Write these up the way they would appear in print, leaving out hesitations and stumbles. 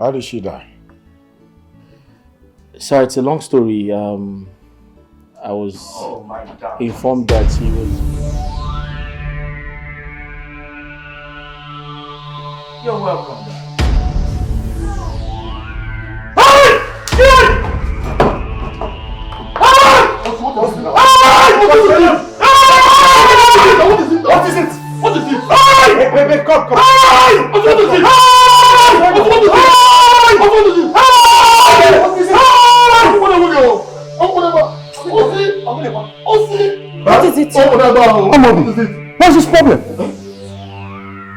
How did she die? Sir, it's a long story. I was informed that he was... You're welcome. What is it? What is it? Hey, come. What is it? What is it? What's this problem?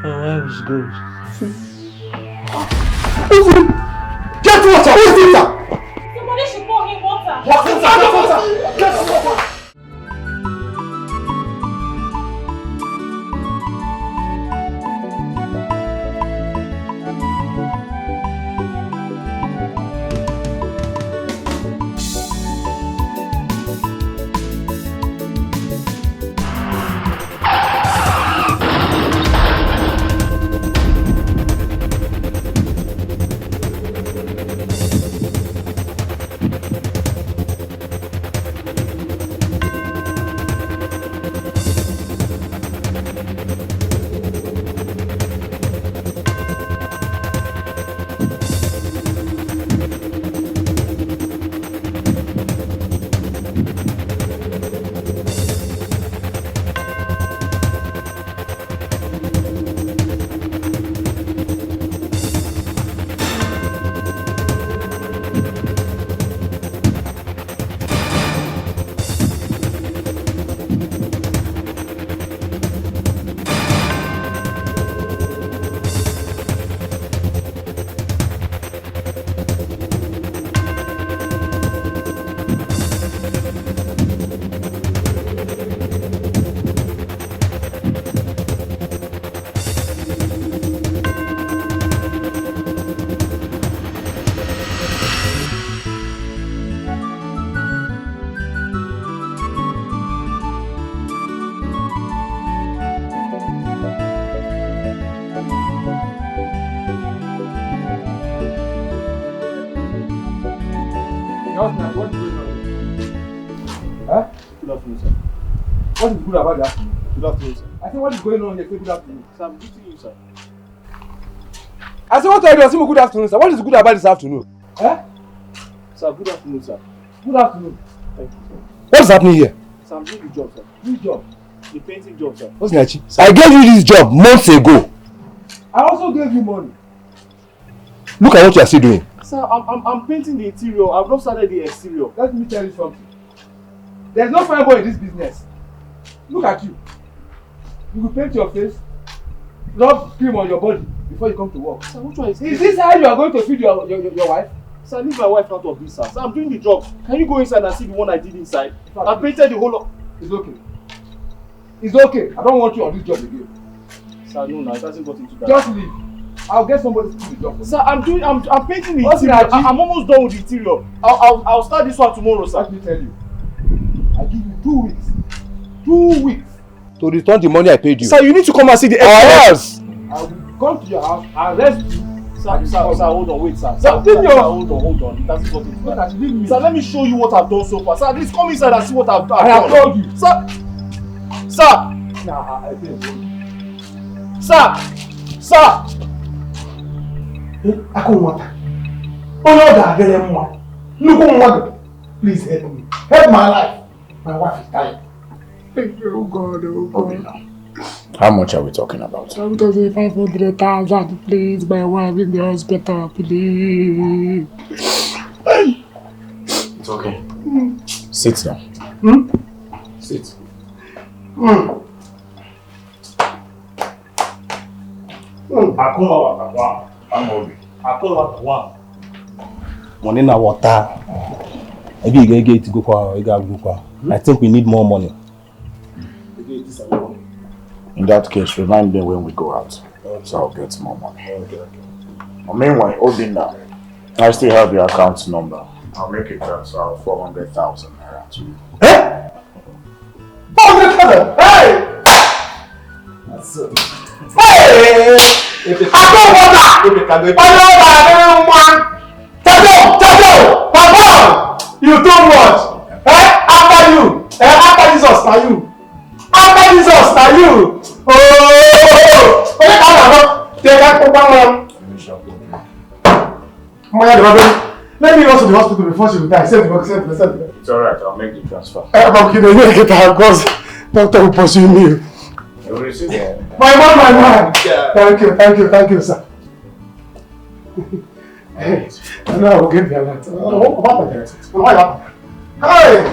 Oh, I was good. Get water! Who's it? Somebody should pour him water. Get water! What is good about that? Good afternoon, sir. I said, what is going on here? Say good afternoon. Sir, I'm greeting you, sir. I said, what are you doing? Good afternoon, sir. What is good about this afternoon? Sir, good afternoon, sir. Good afternoon. Thank you, sir. What's happening here? Sir, I'm doing the job, sir. Which job? The painting job, sir. What's Nachi? I gave you this job months ago. I also gave you money. Look at what you are still doing. Sir, I'm painting the interior. I've not started the exterior. Let me tell you something. There's no fine boy in this business. Look at you. You will paint your face, rub cream on your body before you come to work. Sir, which one is this how you are going to feed your wife? Sir, leave my wife out of this, sir. Sir, I'm doing the job. Can you go inside and see the one I did inside? I painted the whole of... It's okay. It's okay. I don't want you on this job again. Sir, no, it hasn't got into that. Just leave. I'll get somebody to do the job for me. Sir, I'm painting the interior. I'm almost done with the interior. I'll start this one tomorrow, sir. Let me tell you. I give you 2 weeks. 2 weeks. To return the money I paid you. Sir, you need to come and see the else. I will come to your house, arrest you. Sir, hold on, wait, sir. Sir, hold on. It hasn't got into that. Sir, let me show you what I've done so far. Sir, at least come inside and see what I've done. I have told you. Sir. Nah, I think. Sir. I can't want that. Oh no, that very much. Look on what. Please help me. Help my life. My wife is dying. Oh God. How much are we talking about? I'm talking 500,000. Please, my wife in the hospital. Please. It's okay. Sit down. Sit. Money na water. Maybe you get to go for. I think we need more money. In that case, remind me when we go out, so I'll get more money. Okay. Meanwhile, Obinna, I still have your account number. I'll make a transfer of 400,000 naira to you. 400,000! Hey! That's it. Hey! I don't want that! Papa! You too much! After you! After Jesus, now you! After Jesus, now you! Oh! Let me go to the hospital before she retires. Send me. It's alright, I'll make the transfer. I'm kidding, you get her because doctor will pursue me. You will receive it. My man. Yeah. Thank you, sir. Hey, I know I will get there. What Hey!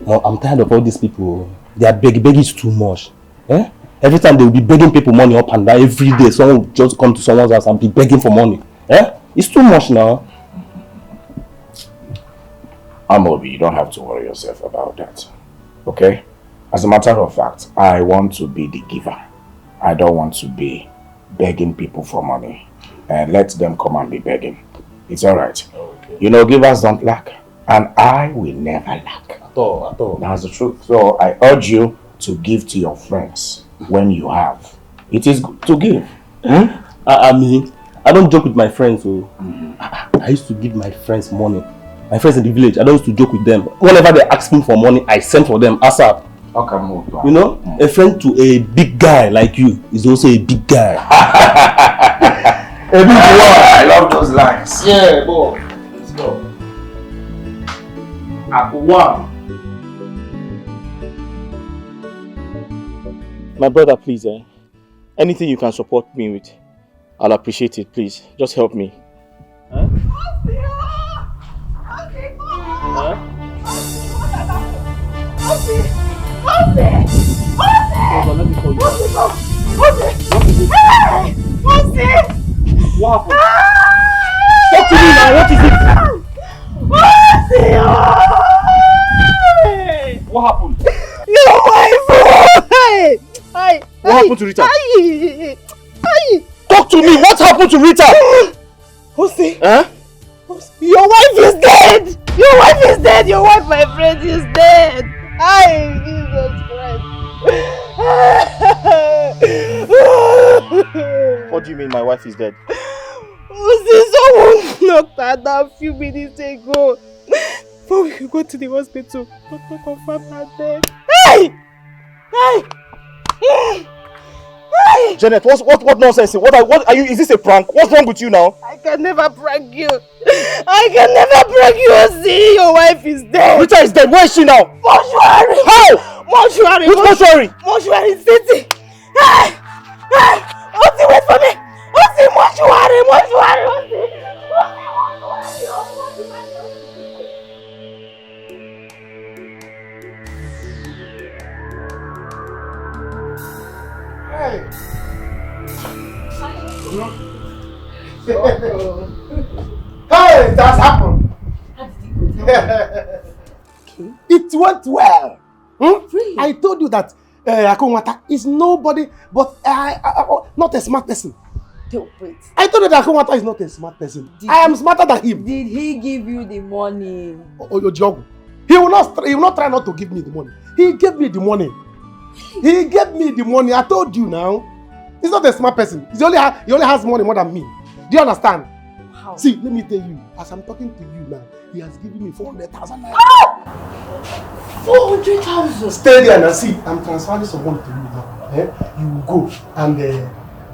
Mom, I'm tired of all these people. They are begging is too much. Eh? Every time they will be begging people money up and down every day. Someone will just come to someone's house and be begging for money. Eh? It's too much now. Amobi, you don't have to worry yourself about that. Okay? As a matter of fact, I want to be the giver. I don't want to be begging people for money. And let them come and be begging. It's alright. Okay. You know, givers don't lack. And I will never lack. At all. That's the truth. So I urge you to give to your friends when you have. It is good to give. I mean, I don't joke with my friends. So I used to give my friends money. My friends in the village, I don't used to joke with them. Whenever they ask me for money, I send for them ASAP. Okay, move. You know, a friend to a big guy like you is also a big guy. A big boy. I love those lines. Yeah, boy. Let's go. Akuwa. My brother, please, anything you can support me with, I'll appreciate it, please. Just help me. Huh? What happened? Talk to me now, what is it? What happened? You're my friend! What happened to Rita? Talk to me, what happened to Rita? Jose, Huh? your wife is dead! Your wife is dead! Your wife, my friend, is dead! Jesus Christ! What do you mean my wife is dead? Jose, someone knocked her down a few minutes ago. Before we could go to the hospital, doctor confirmed her death. Hey! Janet, what nonsense? What are you? Is this a prank? What's wrong with you now? I can never prank you. I can never prank you. See, your wife is dead. Rita is dead. Where is she now? Mortuary. How? Mortuary. Which mortuary? Mortuary city. Hey! Oti, wait for me. Oti, mortuary. Hey! Hey, that's happened. It went well. Really? I told you that Akonwata is nobody but not a smart person. Wait. I told you that Akonwata is not a smart person. I am smarter than him. Did he give you the money? Ojogo. He will not try not to give me the money. He gave me the money. He gave me the money. I told you now. He's not a smart person. He only has money more than me. Do you understand? How? See, let me tell you. As I'm talking to you now, he has given me 400,000 naira. 400,000. Stay there and see. I'm transferring some money to you now. You will go and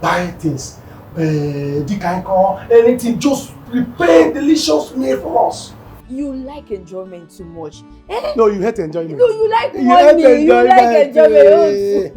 buy things. Dikeh, anything. Just prepare delicious meal for us. You like enjoyment too much. Eh? No, you hate enjoyment. No, you like money. You like enjoyment.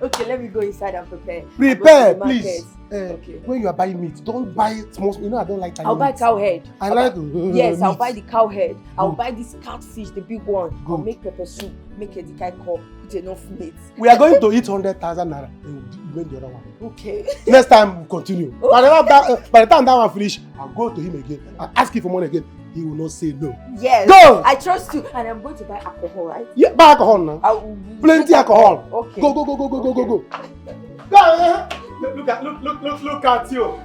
Okay, let me go inside and prepare. Prepare, please. Okay. When you are buying meat, don't buy small. You know I don't like tiny I'll buy cow head. I like. Yes, I'll meat. buy the cow head. I'll buy this catfish, the big one. I'll make pepper soup. Make a Dikeh, put enough meat. We are going to eat 100,000 naira. And we'll the other one. Okay. Next time we'll continue. Okay. By the time that one finish, I'll go to him again and ask him for money again. He will not say no. Yes. Go! I trust you. And I'm going to buy alcohol, right? Yeah, buy alcohol now. Plenty alcohol. Okay. Go. Go. Go, look at you.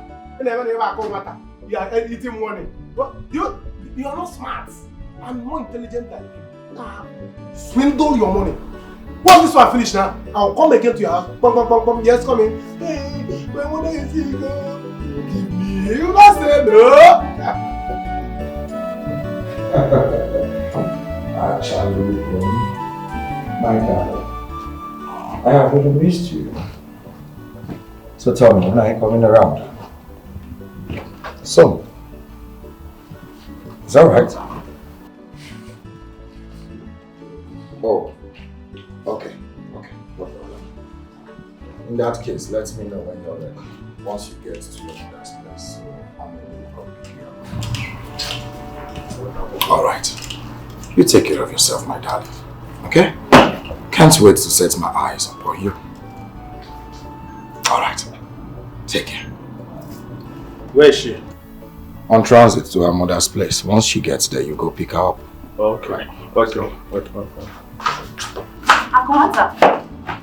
You are eating money. What? You are not smart. I'm more intelligent than you. Swindle your money. Once this one finish now, I'll come again to your house. Bum, bum, bum, bum. Yes, come in. Hey, my mother is here. You give me. You not say no. Actually, my darling, I have really missed you. So tell me, when are you coming around? So, is that right? Oh, okay, no problem. In that case, let me know when you're ready. Once you get to your mother's place, so I'm going to come pick you up. Alright. You take care of yourself, my darling. Okay? Can't wait to set my eyes upon you. Alright. Take care. Where is she? On transit to her mother's place. Once she gets there, you go pick her up. Okay. Okay. Akomata,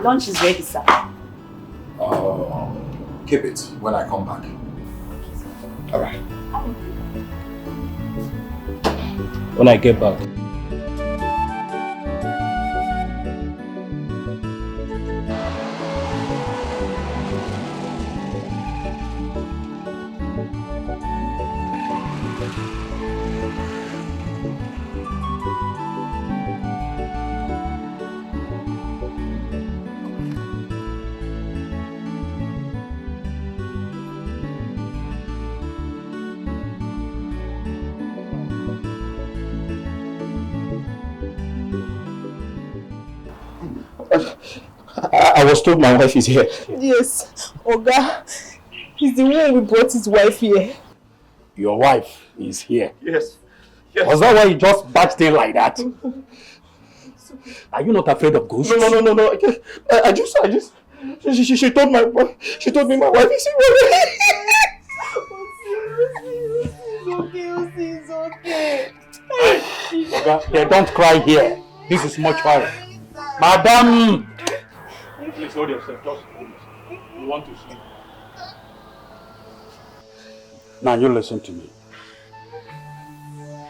lunch is ready, sir. Keep it when I come back. Alright. When I get back. I was told my wife is here. Yes, Oga. He's the one who brought his wife here. Your wife is here. Yes. Was that why you just barged in like that? Are you not afraid of ghosts? No. I just. She told me my wife is here. It's okay. They don't cry here. This is mortuary. Madam! Please hold yourself. Just you want to sleep. Now you listen to me.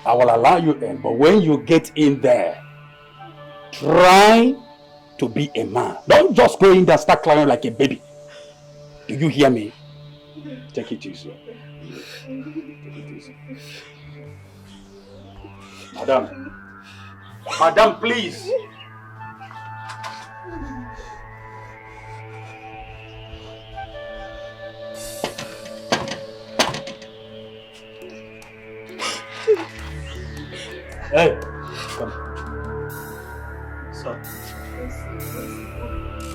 I will allow you in, but when you get in there, try to be a man. Don't just go in there and start crying like a baby. Do you hear me? Take it easy. Take it easy. Madam, please. Hey, come. Sir.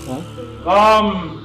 Huh? Come.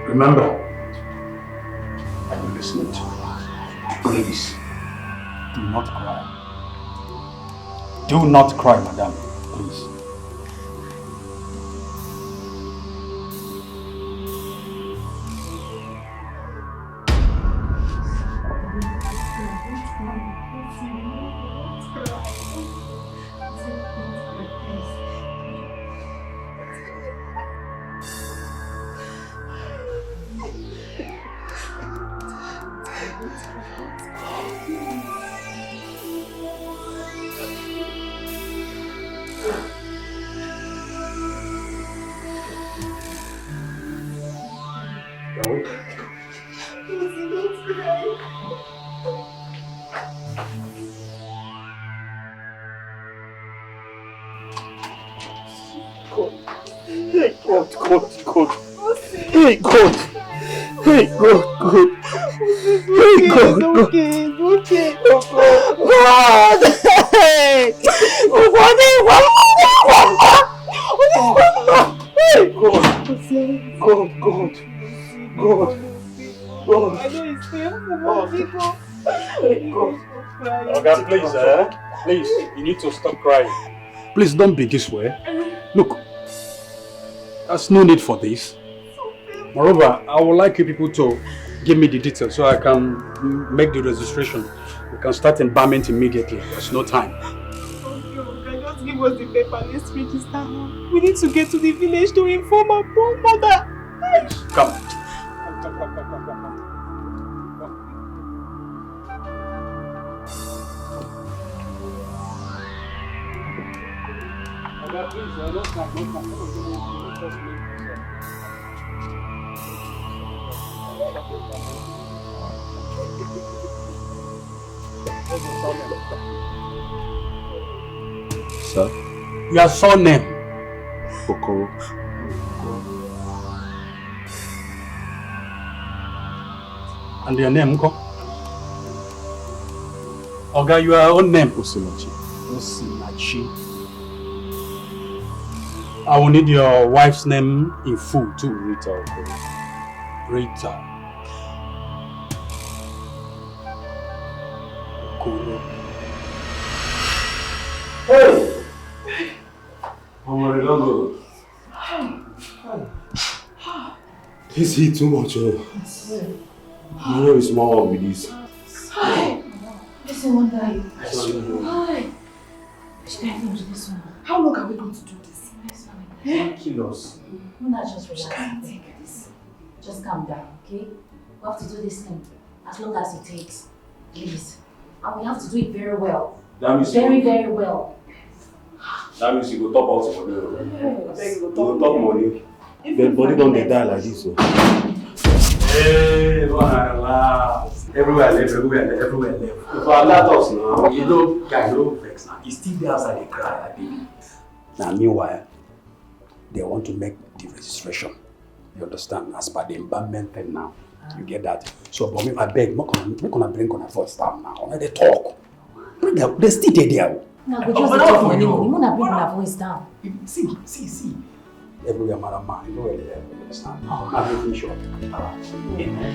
Remember, are you listening to me? Please, do not cry. Do not cry, madam. Please. Please, you need to stop crying. Please don't be this way. Look, There's no need for this. Moreover, I would like you people to give me the details so I can make the registration. We can start embalming immediately. There's no time. Okay, just give us the paper. Let's register. We need to get to the village to inform our poor mother. Come. Sir? Your surname? Okoro. And your name, Uncle? Oga, your own name? Osinachi. Osinachi. I will need your wife's name in full too. Rita Okoro. Rita. Okoro. Hey! I'm ready to go. This heat too much, oh. You know it's more with this. Listen, one guy. Hi. This one. How long are we going to do this? Don't kill us. Muna, just relax. Just calm down, okay? We have to do this thing as long as it takes, please. And we have to do it very well. That means very well. That means you go top out money. Yes. You go top money. Dead body don't dey die like this, so. Hey, voila. Everywhere left. If I let us now, you know, guy, no vex now. He's still there outside the cry, baby. Now, meanwhile, they want to make the registration. You understand? As per the embalmment thing now. You get that? So, but me, I beg, make gonna bring on a voice down now. They talk. Bring them. They still there. No, but just talk money. You wanna bring our voice down. See. Everywhere, madam, man. You know where they are. You understand? Oh, I'm making sure. Amen.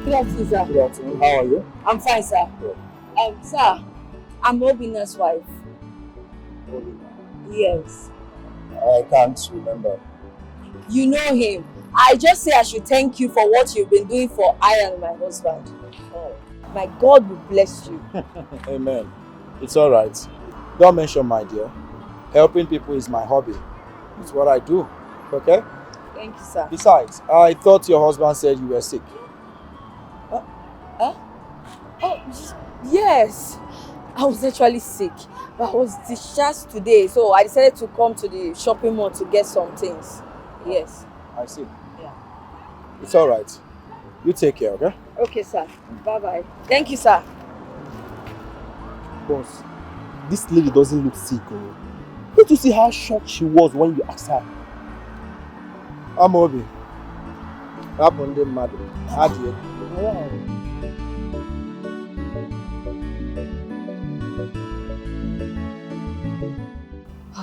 Good afternoon, sir. Good afternoon. How are you? I'm fine, sir. Sir, I'm Obina's wife. Yes. I can't remember. You know him. I just say I should thank you for what you've been doing for I and my husband. Oh. My God will bless you. Amen. It's all right. Don't mention my dear. Helping people is my hobby. It's what I do. Okay? Thank you, sir. Besides, I thought your husband said you were sick. Oh, yes. I was actually sick, but I was discharged today, so I decided to come to the shopping mall to get some things. Yes. I see. Yeah. It's all right. You take care, okay? Okay, sir. Bye-bye. Thank you, sir. Boss, this lady doesn't look sick. Oh. Did you see how shocked she was when you asked her? Amobi. Happened, madam. Adieu. Wow.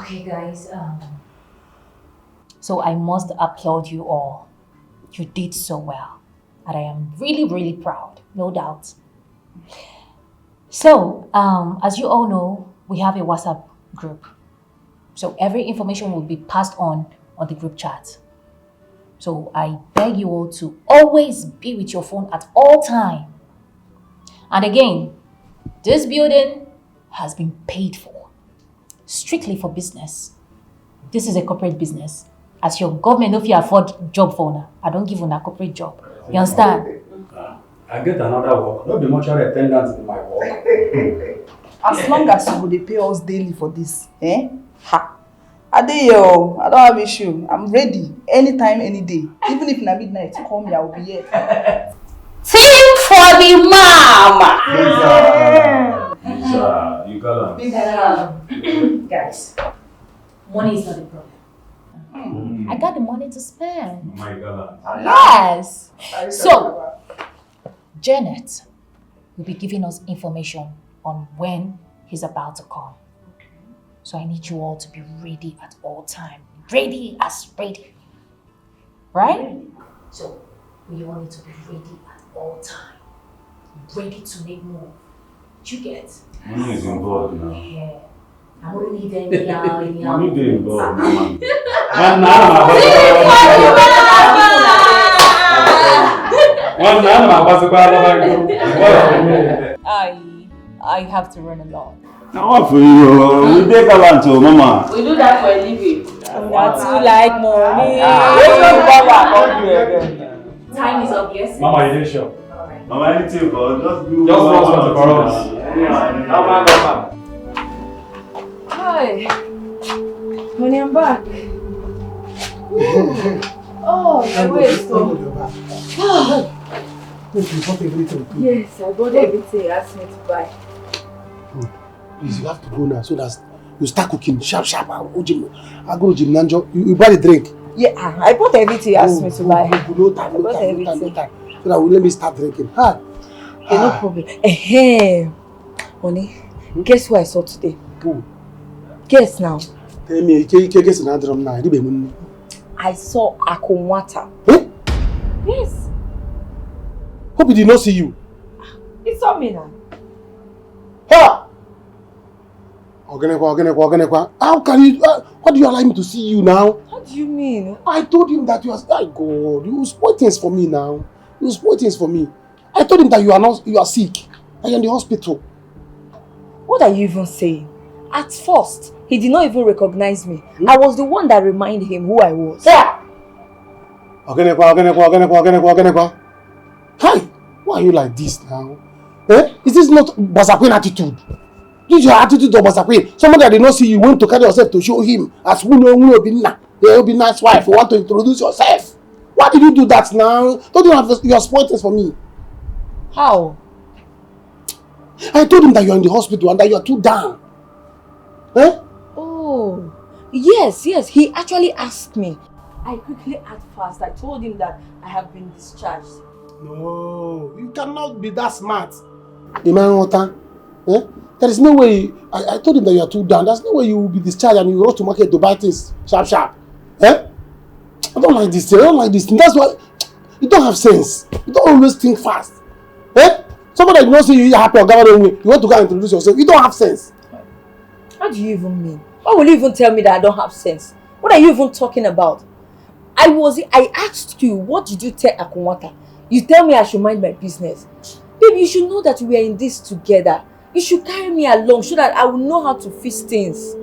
Okay, guys. So I must applaud you all. You did so well. And I am really, really proud. No doubt. So, as you all know, we have a WhatsApp group. So every information will be passed on the group chat. So I beg you all to always be with your phone at all time. And again, this building has been paid for. Strictly for business. This is a corporate business. As your government, if you afford job for owner, I don't give on a corporate job. You understand? I get another work. Don't be mortuary attendant in my work. As long as you would pay us daily for this, eh? Ha! Adeyo, I don't have issue. I'm ready anytime, any day. Even if na midnight, call me, I will be here. Team for the mama! Lisa, you got it. Guys, money is not a problem. I got the money to spend. Oh my God. Yes! So, Janet will be giving us information on when he's about to come. So I need you all to be ready at all time. Ready as ready. Right? So we all need to be ready at all time. Ready to make move. You get? Money is involved now. Yeah. I don't need anyhow. Money is involved now. I have to run along. Now what for you? We take a lunch, Mama. We do that for a living. What you like money? Time is up, yes? Mama, you didn't show. Alright. Mama, anything for just do Just run something for us. Hi. Honey, I'm back. Oh, wait, so. Yes, I bought everything you asked me to buy. Please, you have to go now so that you start cooking sharp. I'll go to Nanjo. You buy the drink. Yeah, I bought everything you asked me to buy. No time. So that will let me start drinking. Hi. Okay, no problem. Honey, guess who I saw today? Who? Guess now. Tell me, guess another drum now. I saw Akunwata. Eh? Yes. Hope he did not see you. He saw me now. Ha! Ogenekwa. How can you? What do you allow me to see you now? What do you mean? I told him that you are. Oh God, you spoil things for me now. You spoil things for me. I told him that you are sick. I am in the hospital. What are you even saying? At first, he did not even recognize me. I was the one that reminded him who I was. Yeah. Ogenekwa. Hi, why are you like this now? Eh? Is this not Basaquin attitude? This is your attitude of Basaquin. Somebody that did not see you went to carry yourself to show him as who will be nice wife. You want to introduce yourself. Why did you do that now? Don't you have your spoilers for me? How? I told him that you are in the hospital and that you are too down. Eh? Oh, yes. He actually asked me. I quickly act fast. I told him that I have been discharged. No, you cannot be that smart. Imanota, eh? There is no way. I told him that you are too down. There's no way you will be discharged and you rush to market to buy things sharp. Eh? I don't like this thing. That's why you don't have sense. You don't always think fast. Eh? Somebody that did not see you happy or gather you want to go and introduce yourself. You don't have sense. What do you even mean? Why will you even tell me that I don't have sense? What are you even talking about? I asked you, what did you tell Akunwata? You tell me I should mind my business. Baby, you should know that we are in this together. You should carry me along so that I will know how to fix things.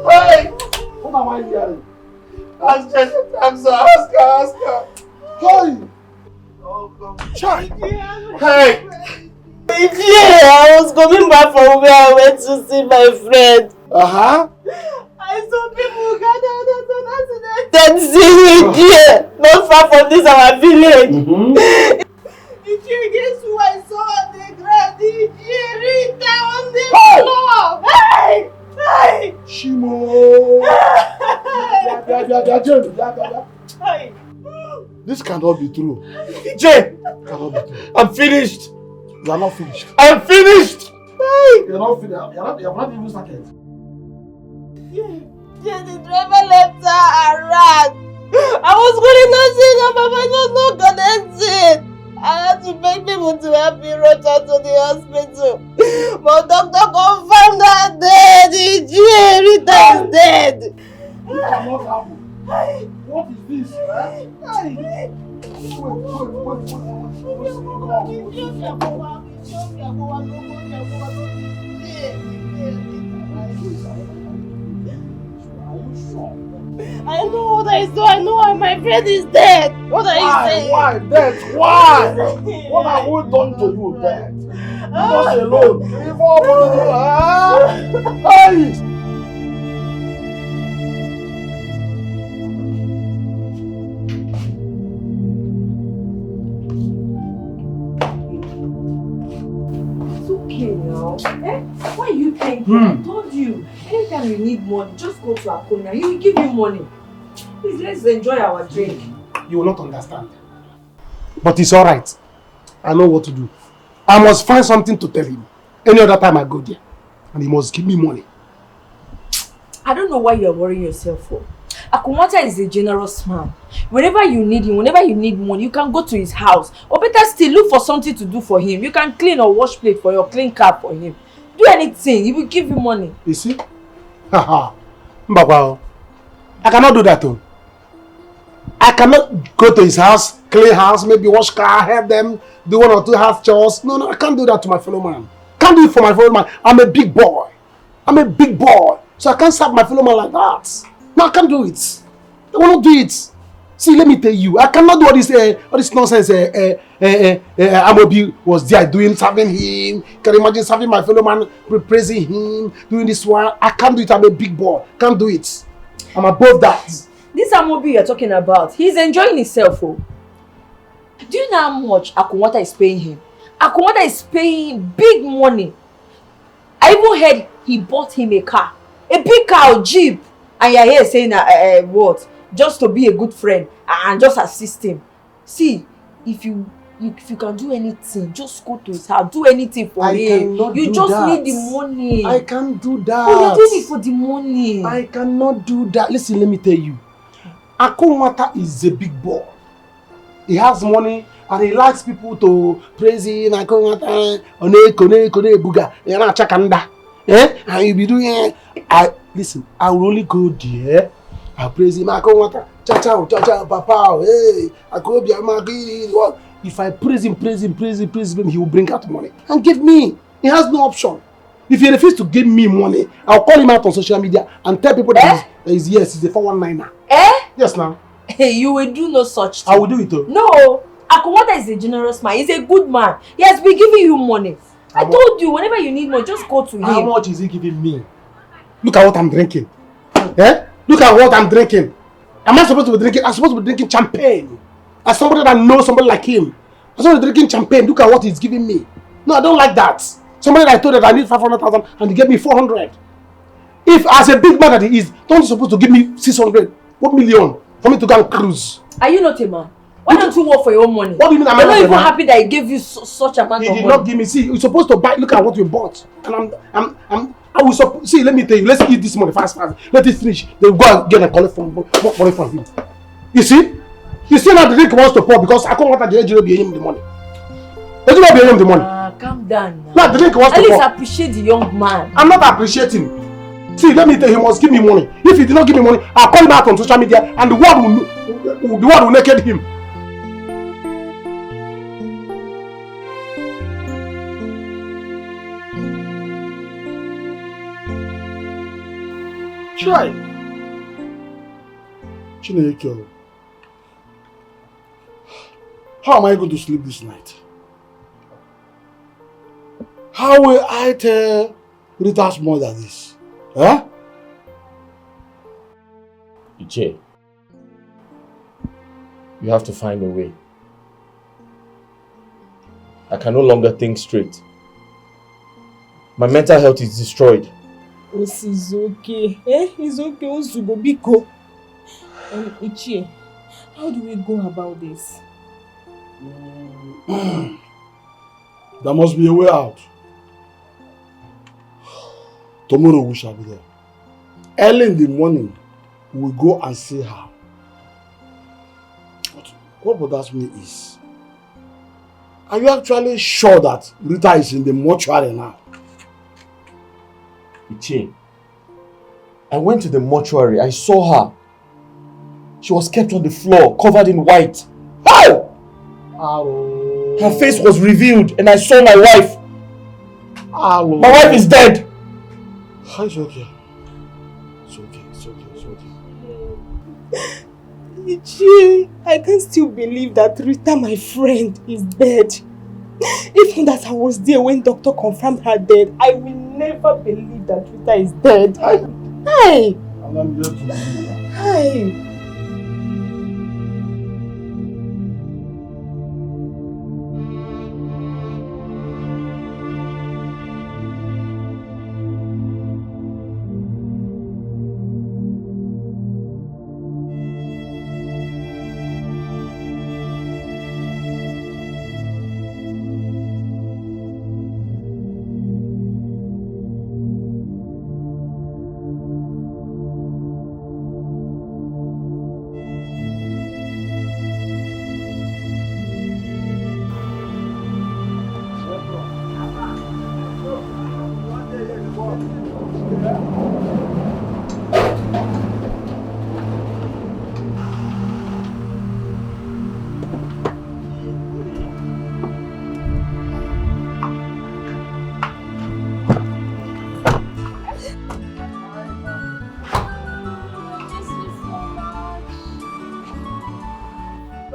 Hey! What am I hearing? Ask her. Hey! Chai! Hey! Yeah, I was coming back from where I went to see my friend. Uh-huh. I saw people gathered at an accident. Then not far from this our village. Did you guess who I saw on the ground? Did you read that on the floor? Hey! Shimo! Hey! This cannot be true. Jane! Cannot be true. I'm finished! You are not finished. I'm finished! You are not finished. You have not even started. Yeah, the driver left her and ran. I was going to see that Papa was not connected. I had to beg people to help me rush her to the hospital. But doctor confirmed her dead. Rita is dead. It cannot happen. What is this? Wait. I know what I saw. I know my friend is dead. What are you saying? Why? Dead? Why? What have we done to you, Dead? Leave us alone. Leave us alone. Hey! Okay now. Why are you thinking? I told you. Anytime you need money, just go to Akuna. He will give you money. Please, let's enjoy our drink. You will not understand. But it's alright. I know what to do. I must find something to tell him. Any other time I go there. And he must give me money. I don't know why you're worrying yourself for. Akunwata is a generous man. Whenever you need him, whenever you need money, you can go to his house. Or better still, look for something to do for him. You can clean or wash plate for your clean car for him. Do anything, he will give you money. You see? Haha. Mbakwa, I cannot do that too. I cannot go to his house, clean house, maybe wash car, help them, do 1 or 2 house chores. No, I can't do that to my fellow man. Can't do it for my fellow man. I'm a big boy. So I can't serve my fellow man like that. No, I can't do it. I will not do it. See, let me tell you, I cannot do all this nonsense. Amobi was there doing, serving him. Can you imagine serving my fellow man, praising him, doing this one? I can't do it. I'm a big boy. Can't do it. I'm above that. This Amobi you're talking about, he's enjoying himself. Oh. Do you know how much Akunwata is paying him? Akunwata is paying him big money. I even heard he bought him a car. A big car, Jeep. And you're here saying what? Just to be a good friend and just assist him. See, if you can do anything, just go to his house. Do anything for him. You just need the money. I can't do that. Oh, you're doing it for the money. I cannot do that. Listen, let me tell you. Akunwata is a big boy. He has money and he likes people to praise him. Akunwata, kone buga, yana chakanda. And you'll be doing listen, I will only go there. I'll praise him. Akunwata, cha papa, hey, what? If I praise him, he will bring out money and give me. He has no option. If he refuses to give me money, I'll call him out on social media and tell people that he's a 419er. Yes, now. Hey, you will do no such thing. I will do it too. No, Akunwata is a generous man. He's a good man. He has been giving you money. I told you, whenever you need money, just go to him. How much is he giving me? Look at what I'm drinking. Look at what I'm drinking. Am I supposed to be drinking? I'm supposed to be drinking champagne. As somebody that knows somebody like him. I'm supposed to be drinking champagne. Look at what he's giving me. No, I don't like that. Somebody that I told that I need 500,000 and he gave me 400. If as a big man that he is, don't you supposed to give me 600? What million for me to go and cruise? Are you not a man? Why don't you work for your own money? What do you mean I'm not even happy that he gave you such amount of money? He did not give me. See, you're supposed to buy. Look at what you bought. And I will suppose. See, let me tell you. Let's eat this money fast. Let it finish. Then we'll go and get and collect money from him. You see? You see now the drink wants to pour because I can't want to be him the money. Let's not be him the money. Calm down now. Now the drink wants to pour. At least appreciate the young man. I'm not appreciating. See, let me tell you, he must give me money. If he did not give me money, I'll call him out on social media and the world will naked him. Try. Chineke. How am I going to sleep this night? How will I tell Rita's mother this? Huh? Dikeh, you have to find a way. I can no longer think straight. My mental health is destroyed. It's okay. It's okay, Onsugobiko. Ichie, how do we go about this? There must be a way out. Tomorrow we shall be there. Early in the morning, we will go and see her. But what bothers me is, are you actually sure that Rita is in the mortuary now? Dikeh, I went to the mortuary. I saw her. She was kept on the floor, covered in white. How? Hello. Her face was revealed and I saw my wife. Hello. My wife is dead. It's okay. It's okay. It's okay. It's okay. Ichie, I can still believe that Rita, my friend, is dead. Even that I was there when doctor confirmed her dead, I will never believe that Rita is dead. Hi! And I'm here to believe that. Hi!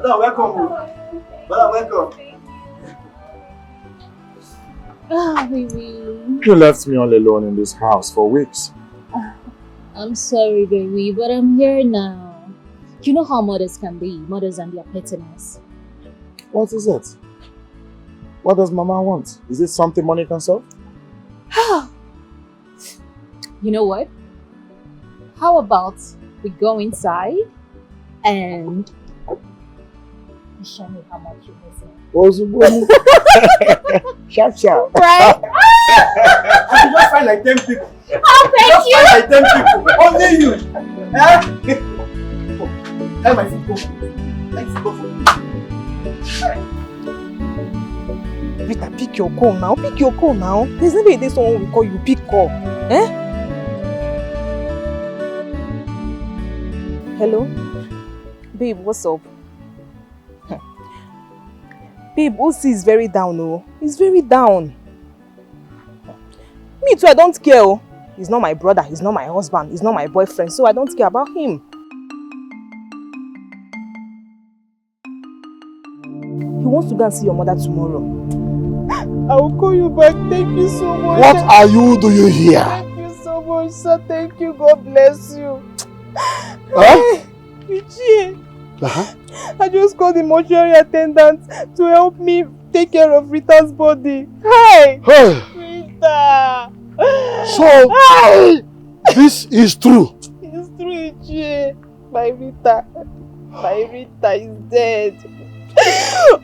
Welcome. Ah, baby. You left me all alone in this house for weeks. I'm sorry, baby, but I'm here now. You know how mothers can be, mothers and their pettiness. What is it? What does Mama want? Is it something money can solve? You know what? How about we go inside and you show me how much you miss me? Sharp, sharp. Right? I should just find like 10 people. Oh, thank you! Just find like 10 people. Only you. Let my food go. Let food go for me. Rita, pick your call now. Pick your call now. There's never a day someone will call you. Pick call. Hello? Babe, what's up? Babe, OC is very down, oh. He's very down. Me too, I don't care, oh. He's not my brother, he's not my husband, he's not my boyfriend, so I don't care about him. He wants to go and see your mother tomorrow. I will call you back. Thank you so much. What are you doing here? Thank you so much, sir. Thank you. God bless you. Huh? Ichie, I just called the mortuary attendant to help me take care of Rita's body. Hi! Rita! So, this is true. It's true, Ichie. My Rita is dead.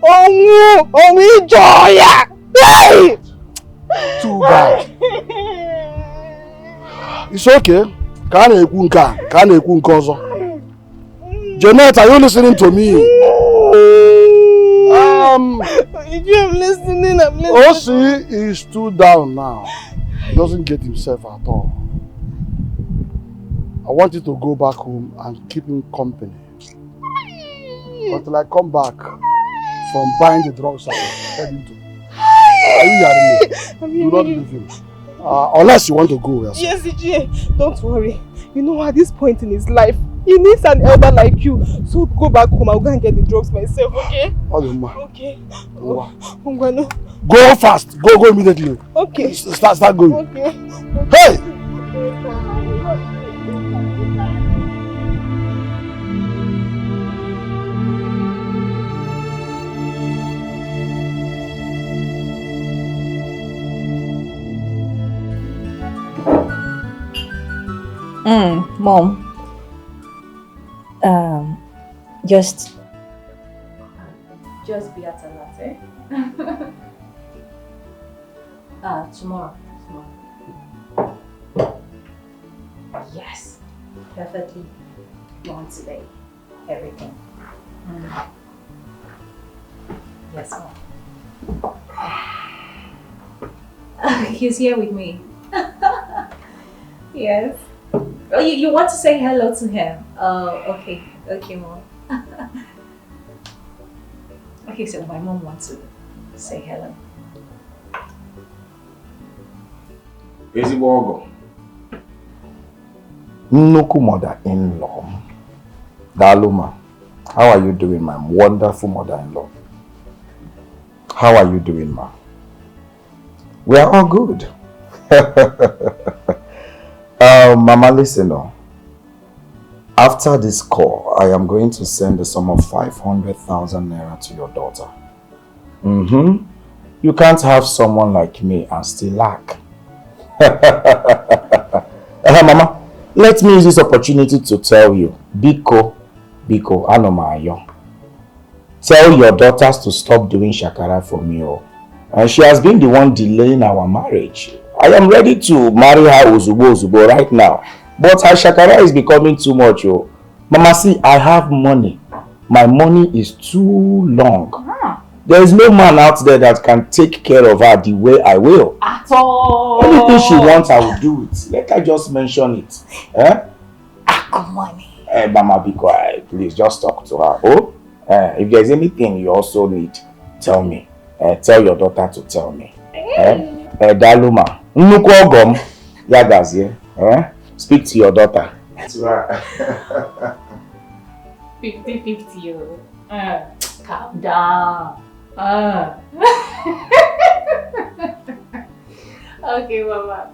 Oh, Joya! Hey! Too bad. It's okay. Can't Janet, are you listening to me? I'm listening. OC is too down now. He doesn't get himself at all. I want you to go back home and keep him company until I come back from buying the drugs I was heading to. Are you hearing me? Do not leave him. Unless you want to go yourself. Yes, Ije. Don't worry. You know, at this point in his life, he needs an elder like you. So go back home. I'll go and get the drugs myself, okay? Okay. Go fast. Go immediately. Okay. Start going. Okay. Hey! Mom. Just be at a latte. Tomorrow. Yes. Perfectly. Want today. Everything. Yes, Mom. He's here with me. Yes. Oh, you want to say hello to him? Oh, okay. Okay, Mom. Okay, so my mom wants to say hello. Ezigbo ọgọ. Nnukwu mother-in-law. Daluma, how are you doing, my wonderful mother-in-law? How are you doing, ma? We are all good. Mama, listen now. After this call, I am going to send the sum of 500,000 naira to your daughter. You can't have someone like me and still lack. Mama, let me use this opportunity to tell you, Biko, Anomayo. Tell your daughters to stop doing shakara for me. And she has been the one delaying our marriage. I am ready to marry her Uzubo right now. But her shakara is becoming too much. Mama, see, I have money. My money is too long. There is no man out there that can take care of her the way I will. At all. Anything she wants, I will do it. Let her just mention it. Money. Mama, be quiet. Please, just talk to her. If there's anything you also need, tell me. Tell your daughter to tell me. Daluma. Nnukwu ogom. Yagazie. Speak to your daughter. 50-50. Calm down. Okay, Mama.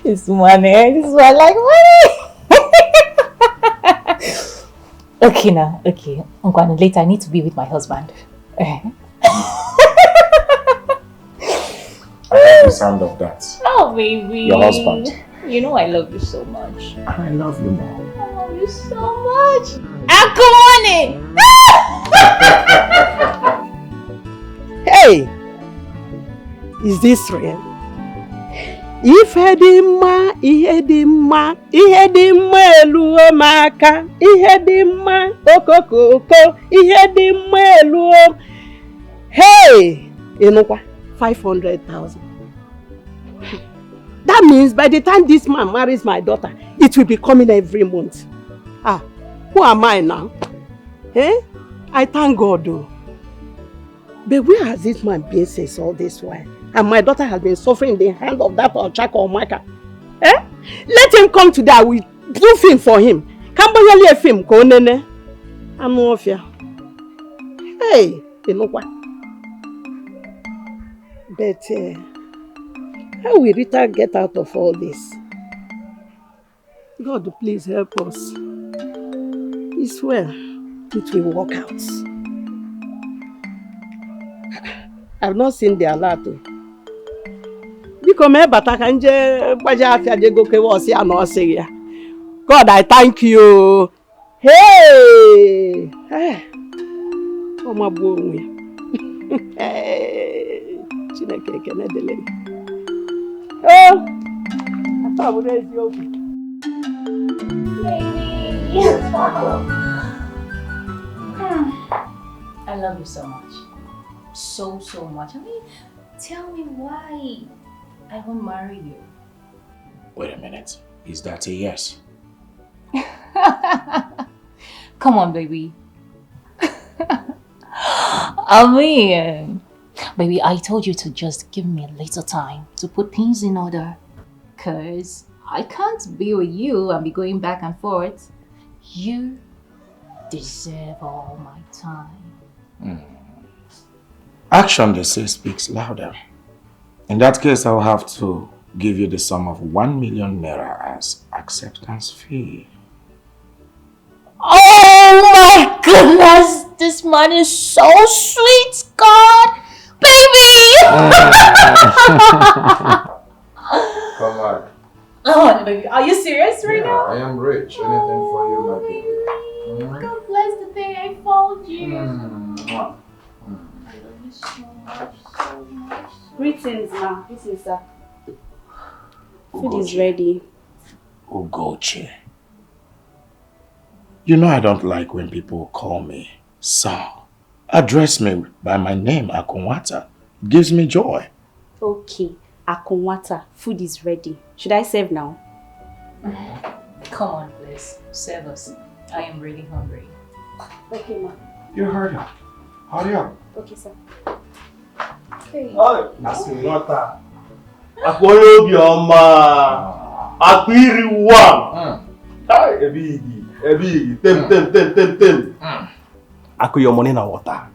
It's money. This is why I like money. Okay now, okay. Later I need to be with my husband. I like the sound of that. Oh, baby. Your husband. You know I love you so much. I love you, Mom. I love you so much. Come on in. Hey! Is this real? Ihe dị mma eluo m aka, ihe dị mma okokoko, ihe dị mma eluo. Hey! Ịnụkwa 500,000. That means by the time this man marries my daughter, it will be coming every month. Who am I now? I thank God though. But where has this man been since all this while? And my daughter has been suffering in the hand of that Ochaka Omaka. Let him come today. I will do film for him. Can't buy a film, Konene. I'm off here. Hey, you know what? But how will Rita get out of all this? God, please help us. It's well. It will work out. I've not seen the alert. God, I thank you. Hey! Oh, my boy. Oh, I thought we raised you. I love you so much. So much. I mean, tell me why I won't marry you. Wait a minute. Is that a yes? Come on, baby. I mean, baby, I told you to just give me a little time to put things in order. Because I can't be with you and be going back and forth. You deserve all my time. Action, they say, speaks louder. In that case, I'll have to give you the sum of 1 million naira as acceptance fee. Oh my goodness! This man is so sweet, God! Baby! Come on. Oh, baby, are you serious right now? I am rich. Anything for you, my baby. God bless the day I found you. So much. Greetings, ma. This is food is ready. Ugochi. You know I don't like when people call me sir. Address me by my name, Akunwata. It gives me joy. Okay, Akunwata. Food is ready. Should I serve now? Come on, please. this. Serve us. I am really hungry. Okay, ma. You heard him. Hurry up. Okay, sir. Okay. Oh, that's not Akolo Bioma. Akiri one. Hi, Ebigi. Tem. Aku your money na water.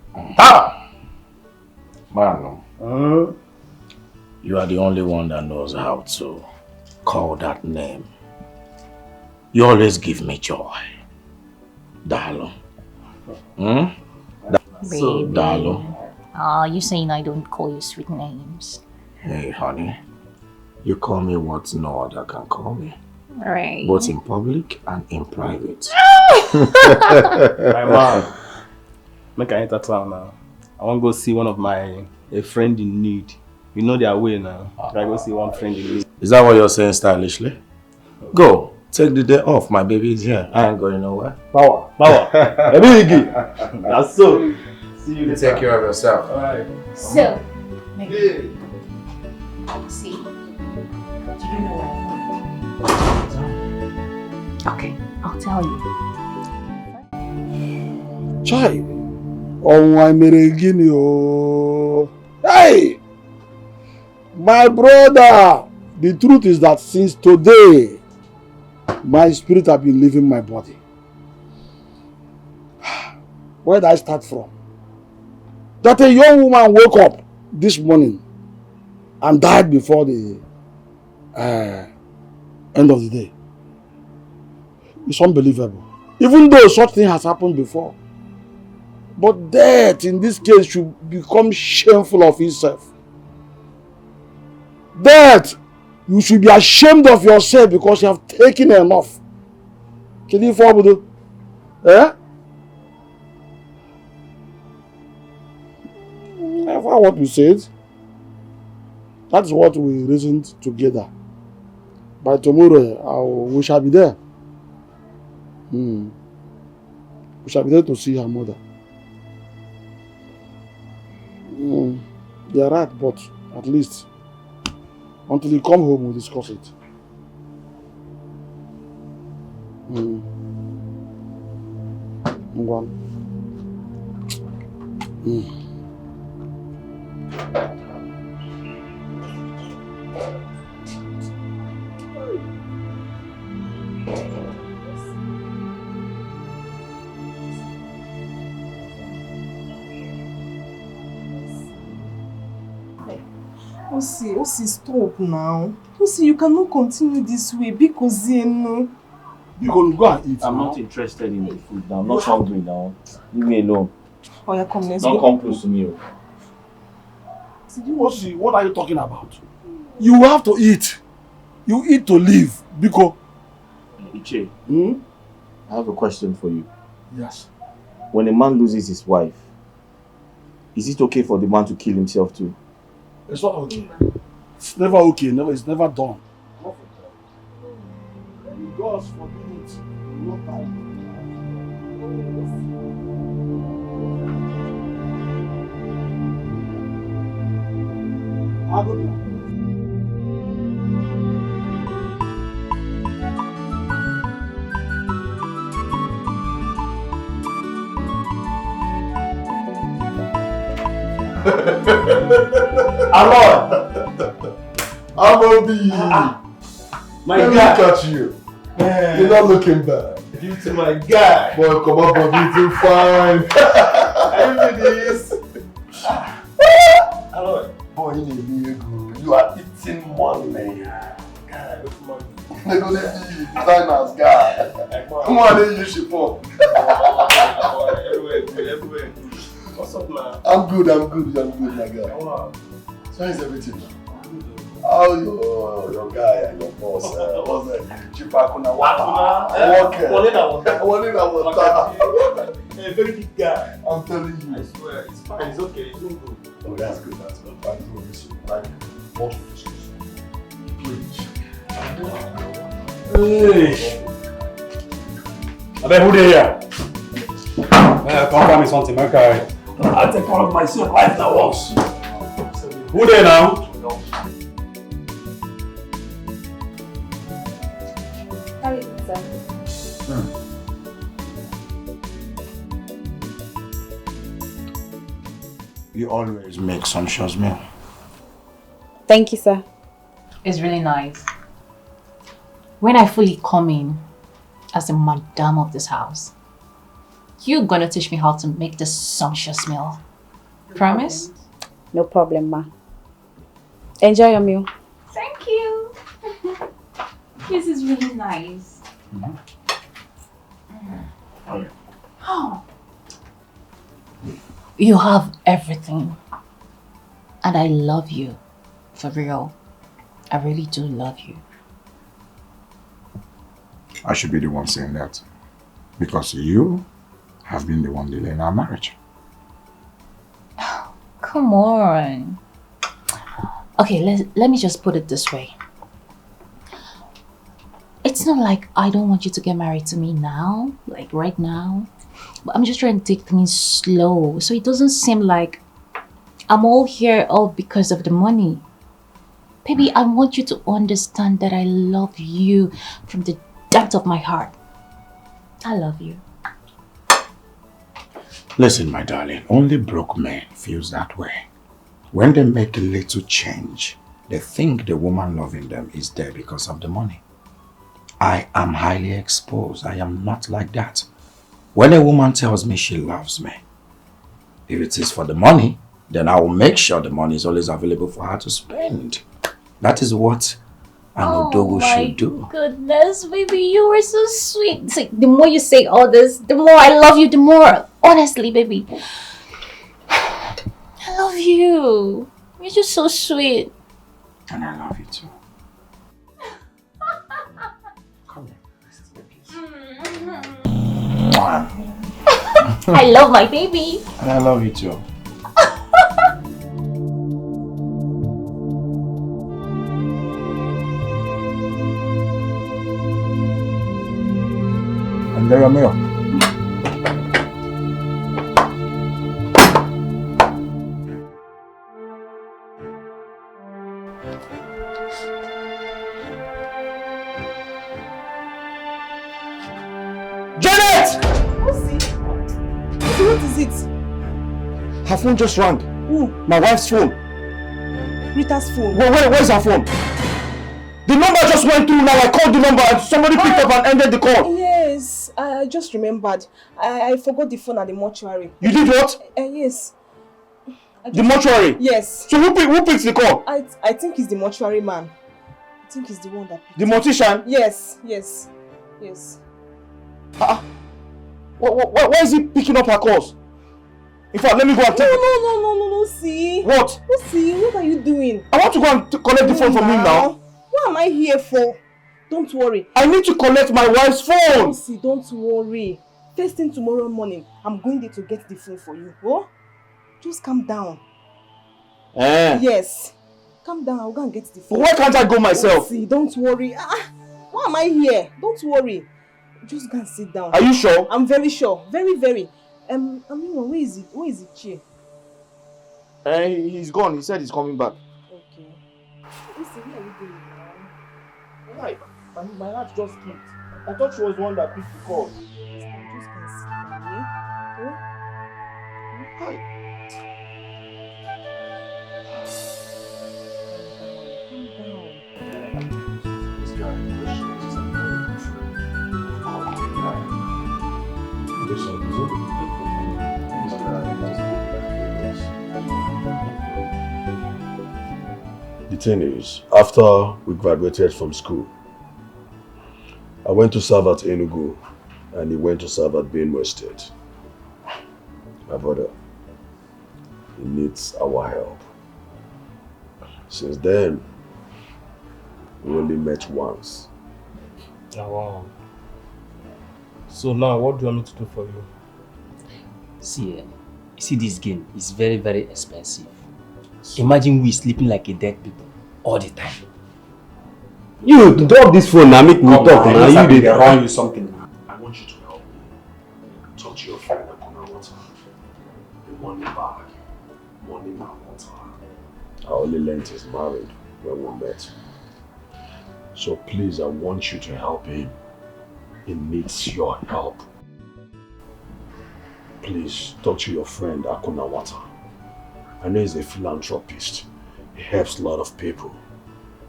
Man, you are the only one that knows how to call that name. You always give me joy. Darling. Baby. Darling. You saying I don't call you sweet names. Hey, honey. You call me what no other can call me. Right. Both in public and in private. My mom. Make I enter town now. I want to go see one of a friend in need. You know their way now. I go see one friend in need. Is that what you're saying stylishly? Go. Take the day off. My baby is here. I ain't going nowhere. Power. Ebigi. That's so. See you later. Take care of yourself. Alright. So, Hey. see, do you know what I want? Okay, I'll tell you. Chai. Oh, I'm Regini. Oh. Hey! My brother! The truth is that since today, my spirit has been leaving my body. Where did I start from? That a young woman woke up this morning and died before the end of the day. It's unbelievable. Even though such thing has happened before. But death in this case should become shameful of itself. Death, you should be ashamed of yourself because you have taken enough. Can you follow me? Eh? I heard what you said. That's what we reasoned together. By tomorrow, we shall be there. We shall be there to see her mother. They are right, but at least until you come home, we'll discuss it. One. Osi, stop now. Osi, you cannot continue this way because you know. You can go and eat. I'm not interested in the food now. I'm not hungry now. Leave me alone. Oh yeah, come, let's Don't go. come close to me. Osi, what are you talking about? You have to eat. You eat to live. Because. Iche, I have a question for you. Yes. When a man loses his wife, is it okay for the man to kill himself too? It's not okay. It's never okay. It's never done. God's forbid it. Not time. Amobi! My Let me guy! catch you. Man. You're not looking bad. Give it to my guy! Boy, come up and be too fine. I do this! Hello. Boy, you are eating money. God, look money. They're gonna be designers, guy. Come on, they use your phone. Everywhere good. What's up, man? I'm good, my guy. So how's everything now? How your guy and your boss? What's that? Chipakuna Waka. A very big guy. I'm telling you. I swear, it's fine, it's okay, it's doing good. Oh, that's good. Thank you. Like, what please. Hey! I bet who they here? Come buy me something, okay? I'll take all of my son life now once. Who there now? You always make sumptuous meal. Thank you, sir. It's really nice. When I fully come in as the madam of this house, you're gonna teach me how to make this sumptuous meal. Promise? No problem, ma. Enjoy your meal. Thank you. This is really nice. Oh. You have everything. And I love you. For real. I really do love you. I should be the one saying that. Because you have been the one delaying our marriage. Come on. Okay, let me just put it this way. It's not like I don't want you to get married to me now, like right now. But I'm just trying to take things slow so it doesn't seem like I'm all here all because of the money. Baby, I want you to understand that I love you from the depth of my heart. I love you. Listen, my darling, only broke men feels that way. When they make a little change, they think the woman loving them is there because of the money. I am highly exposed. I am not like that. When a woman tells me she loves me, if it is for the money, then I will make sure the money is always available for her to spend. That is what an Odogo should do. Oh my goodness, baby, you are so sweet. See, the more you say all this, the more I love you, the more. Honestly, baby. I love you. You're just so sweet. And I love you too. Come here. I love my baby. And I love you too. Enjoy your meal. What is it? Her phone just rang. Who? My wife's phone. Rita's phone. Where's her phone? The number just went through now. I called the number and somebody picked up and ended the call. Yes, I just remembered. I forgot the phone at the mortuary. You did what? Yes. The mortuary? Yes. So who picks the call? I think it's the mortuary man. I think he's the one that picked the mortician? Yes. Why is he picking up her calls? In fact, let me go and take No, see. What? See, what are you doing? I want to go and collect the phone from him now. What am I here for? Don't worry. I need to collect my wife's phone. See, don't worry. First thing tomorrow morning, I'm going there to get the phone for you. Oh? Just calm down. Yes. Calm down, I'll go and get the phone. But why can't I go myself? See, don't worry. Why am I here? Don't worry. Just go and sit down. Are you sure? I'm very sure. Very, very. Where is it? Where is the chair? He's gone. He said he's coming back. Okay. Listen, what are you doing now? Why? My heart just skipped. I thought she was the one that picked the call. Just go and sit down, yeah? Hi. The thing is, after we graduated from school, I went to serve at Enugu and he went to serve at Benue State. My brother, he needs our help. Since then, we only met once. Oh, wow. So now, what do you want me to do for you? See, you see this game is very, very expensive. Imagine we sleeping like a dead people all the time. You drop this phone now, make me talk now. You did run you something. I want you to help me. Talk to your friend and come and water. The money bag. Money man water. I only learned he's married when we met. So please, I want you to help him. He needs your help. Please talk to your friend Akunawata. I know he's a philanthropist. He helps a lot of people.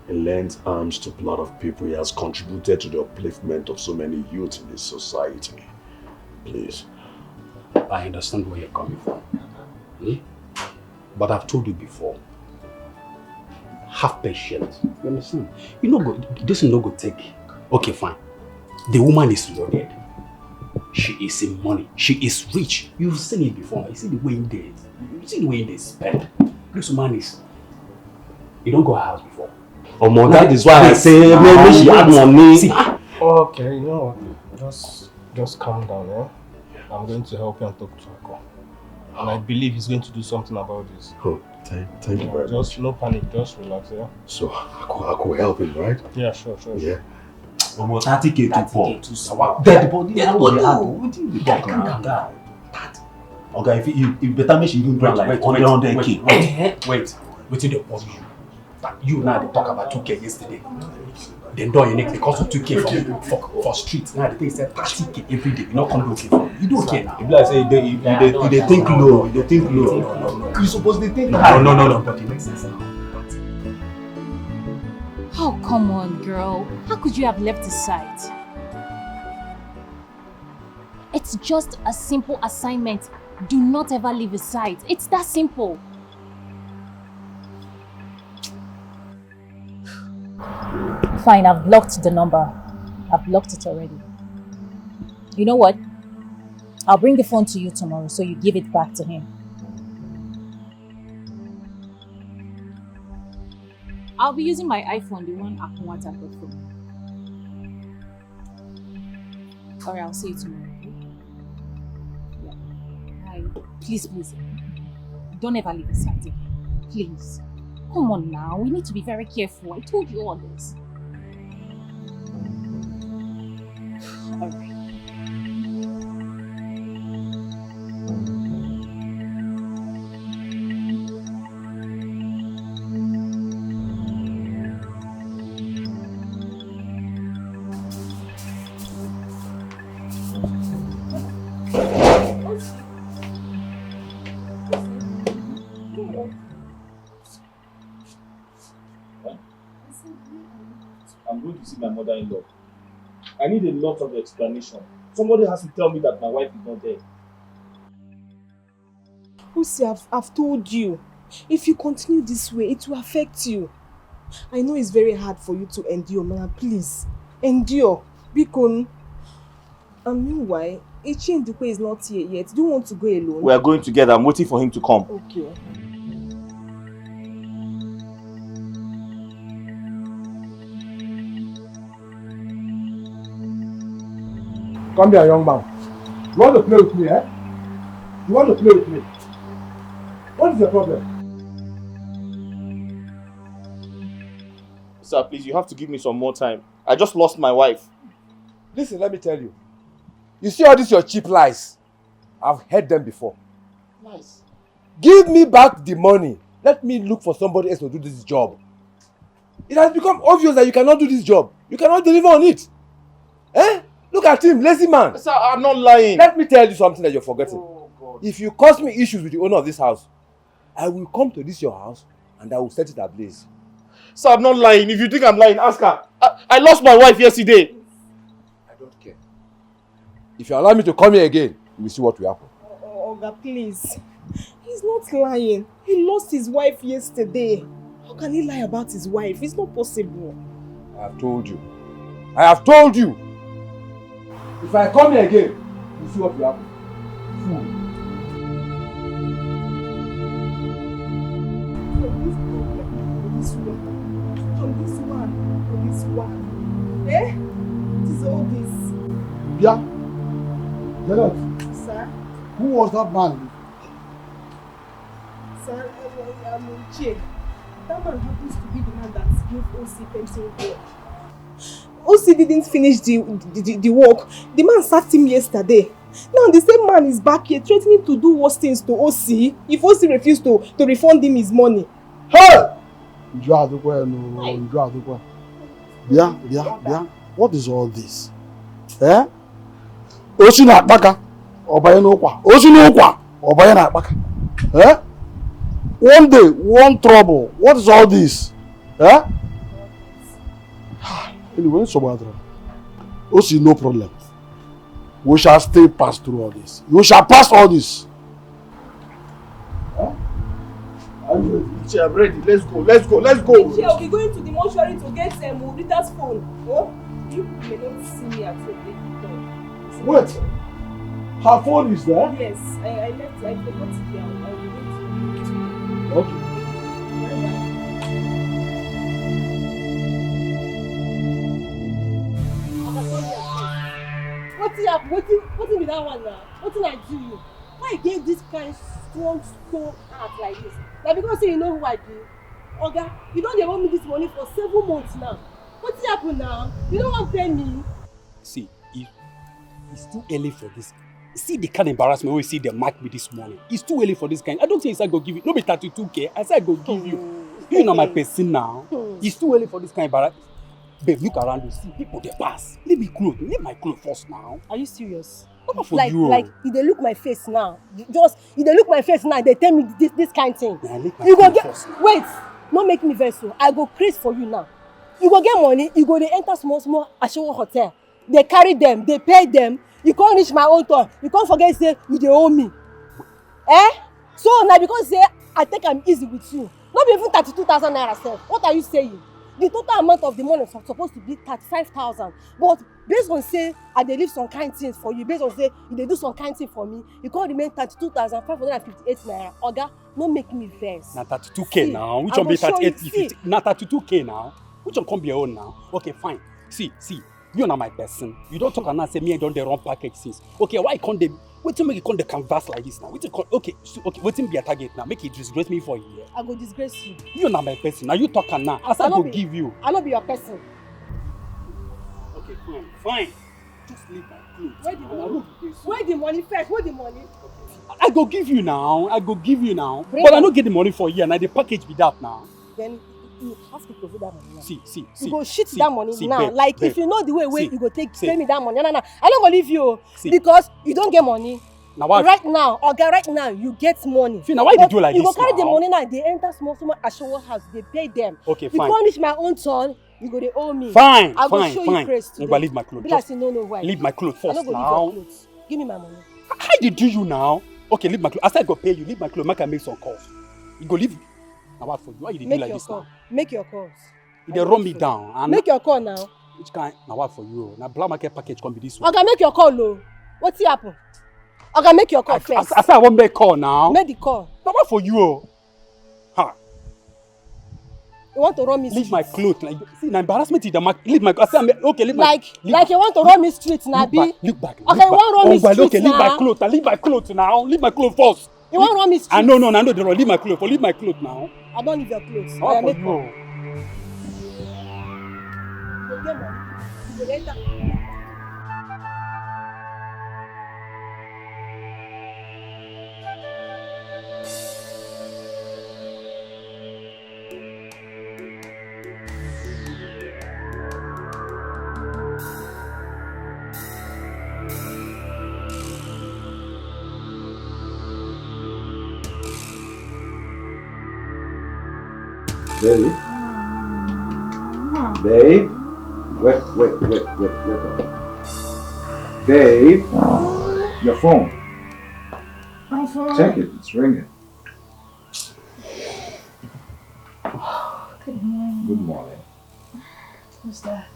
He lends arms to a lot of people. He has contributed to the upliftment of so many youth in this society. Please. I understand where you're coming from. But I've told you before. Have patience. You understand? You know, this is not going to take. Okay, fine. The woman is loaded. She is in money. She is rich. You've seen it before. You see the way they spend. This woman is. You don't go to her house before. Oh, that is why I say maybe she had money. See. Okay, you know what? Just calm down, eh? I'm going to help you and talk to Ako. And I believe he's going to do something about this. Oh, thank you very much. Just no panic, just relax, yeah? So, I could help him, right? Yeah, sure. Yeah. Almost 30k to Paul. Dead body. Calm down. Okay, if better make she even bring like 100k. Wait. Within the body you. But you now they talk about 2k yesterday. Then don't unique because of 2k for street. Now they say 30k every day. You not come looking for. You don't care now. If like say they think low, you You supposed to think no. But it makes sense now. Oh, come on, girl. How could you have left his side? It's just a simple assignment. Do not ever leave his side. It's that simple. Fine, I've blocked the number. I've blocked it already. You know what? I'll bring the phone to you tomorrow so you give it back to him. I'll be using my iPhone, the one Akunwata got from me. Alright, I'll see you tomorrow. Yeah. Bye. Please. Don't ever leave his side again. Please. Come on now, we need to be very careful. I told you all this. Alright. I'm going to see my mother-in-law. I need a lot of explanation. Somebody has to tell me that my wife is not there. Usi, I've told you. If you continue this way, it will affect you. I know it's very hard for you to endure, man. Please, endure. Because, and meanwhile, Ichi Ndukwe is not here yet. Do you want to go alone? We are going together. I'm waiting for him to come. Okay. Come here, young man. You want to play with me, eh? You want to play with me? What is the problem? Sir, please, you have to give me some more time. I just lost my wife. Listen, let me tell you. You see all these your cheap lies? I've heard them before. Lies? Give me back the money. Let me look for somebody else to do this job. It has become obvious that you cannot do this job. You cannot deliver on it. Eh? Look at him, lazy man. Sir, I'm not lying. Let me tell you something that you're forgetting. Oh, God. If you cause me issues with the owner of this house, I will come to this your house and I will set it ablaze. Sir, I'm not lying. If you think I'm lying, ask her. I lost my wife yesterday. I don't care. If you allow me to come here again, you will see what will happen. Oga, please. He's not lying. He lost his wife yesterday. How can he lie about his wife? It's not possible. I have told you. I have told you. If I come here again, you will see what will happen. Fool. For this one. Eh? It is all this. Yeah. Janet, Sir? who was that man? Sir, I'm in chair. That man happens to be the man that gave OC pencil work. OC didn't finish the work. The man sacked him yesterday. Now the same man is back here threatening to do worse things to OC if OC refused to refund him his money. Hey! Yeah. What is all this? Eh? Osi na akpaka, ọbanye n'ụkwa. Osi n'ụkwa, ọbanye na akpaka. Eh? One day, one trouble. What is all this? Eh? Anyway, so bad. Osi, no problem. We shall still pass through all this. You shall pass all this. Huh? I'm ready. Let's go. Let's go. Let's go. Ichi, I'll be going to the mortuary to get Rita's phone. Oh, you may not see me at the Wait. Her phone is there? Yes, I left. I forgot it there. I'll be going to. Okay. What's with that one now? What did I do you? Why you gave this kind strong heart like this? Now because you know who I do. Oga, you don't even me this money for 7 months now. What's happened now? You don't want to pay me. See, it's too early for this. See the kind of embarrassment we see them mark me this morning. It's too early for this kind. I don't think I go give you. No be 32K. I said I go give you. You know my person now. It's too early for this kind of embarrassment. Babe, look around you. See people they pass. Leave me clothes. Leave my clothes first now. Are you serious? Not for you. Like if they look my face now. If they look my face now, they tell me this kind of thing. Yeah, leave my you go clothes get first now. wait. Not make me vex so. I go crazy for you now. You go get money. You go they enter small Ashewo hotel. They carry them. They pay them. You can't reach my own turn. You can't forget say you dey owe me. Eh? So now because say I think I'm easy with you. Not even 32,000 naira sef. What are you saying? The total amount of the money is supposed to be 35,000. But based on say I dey leave some kind things for you, based on say you dey do some kind thing for me, you can't remain 32,558 naira. Oga, no make me vex. Now 32K now. Which one be 38? Now 32K now. Which one come be your own now? Okay, fine. See. You are my person. You don't talk and now say me I don't the wrong package since. Okay, why can't they? Wait till make you come the canvas like this now. Okay. Wait till be a target now. Make it disgrace me for a year. I go disgrace you. You are not my person. Now you talk and now. As I go give you. I no be your person. Okay, fine. Just leave my clothes. Where the money first? Where the money? I go give you now. Bring But it. I don't get the money for a year. Now the package be that now. Then you have to provide that money now. See. You go shit that money now. Babe, like babe. if you know the way See, you go take see. pay me that money. No. I don't go leave you See. because you don't get money. Now what? Right now, you get money. See, now why you do like you this go carry the now? money now. They enter small Ashewo house. They pay them. Okay, You fine. can't reach my own turn. You go they owe me. Fine. I go show you grace today. I'm gonna leave my clothes. Be like Just say no why. leave my clothes I first no go now. leave your clothes. Give me my money. How did you now? Okay, leave my clothes. I said I go pay you. Leave my clothes. Make I make some calls. You go leave. Now what for you? Why you dey do Make like your this call. now? Make your calls. You dey run me down. And Make your call now. which kind? Now what for you? Now black market package come be this one. Okay, make your call, no. What's happen? Okay, make your call first. I said I won't make call now. Make the call. Now what for you? Ha! You want to run me Leave street? my clothes. Like, see, now embarrassment in the market. Leave my. I said okay. Leave my. Like you want to run me street now, be? Look back. Okay, you want run me street okay, leave my now? clothes. Leave my clothes now. Leave my clothes first. You want run me street? I know. They run. Leave my clothes. Leave my clothes now. I don't leave your clothes. How Oya, for make you? call. You go get money. You go enter. Babe? Babe? Wait. Babe? Your phone. My phone. Check it. It's ringing. Good morning. Good morning. Who's that?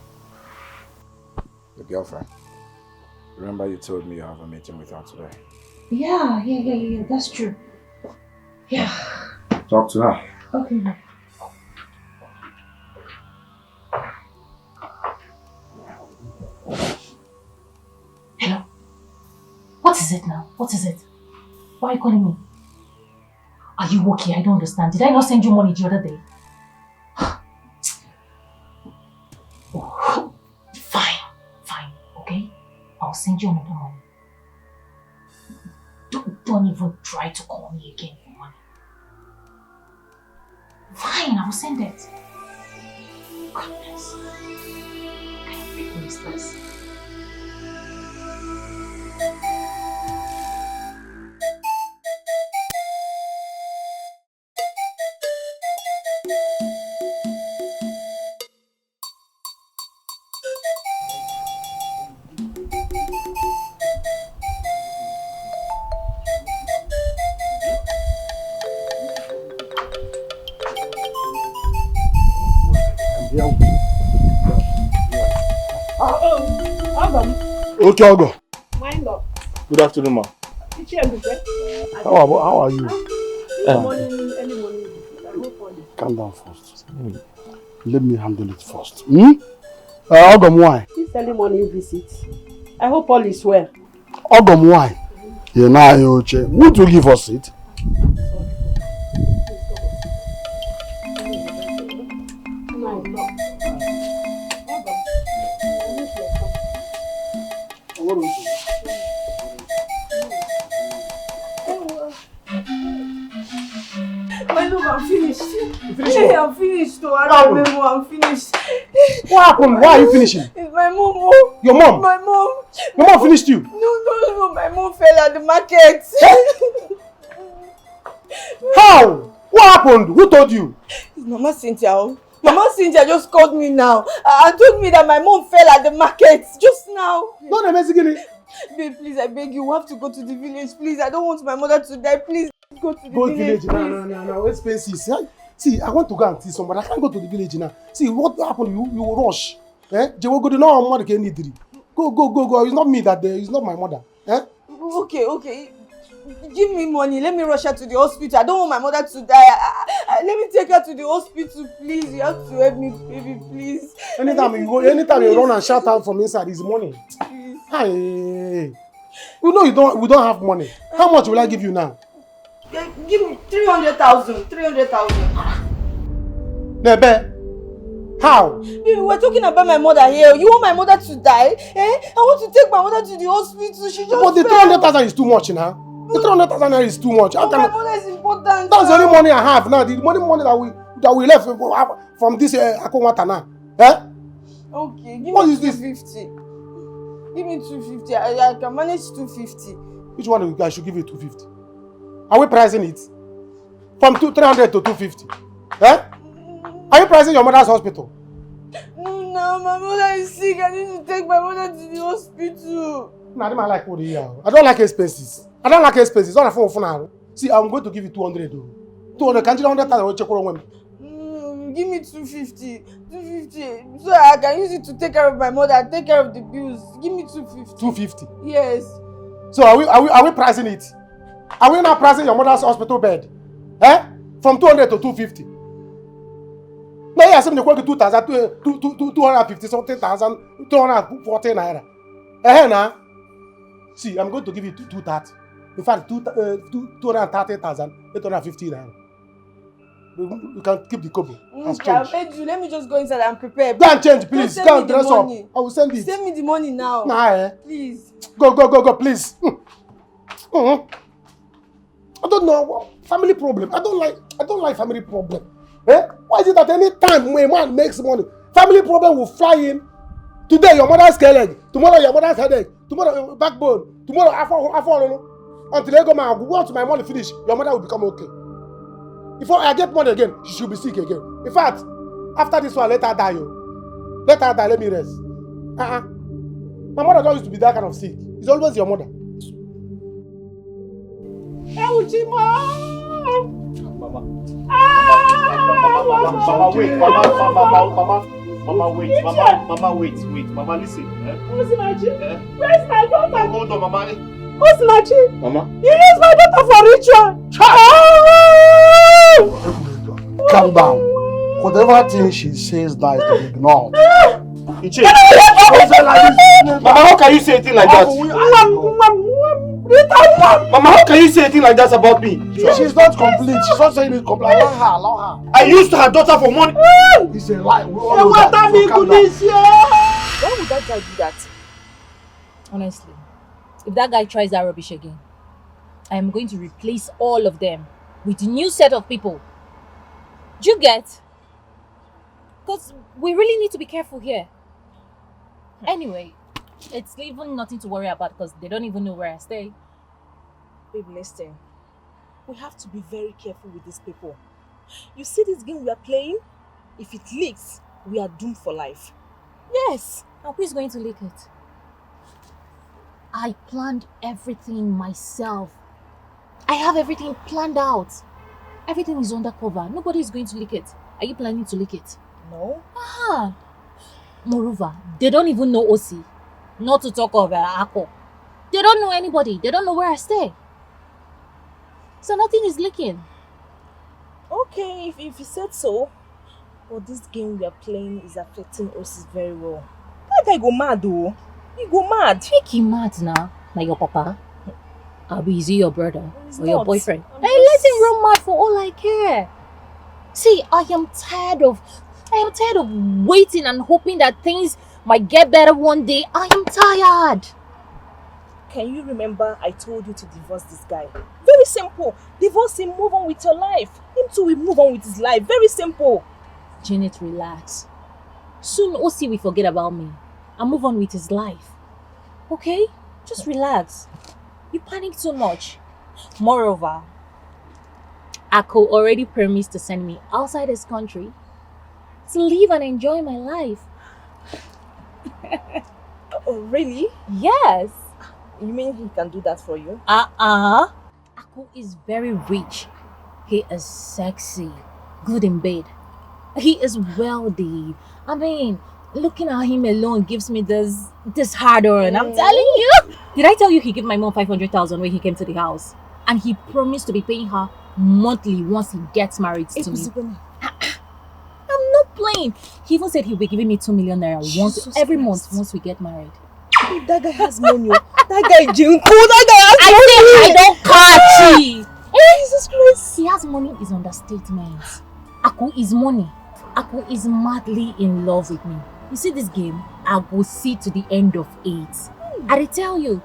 Your girlfriend. Remember you told me you have a meeting with her today. Yeah. That's true. Yeah. Talk to her. Okay. Hello. What is it now? What is it? Why are you calling me? Are you okay? I don't understand. Did I not send you money the other day? Oh, fine. Okay? I'll send you another money. Don't even try to call me again for money. Fine, I will send it. Goodness. What kind of people is this? Okay, I'll go. Mind up. Good afternoon, ma. How are you? Any morning. Calm down first. Let me handle it first. Ogom, why? This early morning visit. I hope all is well. Ogom, why? You know, would you give us it? My love, I'm finished. Finished Hey, what? I'm finished. Oh, I don't remember. I'm finished. What happened? Why are you finishing? It's my mom. Oh. Your mom? My mom. Your mom finished you? No. My mom fell at the market. How? What happened? Who told you? It's Mama Cynthia. Oh. Mama Cynthia just called me now and told me that my mom fell at the market just now. Don't amazing. Babe, please, I beg you, we have to go to the village. Please, I don't want my mother to die. Please, go to the village. No, expenses. See, I want to go and see somebody. I can't go to the village now. See, what happened? You will rush. They will go to no one can need it. Go. It's not me it's not my mother. Okay. Give me money. Let me rush her to the hospital. I don't want my mother to die. Let me take her to the hospital, please. You have to help me, baby, please. Anytime you run and shout out from inside, it's money. Please. Hey. You know we don't have money. How much will I give you now? Give me 300,000. 300,000. Nebe. How? Baby, we're talking about my mother here. You want my mother to die? I want to take my mother to the hospital. She just But the 300,000 is too much now. The 300,000 is too much. My mother is important. That's the only money I have now. The money that we left from this Akonwata now. Okay, give what me is 250. Give me 250. I can manage 250. Which one I should give you 250? Are we pricing it? From 300 to 250? Are you pricing your mother's hospital? No, my mother is sick. I need to take my mother to the hospital. No, I don't like what you are. I don't like expenses. All the phone for now. See, I'm going to give you 200 though. 200, can't you 100,000 check on give me 250. 250. So I can use it to take care of my mother, take care of the bills. Give me 250. 250? Yes. So are we pricing it? Are we not pricing your mother's hospital bed? From 200 to 250? No, yes, I'm going to 250 something thousand, 240 naira. Now, see, I'm going to give you 230. In fact, 230,000, 850 naira. You can keep the kobo. Let me just go inside and prepare. Go and change, please. Go and dress up. I will send it. Send me the money now. Please. Go, please. I don't know. Family problem. I don't like family problem. Why is it that any time a man makes money, family problem will fly in? Today your mother's leg, tomorrow your mother's headache, tomorrow your backbone, tomorrow I fall. Until I go once my money finish, your mother will become okay. If I get money again, she should be sick again. In fact, after this one, let her die. Let her die, let me rest. My mother don't used to be that kind of sick. It's always your mother. Mama, wait. Mama, wait. Mama, listen. Osinachi, where's my daughter? Hold on, Mama. Osinachi, Mama. you use my daughter for ritual. Calm down. Whatever thing she says now is to be ignored. Mama, how can you say a thing like that? Mama, how can you say a thing like that about me? She's not complete. She's not saying it complete. Allow her. I used her daughter for money. It's a lie. We all know that. Why would that guy do that? Honestly, if that guy tries that rubbish again, I am going to replace all of them with a new set of people. Do you get? Because we really need to be careful here. Anyway, it's even nothing to worry about because they don't even know where I stay. Babe, listen. We have to be very careful with these people. You see this game we are playing? If it leaks, we are doomed for life. Yes. And who is going to leak it? I planned everything myself. I have everything planned out. Everything is undercover. Nobody is going to leak it. Are you planning to leak it? No. Ah. Moreover, they don't even know Osi. Not to talk of Ako. They don't know anybody. They don't know where I stay. So nothing is leaking. Okay, if you said so. But this game we are playing is affecting us very well. That guy go mad though. He go mad. Make him mad now. Like your papa. Abi, is he your brother? Or your boyfriend? I'm Hey, let him run mad for all I care. See, I am tired of waiting and hoping that things might get better one day. I am tired. Can you remember I told you to divorce this guy? Very simple. Divorce him, move on with your life. Him too will move on with his life. Very simple. Janet, relax. Soon Osi will forget about me and move on with his life. Okay? Just relax. You panic too much. Moreover, Ako already promised to send me outside his country to live and enjoy my life. Oh, really? Yes. You mean he can do that for you? Ako is very rich. He is sexy, good in bed. He is wealthy. I mean, looking at him alone gives me this hard on. I'm telling you. Did I tell you he gave my mom 500,000 when he came to the house? And he promised to be paying her monthly once he gets married to me. I'm not playing. He even said he'll be giving me 2 million naira every month once we get married. That guy has money. That guy Jinko. That guy has money. I don't catch it. Jesus Christ. He has money is understatement. Aku is money. Aku is madly in love with me. You see this game? I will see to the end of it. I tell you.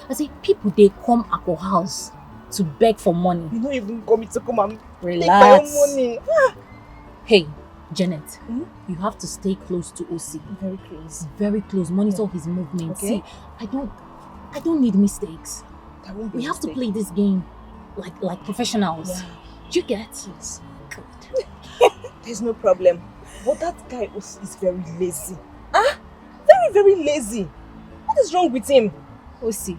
I say people they come Aku house to beg for money. You don't even come to come and relax. Take my own money. Hey, Janet, you have to stay close to Osi. Very close. Very close. Monitor his movements. Okay. See, I don't need mistakes. We have to play this game like professionals. Yeah. Do you get it? There's no problem. But that guy is very lazy. Very, very lazy. What is wrong with him? Osi.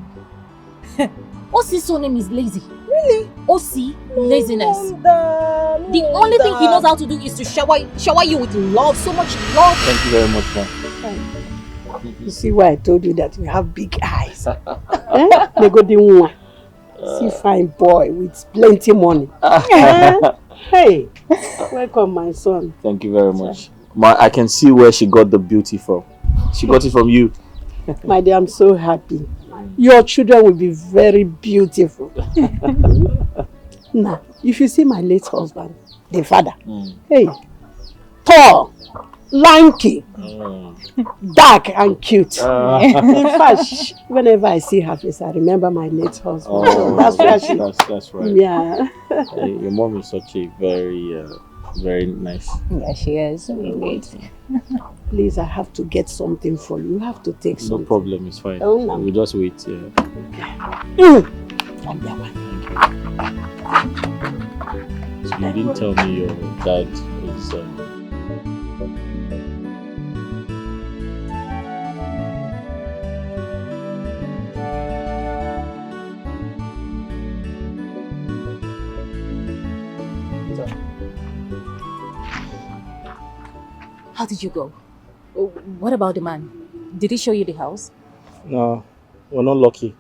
Osi's surname is lazy. Really? Osi, laziness. The only thing he knows how to do is to shower you with love. So much love. Thank you very much, ma'am. You see why I told you that you have big eyes. They go the one. See fine boy with plenty money. Hey, welcome my son. Thank you very much. I can see where she got the beauty from. She got it from you. My dear, I'm so happy. Your children will be very beautiful. Now, if you see my late husband, the father, hey, tall, lanky, dark and cute. In fact, whenever I see her face, I remember my late husband. So that's where she. That's right. Yeah. Your mom is such a very nice. Yeah, she is. Please, I have to get something for you. You have to take something. No problem, it's fine. Oh, no. We'll just wait. So you didn't tell me your dad is. How did you go? What about the man? Did he show you the house? No, we're not lucky.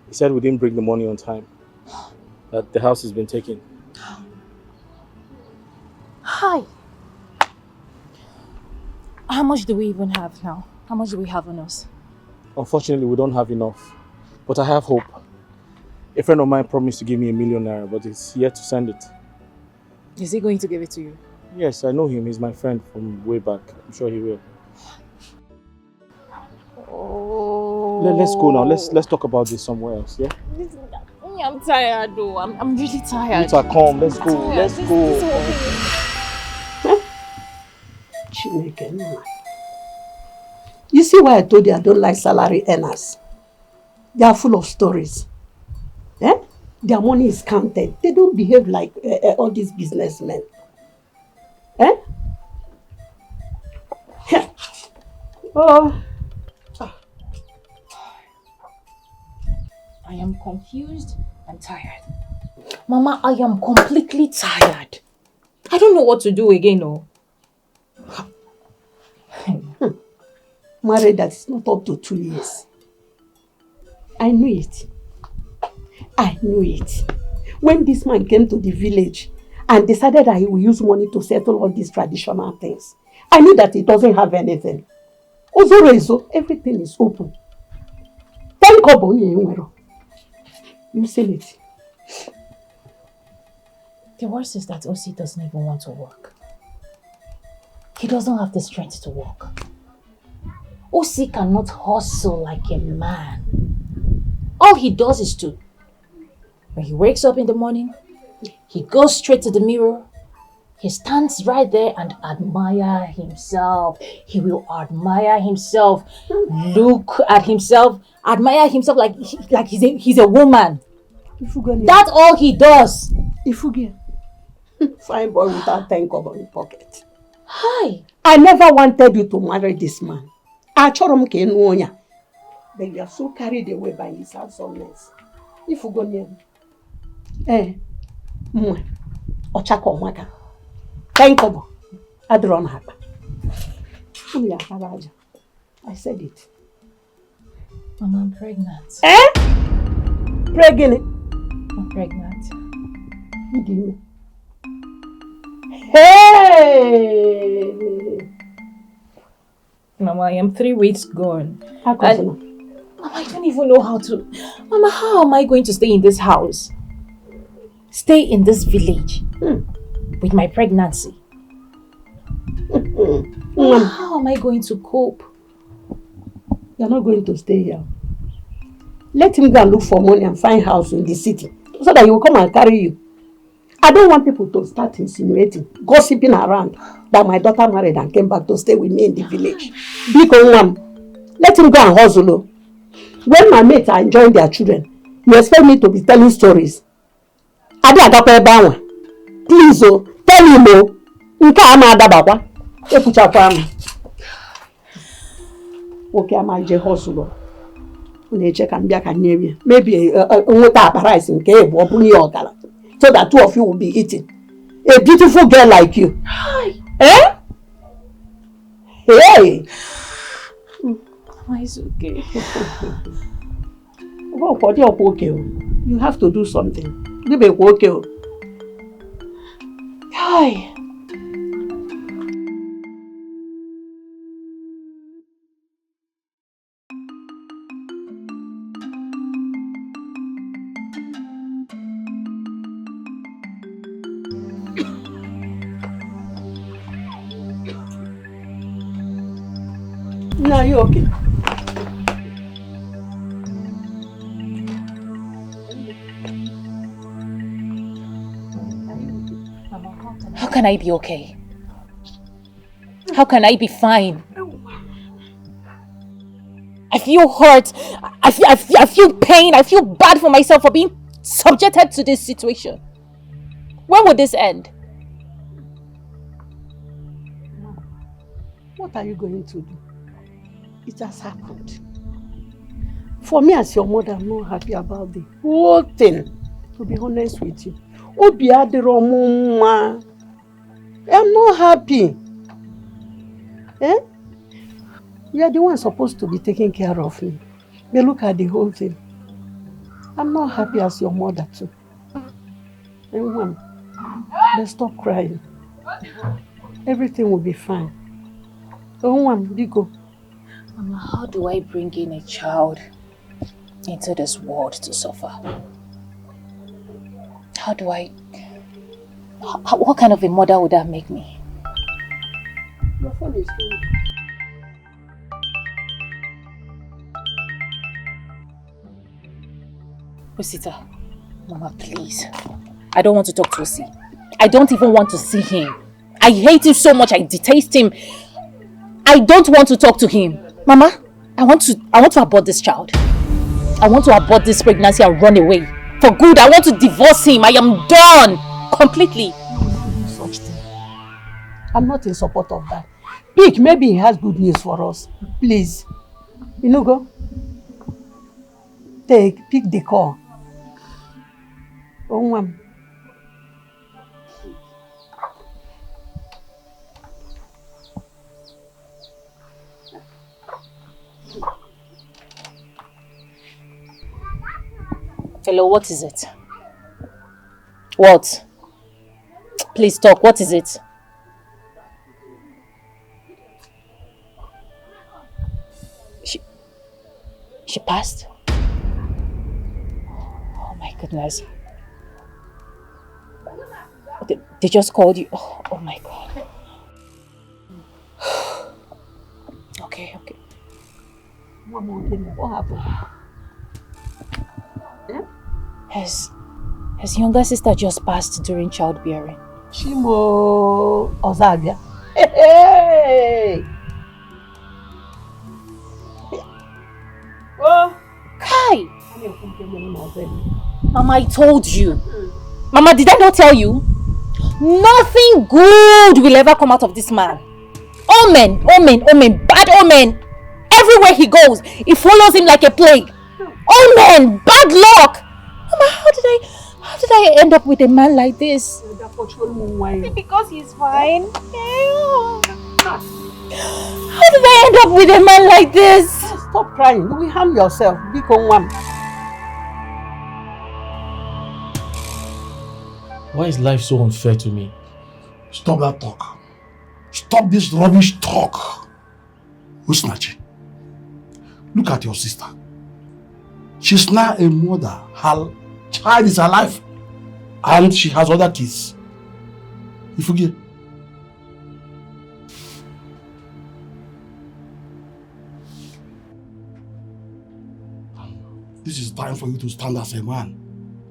He said we didn't bring the money on time. That the house has been taken. Hi. How much do we even have now? How much do we have on us? Unfortunately, we don't have enough. But I have hope. A friend of mine promised to give me $1 million, but he's yet to send it. Is he going to give it to you? Yes, I know him. He's my friend from way back. I'm sure he will. Oh. Let's go now. Let's talk about this somewhere else, yeah? I'm tired though. I'm really tired. Rita, come. Let's go. Let's go. You see why I told you I don't like salary earners? They are full of stories. Their money is counted. They don't behave like all these businessmen. Oh. I am confused and tired. Mama, I am completely tired. I don't know what to do again, no. Married that is not up to 2 years. I knew it. I knew it. When this man came to the village and decided that he will use money to settle all these traditional things, I knew that he doesn't have anything. Also, everything is open. Thank God, you seen it. The worst is that Osi doesn't even want to work. He doesn't have the strength to work. Osi cannot hustle like a man. All he does is to, when he wakes up in the morning, he goes straight to the mirror. He stands right there and admire himself. He will admire himself, look at himself, admire himself like he's a woman. That's all he does. Fine boy without 10 kobo in pocket. Hi. I never wanted you to marry this man. I told him ke nuonya. But you are so carried away by his handsomeness. Ochako maka. 10 kobo. Adron hapa. I said it. Mama, I'm pregnant. Pregnant? I'm pregnant. Hey! Mama, I am 3 weeks gone. Mama, I don't even know how to... Mama, how am I going to stay in this house? Stay in this village with my pregnancy? Mama, how am I going to cope? You're not going to stay here. Let him go and look for money and find house in the city so that he will come and carry you. I don't want people to start insinuating, gossiping around that my daughter married and came back to stay with me in the village. Let him go and hustle. When my mates are enjoying their children, you expect me to be telling stories. Please, tell him, okay, I'm a hustle. Maybe rice in cave or so that 2 of you will be eating. A beautiful girl like you. Hi. Eh? Hey! Mama, it's okay. You have to do something. Give a okay. Hi. No, are you okay? How can I be okay? How can I be fine? I feel hurt. I feel pain. I feel bad for myself for being subjected to this situation. When will this end? What are you going to do? It has happened. For me as your mother, I'm not happy about the whole thing. To be honest with you. I'm not happy. Eh? You are the one supposed to be taking care of me. But look at the whole thing. I'm not happy as your mother too. Let's stop crying. Everything will be fine. Biko. Mama, how do I bring in a child into this world to suffer? How do I... what kind of a mother would that make me? Your phone is ringing. Rosita, Mama, please. I don't want to talk to Osi. I don't even want to see him. I hate him so much. I detest him. I don't want to talk to him. Mama, I want to abort this child. I want to abort this pregnancy and run away. For good, I want to divorce him. I am done. Completely. Such thing. I'm not in support of that. Pick, maybe he has good news for us. Please. Go. Pick the call. Hello, what is it? What? Please talk, what is it? She passed? Oh my goodness. They just called you. Oh my God. Okay. Mama, what happened? Yeah? His younger sister just passed during childbearing. Shimo Ozagia. Hey! Oh, Kai! Mama, I told you. Mama, did I not tell you? Nothing good will ever come out of this man. Omen, bad omen. Everywhere he goes, it follows him like a plague. Omen, bad luck. Mama, how did I end up with a man like this? Because he's fine. How did I end up with a man like this? Stop crying. You will harm yourself. Be one. Why is life so unfair to me? Stop that talk. Stop this rubbish talk. Usnachi, look at your sister. She's now a mother. Her child is alive. And she has other kids. You forget? This is time for you to stand as a man.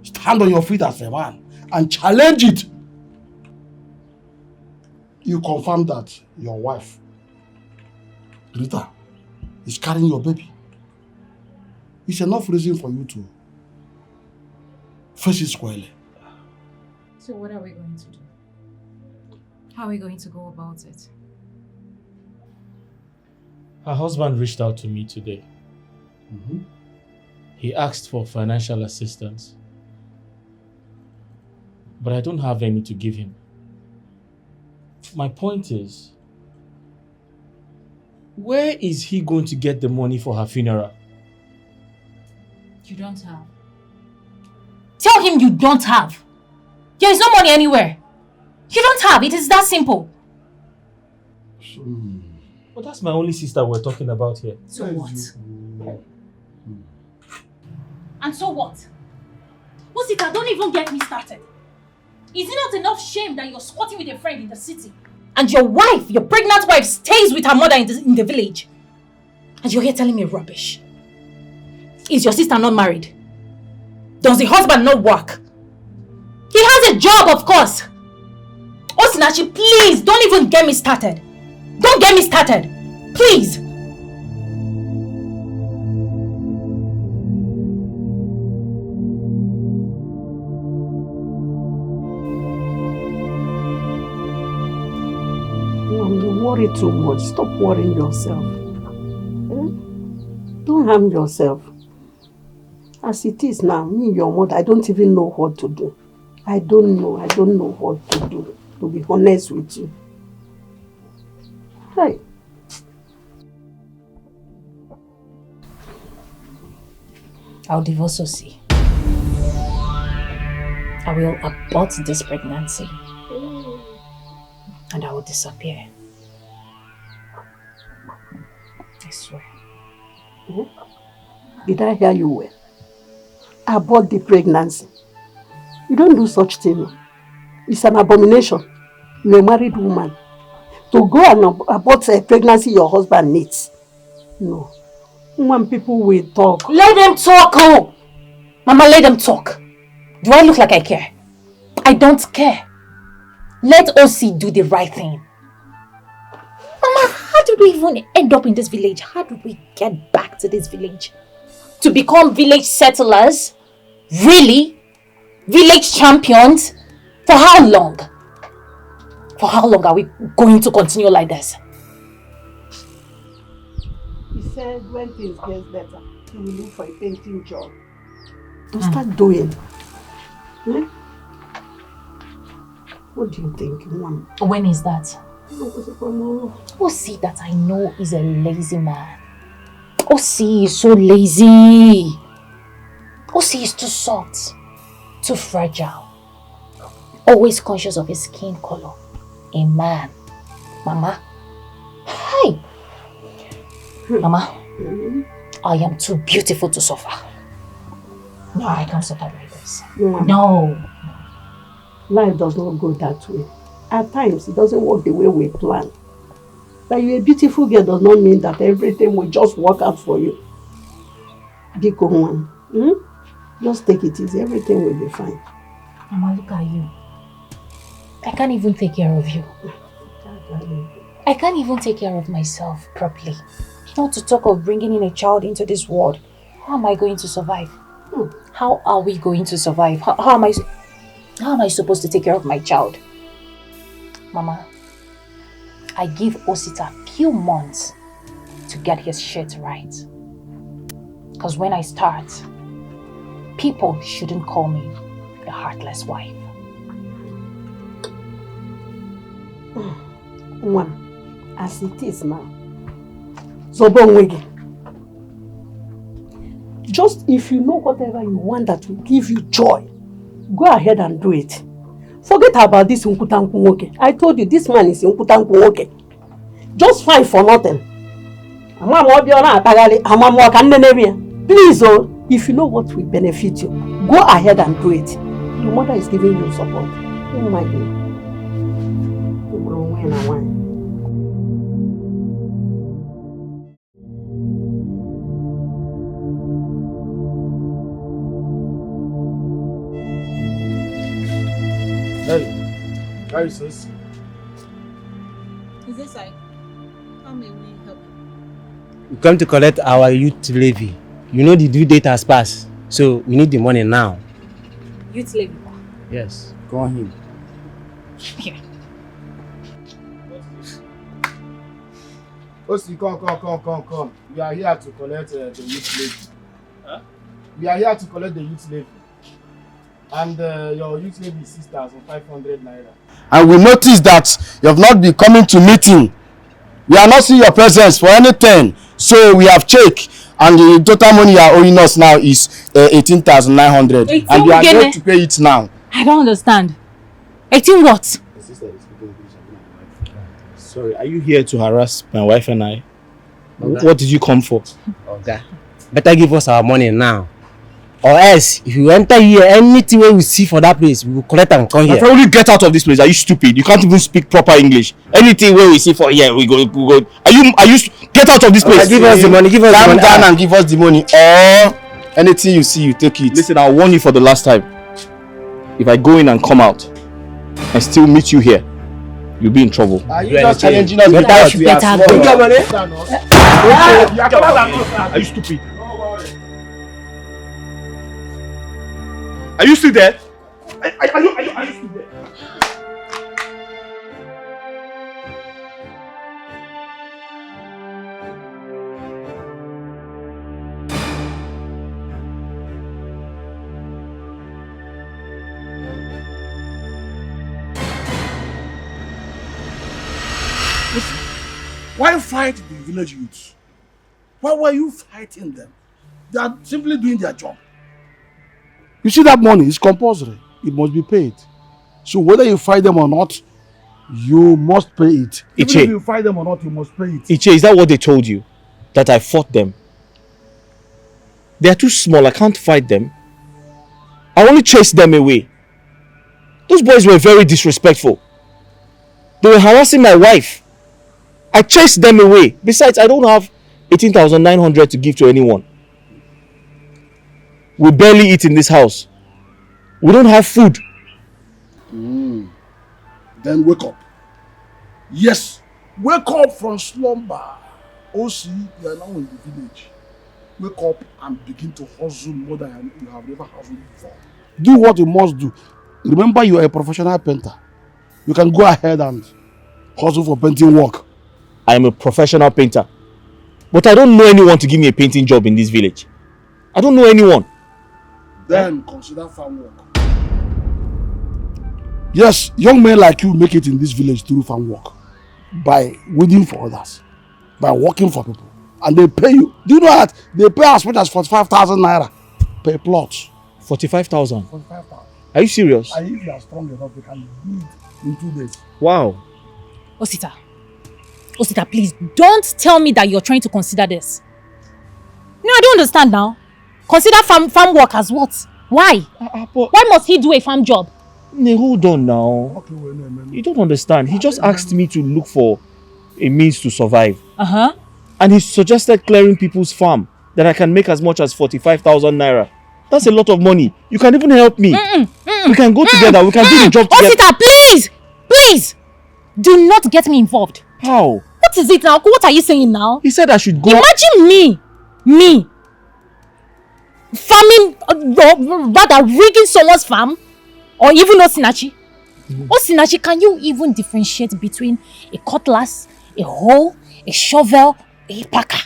Stand on your feet as a man and challenge it. You confirm that your wife, Rita, is carrying your baby. It's enough reason for you to face it squarely. So what are we going to do? How are we going to go about it? Her husband reached out to me today. He asked for financial assistance, but I don't have any to give him. My point is, where is he going to get the money for her funeral? You don't have. Tell him you don't have. There is no money anywhere. You don't have. It is that simple. But that's my only sister we're talking about here. So what? And so what? Osita, don't even get me started. Is it not enough shame that you're squatting with a friend in the city? And your wife, your pregnant wife, stays with her mother in the village? And you're here telling me rubbish. Is your sister not married? Does the husband not work? He has a job, of course. Osinachi, please, don't even get me started. Don't get me started. Please. You worry too much. Stop worrying yourself. Don't harm yourself. As it is now, me, your mother, I don't even know what to do. I don't know what to do, to be honest with you. Hey. I'll divorce Osi. I will abort this pregnancy. And I will disappear. I swear. Did I hear you well? Abort the pregnancy. You don't do such thing. It's an abomination. You're a married woman. To go and abort a pregnancy your husband needs. No. When people will talk. Let them talk, oh! Mama, let them talk. Do I look like I care? I don't care. Let Osi do the right thing. Mama, how did we even end up in this village? How did we get back to this village? To become village settlers? Really? Village champions? For how long? For how long are we going to continue like this? He said when things get better, he will look for a painting job. To start doing. What do you think, Mom? When is that? Osi that I know is a lazy man. Osi is so lazy. Osi is too soft, too fragile, always conscious of his skin color. A man. Mama. Hi. Mama, I am too beautiful to suffer. No, I can't suffer like this. No. Life does not go that way. At times, it doesn't work the way we plan. That you're a beautiful girl does not mean that everything will just work out for you. Biko one. Just take it easy. Everything will be fine. Mama, look at you. I can't even take care of you. I can't even take care of myself properly. Not to talk of bringing in a child into this world. How am I going to survive? How are we going to survive? How am I supposed to take care of my child? Mama, I give Osita a few months to get his shit right. Because when I start, people shouldn't call me a heartless wife. One, as it is now. Zobongwege. Just if you know whatever you want that will give you joy, go ahead and do it. Forget about this Unkutankunwoke. I told you this man is Unkutankunwoke. Just fight for nothing. Please, if you know what will benefit you, go ahead and do it. Your mother is giving you support. Oh my God. Hey, where is this? Is this side? How may we help you? We come to collect our youth levy. You know the due date has passed, so we need the money now. Youth levy? Yes, go on. Here. Osi, come. We are here to collect the youth levy. Huh? We are here to collect the youth levy. And your youth levy is 6,500 naira. And we noticed that you have not been coming to meeting. We are not seeing your presence for anything. So we have checked, and the total money you are owing us now is 18,900. And you are going to pay it now. I don't understand. 18 what? Sorry, are you here to harass my wife and I? Okay. What did you come for? Okay. Better give us our money now. Or else, if you enter here, anything we see for that place, we will collect and come here. If I only get out of this place, are you stupid? You can't even speak proper English. Anything where we see for here, we go. Are you get out of this place? Give us the money, give us the money. Calm down and give us the money. Or anything you see, you take it. Listen, I'll warn you for the last time. If I go in and come out and still meet you here, you'll be in trouble. Are you just challenging us? Better go. Are you stupid? Are you still there? Are you still there? Why fight the village youths? Why were you fighting them? They are simply doing their job. You see, that money is compulsory. It must be paid. So whether you fight them or not, you must pay it. Even if you fight them or not, you must pay it. Iche, is that what they told you? That I fought them? They are too small, I can't fight them. I only chased them away. Those boys were very disrespectful. They were harassing my wife. I chased them away. Besides, I don't have 18,900 to give to anyone. We barely eat in this house. We don't have food. Then wake up. Yes, wake up from slumber. OC, you are now in the village. Wake up and begin to hustle more than you have never hustled before. Do what you must do. Remember, you are a professional painter. You can go ahead and hustle for painting work. I am a professional painter. But I don't know anyone to give me a painting job in this village. I don't know anyone. Then consider farm work. Yes, young men like you make it in this village through farm work. By waiting for others. By working for people. And they pay you. Do you know that they pay as much as 45,000 naira per plot. 45,000. 45,000. Are you serious? And if you are strong enough, you can do it in 2 days. Wow. Osita, please don't tell me that you're trying to consider this. No, I don't understand now. Consider farm work as what? Why? Why must he do a farm job? Nee, hold on now. You don't understand. He just asked me to look for a means to survive. And he suggested clearing people's farm that I can make as much as 45,000 naira. That's a lot of money. You can even help me. We can go together. We can do the job together. Osita, please! Please! Do not get me involved. How? What is it now? What are you saying now? He said I should go. Imagine me, farming, rather rigging someone's farm, or even Osinachi. Osinachi, can you even differentiate between a cutlass, a hoe, a shovel, a packer?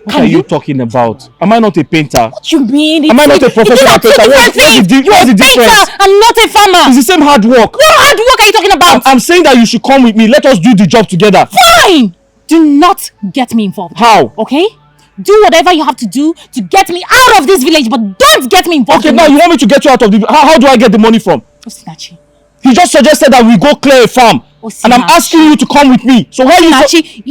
What are you talking about? Am I not a painter? What you mean? Am I not a professional painter? What's the difference? I'm not a farmer. It's the same hard work. What hard work are you talking about? I'm saying that you should come with me. Let us do the job together. Fine! Do not get me involved. How? Okay? Do whatever you have to do to get me out of this village, but don't get me involved. Okay, now you want me to get you out of the... How do I get the money from? Osinachi. He just suggested that we go clear a farm. Osinachi. And I'm asking you to come with me. So why are you... Osinachi,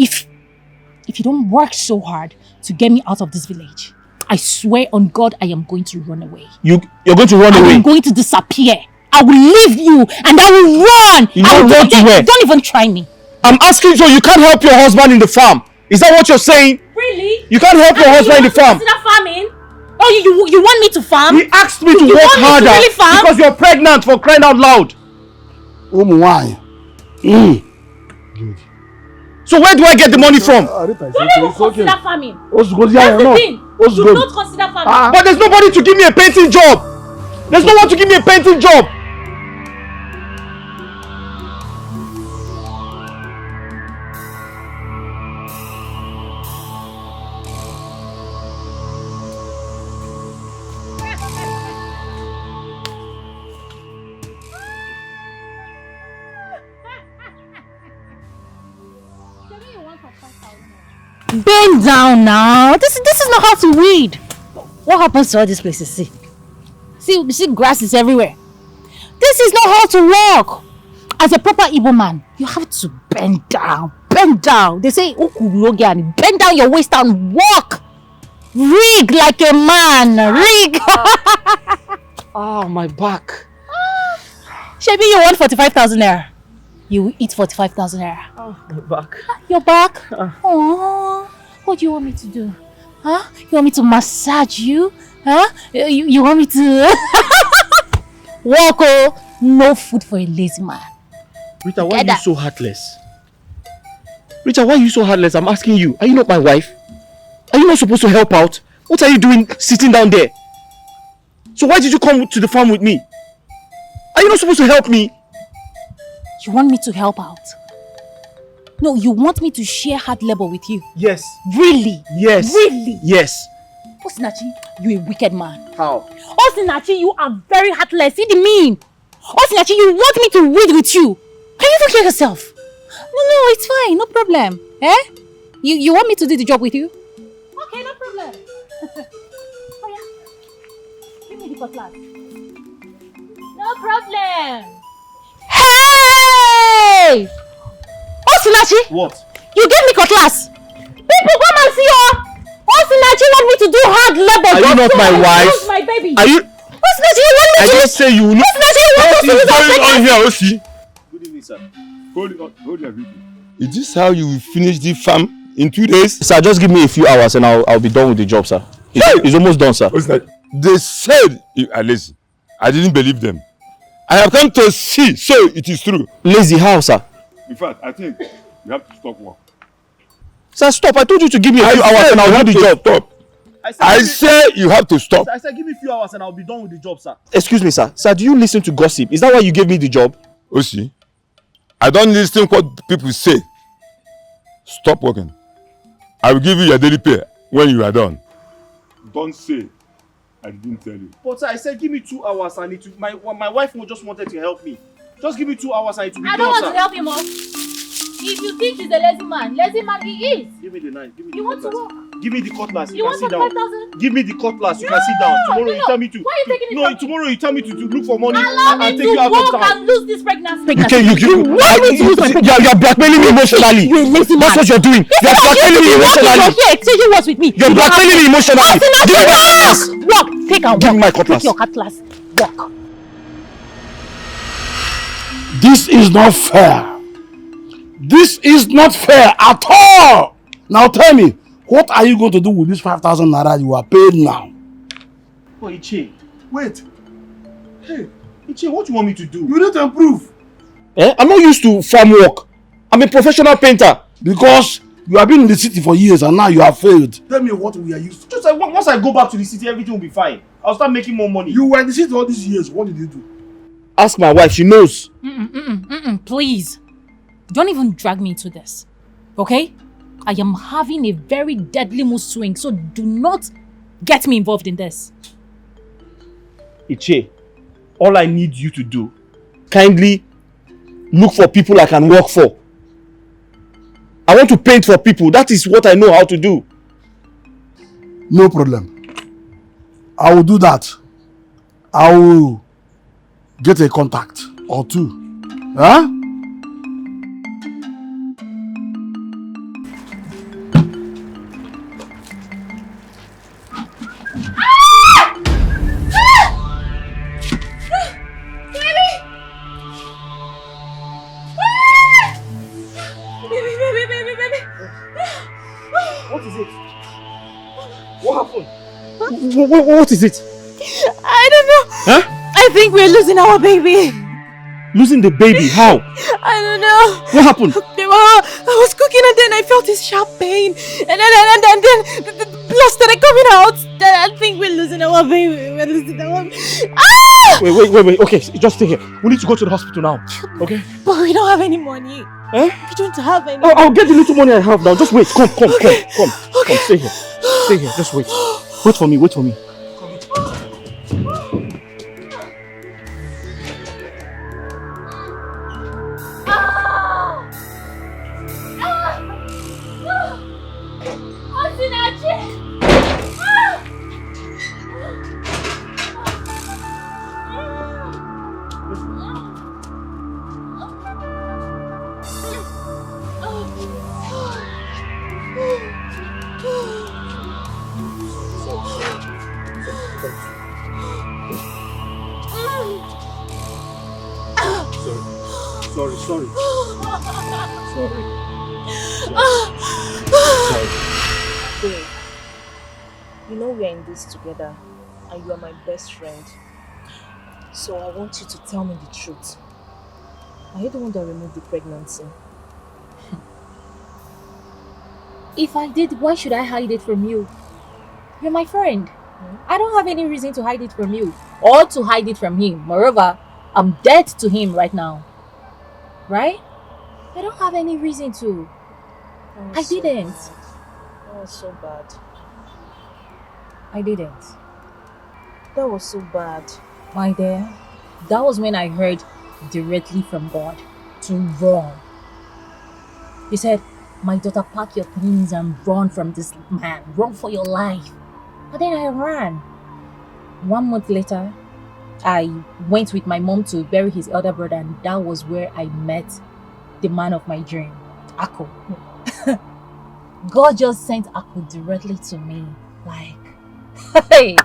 if you don't work so hard to get me out of this village, I swear on God, I am going to run away. You're going to run away? I'm going to disappear. I will leave you and I will run. You will run to where? Don't even try me. I'm asking so you can't help your husband in the farm. Is that what you're saying? Really? You can't help your husband in the farm. Consider farming? Oh, you want me to farm? He asked me to work harder really farm? because you're pregnant, for crying out loud. Why? So where do I get the money from? Don't even consider farming. That's the thing. Do not consider farming. But there's nobody to give me a painting job. There's no one to give me a painting job. Bend down now. This is not how to read. What happens to all these places? See, grass is everywhere. This is not how to walk. As a proper Igbo man, you have to bend down. Bend down. They say, bend down your waist and walk. Rig like a man. Rig. Oh, my back. Shebi, you want 45,000 naira. You will eat 45,000 naira. Oh, my back. Your back? Oh, what do you want me to do? Huh? You want me to massage you? Huh? You want me to walk? Oh, no food for a lazy man. Rita, why are you so heartless? Rita, why are you so heartless? I'm asking you. Are you not my wife? Are you not supposed to help out? What are you doing sitting down there? So why did you come to the farm with me? Are you not supposed to help me? You want me to help out? No, you want me to share hard labor with you? Yes. Really? Yes. Really? Yes. Osinachi, you're a wicked man. How? Osinachi, you are very heartless. See the mean? Osinachi, you want me to read with you? Can you don't hear yourself? No, it's fine. No problem. Eh? You want me to do the job with you? Okay, no problem. Oh yeah. Give me the cutlass. No problem. Hey! Osinachi! What? You gave me cutlass. People come and see you. Osinachi want me to do hard labor. Are you not my wife? My baby. Are you? Osinachi, you want me to? I just say you will not. Osinachi, you want me to do What is going on here, Osi? Good evening, sir. Hold everything. Is this how you will finish the farm in 2 days? Sir, just give me a few hours and I'll be done with the job, sir. It's almost done, sir. They said you are lazy. I didn't believe them. I have come to see, so it is true. Lazy how, sir? In fact, I think you have to stop work. Sir, stop. I told you to give me a few hours and I'll do the job. Stop. I say you have to stop. I said give me a few hours and I'll be done with the job, sir. Excuse me, sir. Sir, do you listen to gossip? Is that why you gave me the job? Osi, I don't listen to what people say. Stop working. I will give you your daily pay when you are done. Don't say I didn't tell you. But sir, I said give me 2 hours and it will, my wife just wanted to help me. Just give me 2 hours and it will be I done, don't want sir. to help him, Mom. If you think he's a lazy man he is. Give me the knife. Give me You the want to cutlass. walk? Give me the cutlass. You can want sit down. 5,000? Give me the cutlass. You can sit down. Tomorrow you tell me to. Why are you taking it No, from me? tomorrow you tell me to look for money Allow me and take to you out of walk town. and lose this pregnancy. You want me to lose my pregnancy? You're blackmailing me emotionally. You're a lazy man. That's what you're doing. You're blackmailing me emotionally. You're here exchanging words with me. You're blackmailing me emotionally. Give me my cutlass. Walk. Take and walk. Give me my cutlass. Take your cutlass. Walk. This is not fair. This is not fair at all. Now tell me, what are you going to do with this 5,000 naira you are paid now? Oh, Iche, wait. Hey, Iche, what do you want me to do? You need to improve. I'm not used to farm work. I'm a professional painter. Because you have been in the city for years and now you have failed. Tell me what we are used to. Just like once I go back to the city, everything will be fine. I'll start making more money. You were in the city all these years. What did you do? Ask my wife, she knows. Please. Don't even drag me into this. Okay? I am having a very deadly mood swing, so do not get me involved in this. Iche, all I need you to do, kindly look for people I can work for. I want to paint for people. That is what I know how to do. No problem. I will do that. I will get a contact or two. Huh? What is it? What happened? What is it? I don't know. Huh? I think we're losing our baby. Losing the baby? How? I don't know. What happened? I was cooking and then I felt this sharp pain. And then the blood started coming out. Then I think we're losing our baby. We're losing our baby. Ah! Wait. Okay, just stay here. We need to go to the hospital now. Okay? But we don't have any money. Eh? We don't have any I'll get the little money I have now. Just wait. Come. Okay. Come. Stay here. Stay here. Just wait. Wait for me. Sorry. Babe, you know we are in this together and you are my best friend. So I want you to tell me the truth. Are you the one that removed the pregnancy? If I did, why should I hide it from you? You're my friend. I don't have any reason to hide it from you or to hide it from him. Moreover, I'm dead to him right now. Right? I don't have any reason to. I didn't. That was so bad. I didn't. That was so bad. My dear, that was when I heard directly from God to run. He said, my daughter, pack your things and run from this man. Run for your life. And then I ran. 1 month later, I went with my mom to bury his elder brother, and that was where I met the man of my dream, Ako. God just sent Ako directly to me. Like, hey,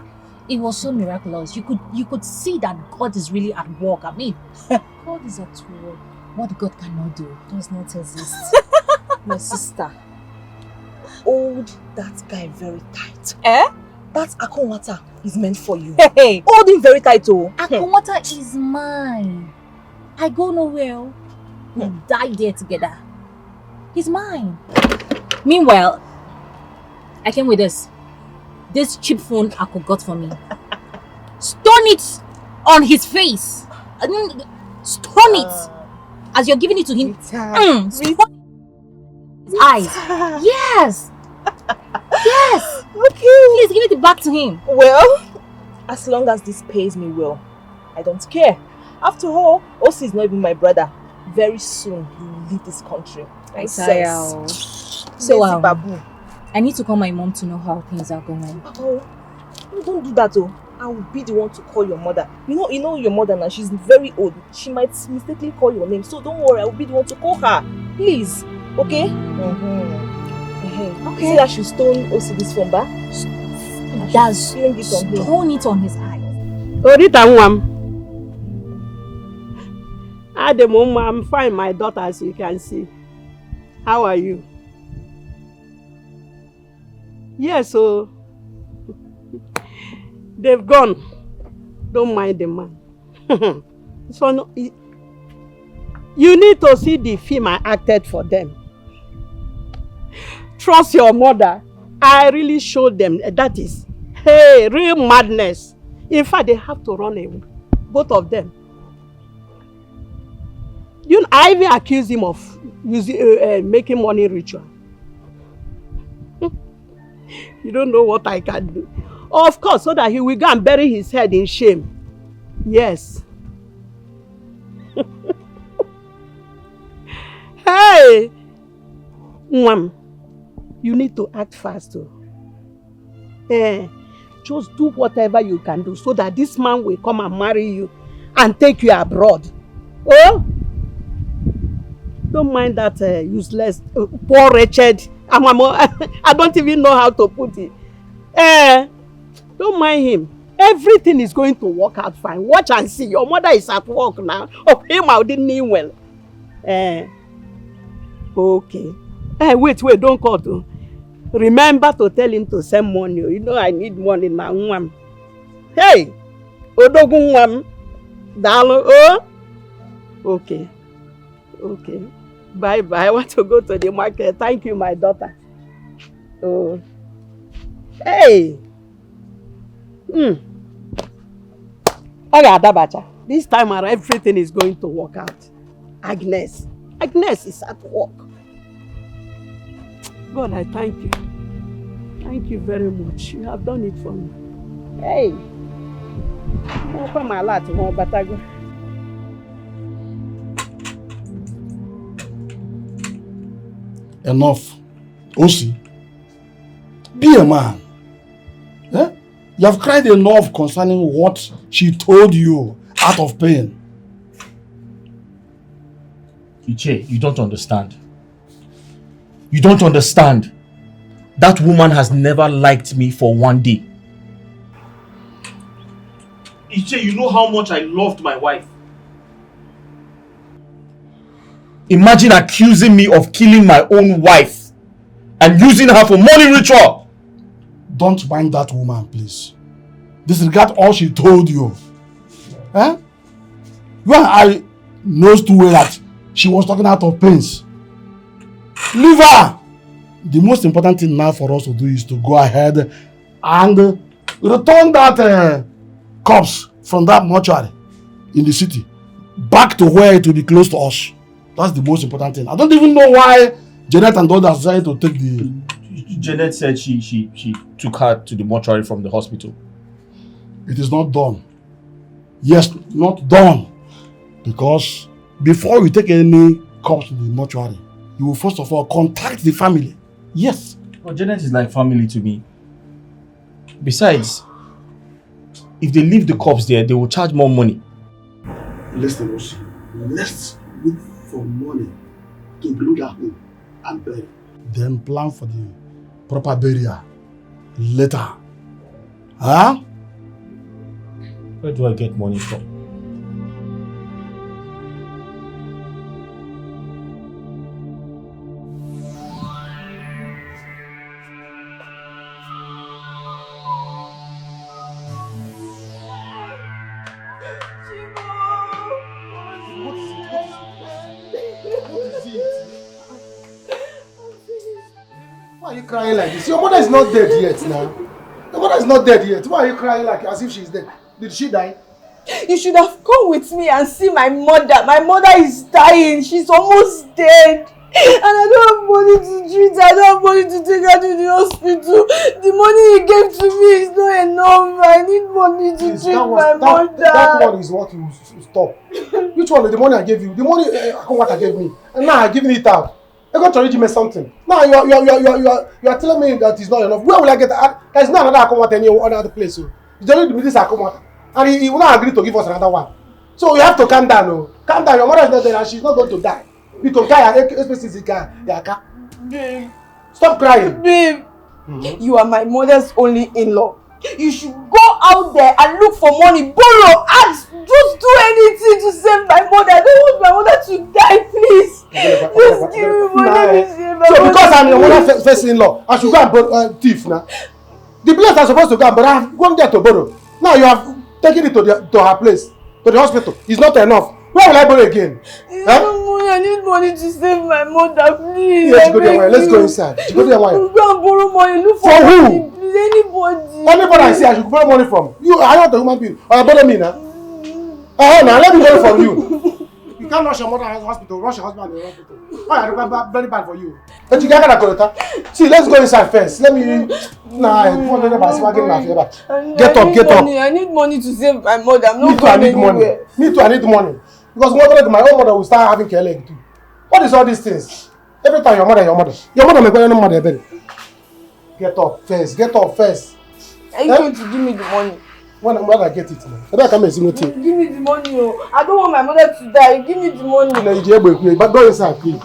it was so miraculous. You could see that God is really at work. I mean, God is at work. What God cannot do does not exist. My sister, hold that guy very tight. That Akonwata is meant for you. Hey, hold him very tight, oh. Akonwata is mine. I go nowhere. We die there together. He's mine. Meanwhile, I came with this cheap phone Ako got for me. Stone it on his face. Stone it as you're giving it to him. Stone his eyes. Yes. Yes. Okay. Please give it back to him. Well, as long as this pays me well, I don't care. After all, Osi is not even my brother. Very soon, he will leave this country. So, Babu. I need to call my mom to know how things are going. Oh, don't do that, oh. I will be the one to call your mother. You know your mother now, she's very old. She might mistakenly call your name. So don't worry, I will be the one to call her. Please. Okay? Okay. See that she stone OCD's phone back? That's stone it on his eyes. At the moment, I'm fine, my daughter, as you can see. How are you? Yes, so they've gone. Don't mind the man. So no, you need to see the film I acted for them. Trust your mother. I really showed them that is, hey, real madness. In fact, they have to run away. Both of them. I even accused him of using, making money ritual. You don't know what I can do. Of course, so that he will go and bury his head in shame. Yes. Hey! Mom, you need to act fast too. Just do whatever you can do so that this man will come and marry you and take you abroad. Oh? Don't mind that useless, poor wretched. I don't even know how to put it. Don't mind him. Everything is going to work out fine. Watch and see. Your mother is at work now. Of him, I didn't mean well. Okay. Wait, don't call to. Remember to tell him to send money. You know I need money now. Hey! Odogun Dalo. Oh? Okay. Okay. Bye-bye. I want to go to the market. Thank you, my daughter. Oh. Hey! This time around, everything is going to work out. Agnes is at work. God, I thank you. Thank you very much. You have done it for me. Hey! Open my lot, Batago. Enough. Osi, be a man. Eh? You have cried enough concerning what she told you out of pain. Iche, you don't understand. You don't understand. That woman has never liked me for one day. Iche, you know how much I loved my wife. Imagine accusing me of killing my own wife and using her for money ritual. Don't mind that woman, please. Disregard all she told you. Eh? You and I knows too well that she was talking out of pains. Leave her! The most important thing now for us to do is to go ahead and return that corpse from that mortuary in the city back to where it will be close to us. That's the most important thing. I don't even know why Janet and others decided to take the... Janet said she took her to the mortuary from the hospital. It is not done. Yes, not done. Because before you take any corpse to the mortuary, you will first of all contact the family. Yes. But Janet is like family to me. Besides, if they leave the corpse there, they will charge more money. Listen, Osi. Let's look for money to bring her home and bury. Then plan for the proper burial later. Huh? Where do I get money from? Why are you crying like this? Your mother is not dead yet now. Your mother is not dead yet. Why are you crying like as if she's dead? Did she die? You should have come with me and see my mother. My mother is dying. She's almost dead. And I don't have money to treat her. I don't have money to take her to the hospital. The money he gave to me is not enough. I need money to treat my mother. That one is what you stop. Which one? The money I gave you? The money Akonwata gave me. And now I'm giving it out. They're going to reach me something. Now you are telling me that it's not enough. Where will I get that? There's not another account any other place. So it's only this account. And he will not agree to give us another one. So you have to calm down. Oh. Calm down. Your mother is not there and she's not going to die. Because Babe. Stop crying. Babe, you are my mother's only in-law. You should go out there and look for money, borrow, ask, just do anything to save my mother. I don't want my mother to die, please. Just give me money to save my mother. So because I'm your mother's first in-law, I should go and borrow thief now. The place I'm supposed to go and borrow, I've gone there to borrow. Now you have taken it to her place, to the hospital. It's not enough. Where will I borrow again? I need money to save my mother, please. Yes, go there. Let's go inside. Go there. Go and borrow money. Look for who? money, please. Anybody. Anybody I see, I should borrow money from. You are not a human being. Or borrow me now. Now let me borrow from you. You can't rush your mother in the hospital, rush your husband in the hospital. Oh, very bad for you. But you can't go. See, let's go inside first. Let me. Get up. I need money to save my mother. I'm not Me too, I need money. Me too, I need money. Because my own mother will start having care leg too. What is all these things? Every time your mother. Your mother may go mother baby. Get up first. Are you going to give me the money? When I get it, maybe I can make some tea. Give me the money, oh. I don't want my mother to die. Give me the money. But go inside, please.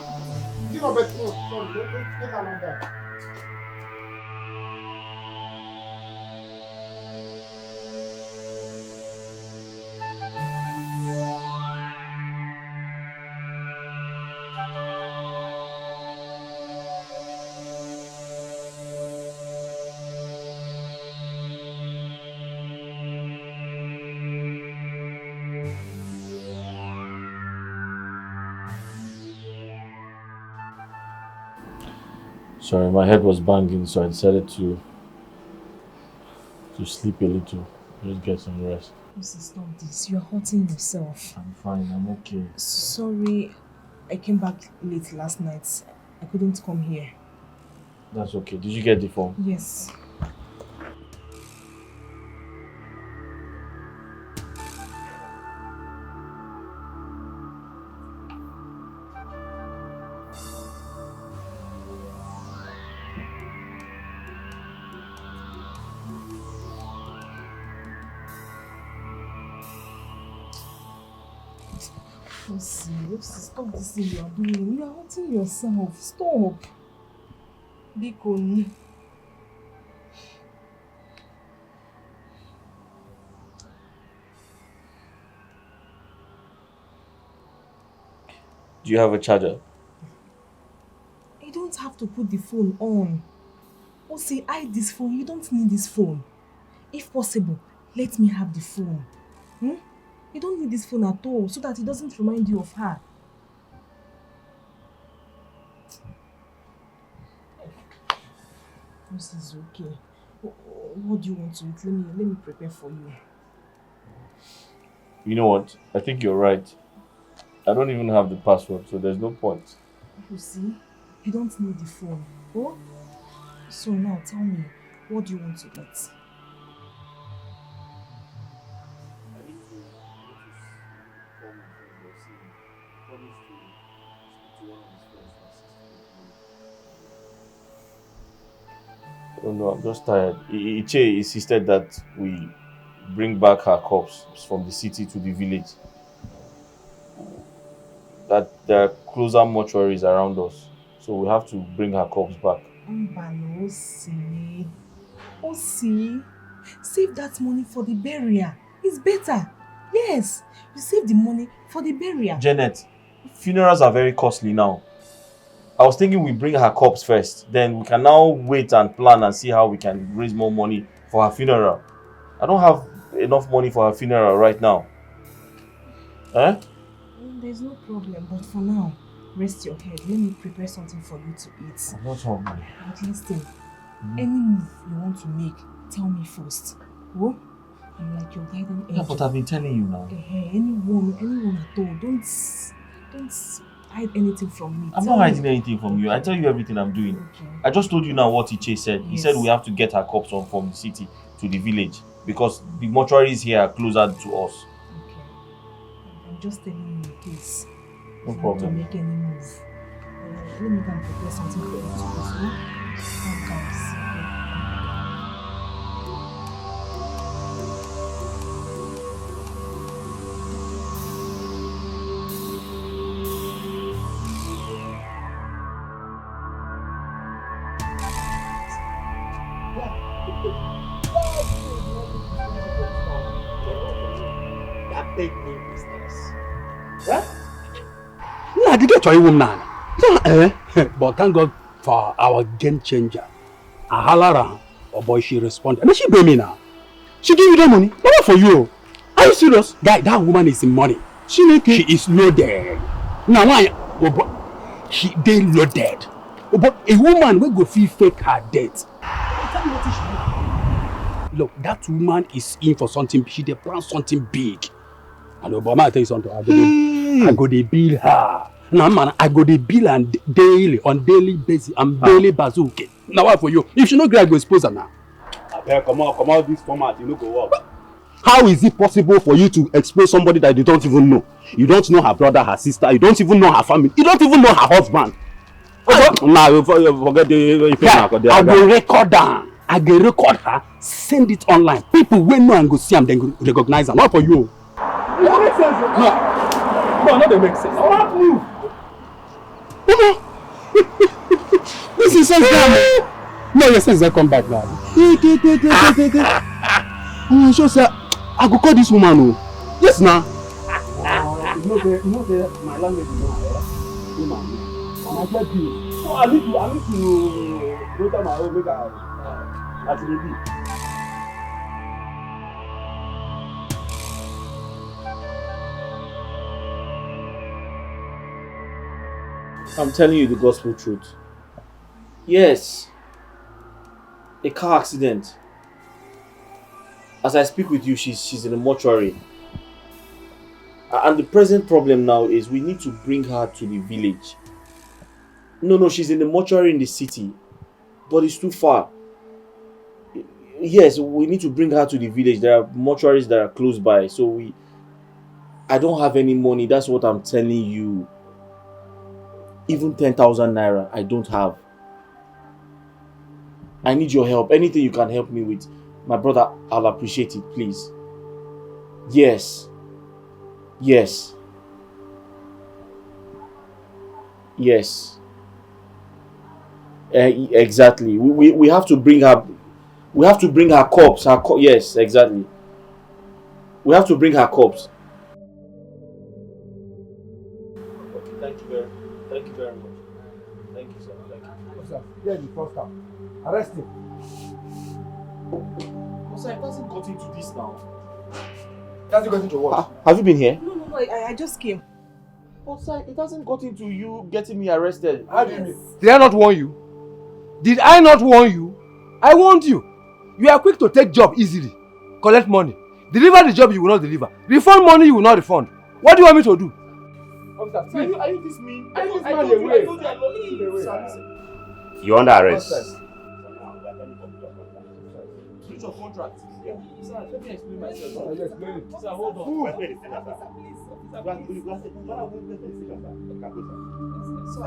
Sorry, my head was banging, so I decided to sleep a little, just get some rest. Stop this. You're hurting yourself. I'm fine, I'm okay. Sorry, I came back late last night. I couldn't come here. That's okay. Did you get the phone? Yes. Stop this thing you are doing. You are hurting yourself. Stop. Bikon. Do you have a charger? You don't have to put the phone on. Oh, say, hide this phone. You don't need this phone. If possible, let me have the phone. You don't need this phone at all, so that it doesn't remind you of her. This is okay. What do you want to eat? Let me prepare for you. You know what? I think you're right. I don't even have the password, so there's no point. You see, you don't need the phone. Oh? So now tell me, what do you want to eat? Oh no, I'm just tired. Iche insisted that we bring back her corpse from the city to the village. That there are closer mortuaries around us, so we have to bring her corpse back. Osi, save that money for the burial. It's better. Yes, you save the money for the burial. Janet, funerals are very costly now. I was thinking we bring her corpse first, then we can now wait and plan and see how we can raise more money for her funeral. I don't have enough money for her funeral right now. There's no problem, but for now, rest your head. Let me prepare something for you to eat. I'm not hungry. But listen, any move you want to make, tell me first. Oh? I'm like your guiding angel. Yeah, but I've been telling you now. Anyone at all, don't hide anything from me. I'm not hiding anything from you. I tell you everything I'm doing. Okay. I just told you now what Iche said. He Yes. said we have to get her corpse from the city to the village because the mortuaries here are closer to us. I'm just telling you in case No you want to problem. make any move. Let me go and prepare something for you to eat. Come, come, see. That big name business. Huh? Nah, the get your woman now. But thank God for our game changer. I holler her, oh boy, she responded. And she pay me now. She give you that money. Not for you. Are you serious? Guy, that woman is in money. She is loaded. Now why? Oh, but she they loaded. Oh, but a woman will go feel fake her death. Tell me what she do. Look, that woman is in for something. She dey plan something big. And Obama, I tell you something. I go dey bill her. Now, man, I go dey bill her daily, on daily basis, and daily bazooka. Now, what for you? If she no gree, I go expose her now. Come out this format, you no go work. How is it possible for you to expose somebody that you don't even know? You don't know her brother, her sister, you don't even know her family, you don't even know her husband. Nah, you forget the yeah, I go record her. I go record her, send it online. People will know and go see them, then go recognize her. Not for you. It makes sense. No, not they make sense. What move? This is sense now. No, your sense don't come back now. Oh, sure, sir. I go call this woman. Oh. Yes, now. You know, my language is not woman. And I get you. So I need to go to my own make as it be. I'm telling you the gospel truth. Yes. A car accident. As I speak with you, she's in a mortuary. And the present problem now is we need to bring her to the village. No, she's in the mortuary in the city. But it's too far. Yes, we need to bring her to the village. There are mortuaries that are close by. So I don't have any money. That's what I'm telling you. Even 10,000 naira, I don't have. I need your help. Anything you can help me with, my brother, I'll appreciate it, please. Yes. Exactly. We have to bring her. We have to bring her corpse. Yes, exactly. We have to bring her corpse. Okay, thank you very much. Thank you, sir. Thank you. Sir, here the first time. Arrest him. Sir, it hasn't got into this now. It hasn't got into what? Have you been here? No, I just came. But sir, it hasn't got into you getting me arrested. How do you mean? Did I not warn you? Did I not warn you? I warned you. You are quick to take job easily. Collect money. Deliver the job you will not deliver. Refund money you will not refund. What do you want me to do? Officer, are you this mean? I told you I love you. Sir, You're under arrest. Switch your contract. Sir, let me explain myself. Sir, hold on.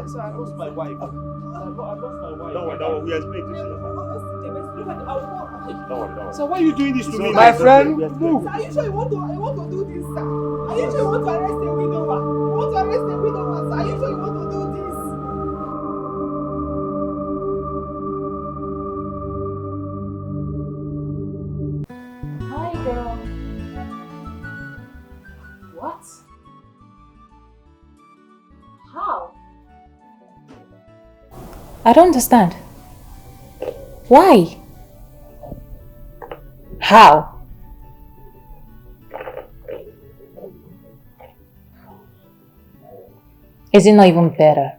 Sir, I lost my wife. I lost my wife. Don't worry, we explain to you. Don't worry. Sir, why are you doing this to me? My friend, move. Are you sure you want to do this, sir? Are you sure you want to arrest a widower? You want to arrest a widower, sir? Are you sure you want to do this? Hi, girl. What? How? I don't understand. Why? How? Is it not even better?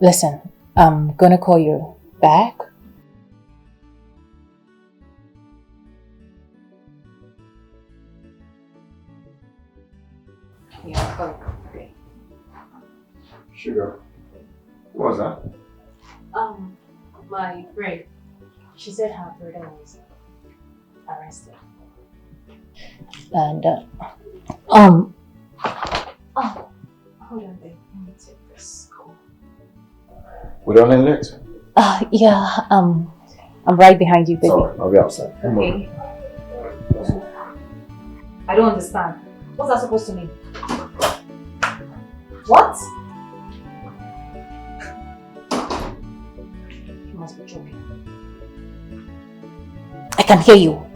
Listen, I'm gonna call you back. Yeah, okay. Sugar. Who was that? My friend. She said her brother was arrested. And hold on. We're running late. Yeah, I'm right behind you, baby. Sorry, I'll be outside. Okay. I don't understand. What's that supposed to mean? What? You must be joking. I can hear you.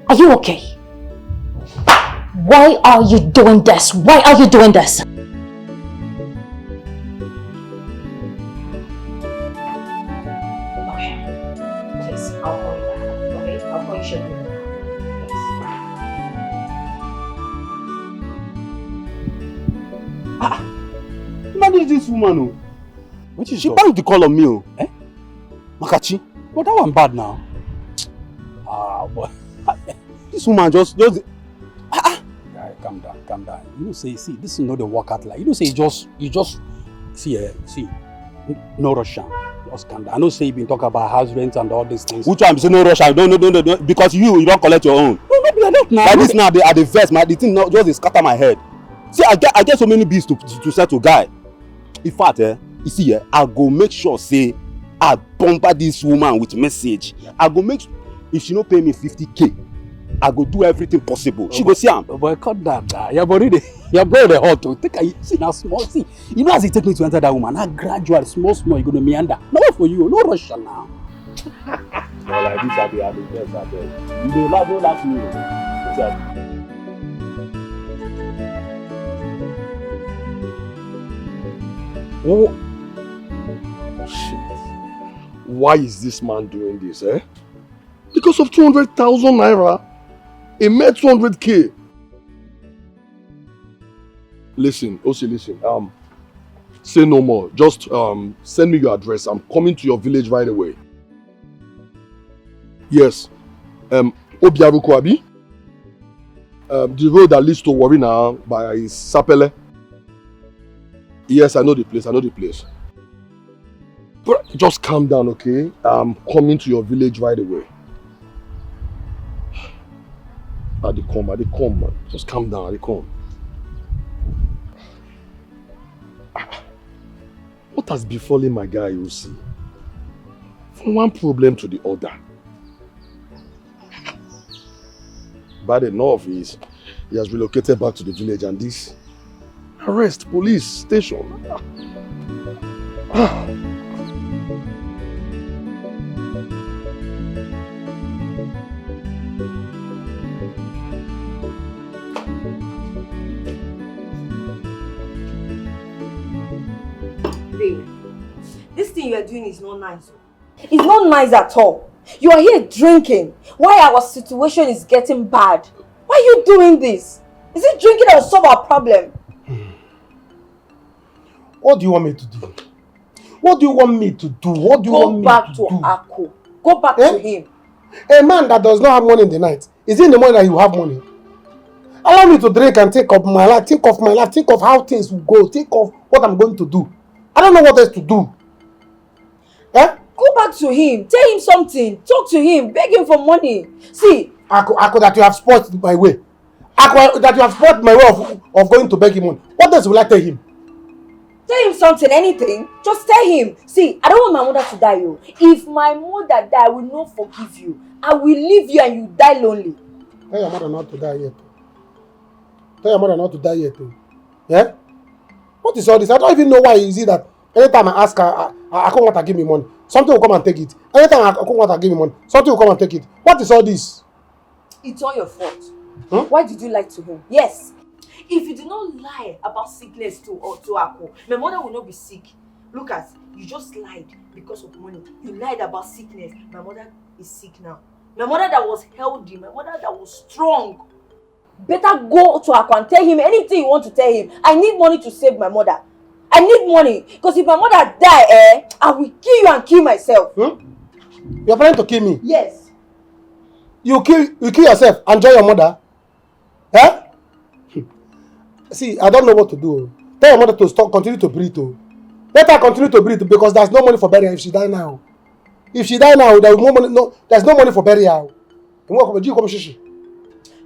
Are you okay? Why are you doing this? Why are you doing this? Okay. Please, I'll call you back. Okay? I'll call you shortly. Manage this woman, oh. She banged the call on me, oh. Eh? Makachi? But that one bad now. Ah, boy. This woman just. Guy, calm down, calm down. You know, see, this is not the workout like. You know, say you just, see, no Russian. Just calm down. I know, say you been talking about house rent and all these things. Which one? Say no Russian. No, because you don't collect your own. No, be like that now. Like this now, at the verse, the thing now just scatter my head. See, I get so many bills to settle, guy. In fact, you see, I go make sure, say, I bumper this woman with message. I go make, if she don't pay me 50K, I go do everything possible. She go see am. Boy, cut that guy. Your body, your brother hot to take a see now small. See, you know as it take me to enter that woman, now gradual, small, you gonna meander. No for you, no rush now. Well, like this, I be best. You don't laugh me. Oh, shit. Why is this man doing this, eh? Because of 200,000 naira, he made 200K. Listen, Osi, listen. Say no more. Just send me your address. I'm coming to your village right away. Yes. Obiaruku Abi. The road that leads to Warina by Sapele. Yes, I know the place. But just calm down, okay? I'm coming to your village right away. I dey come, man. Just calm down, I dey come. What has befallen my guy, you see? From one problem to the other. Bad enough is he has relocated back to the village and this arrest, police, station. Babe, this thing you are doing is not nice. It's not nice at all. You are here drinking while our situation is getting bad. Why are you doing this? Is it drinking that will solve our problem? What do you want me to do? What do you want me to do? What do you want me to do? Go back to Ako. Go back to him. A man that does not have money in the night, is it in the morning that you have money? Allow me to drink and think of my life, think of how things will go, think of what I'm going to do. I don't know what else to do. Eh? Go back to him. Tell him something. Talk to him. Beg him for money. See. Ako, that you have spoiled my way. Ako, that you have spoiled my way of going to beg him money. What else will I tell him? Tell him something, anything. Just tell him. See, I don't want my mother to die. Oh. If my mother die, I will not forgive you. I will leave you and you die lonely. Tell your mother not to die yet. Tell your mother not to die yet. Yeah? What is all this? I don't even know why is it that anytime I ask her, I can't want to give me money. Something will come and take it. Anytime I can't want to give me money, something will come and take it. What is all this? It's all your fault. Huh? Why did you lie to him? Yes. If you do not lie about sickness to Ako, my mother will not be sick. Look at, you just lied because of money. You lied about sickness. My mother is sick now. My mother that was healthy, my mother that was strong. Better go to Ako and tell him anything you want to tell him. I need money to save my mother. I need money. Because if my mother die, I will kill you and kill myself. You're planning to kill me? Yes. You kill yourself and join your mother? Eh? See, I don't know what to do. Tell your mother to stop, continue to breathe. Let her continue to breathe because there's no money for burial if she die now. If she die now, there's no money for burial. Man,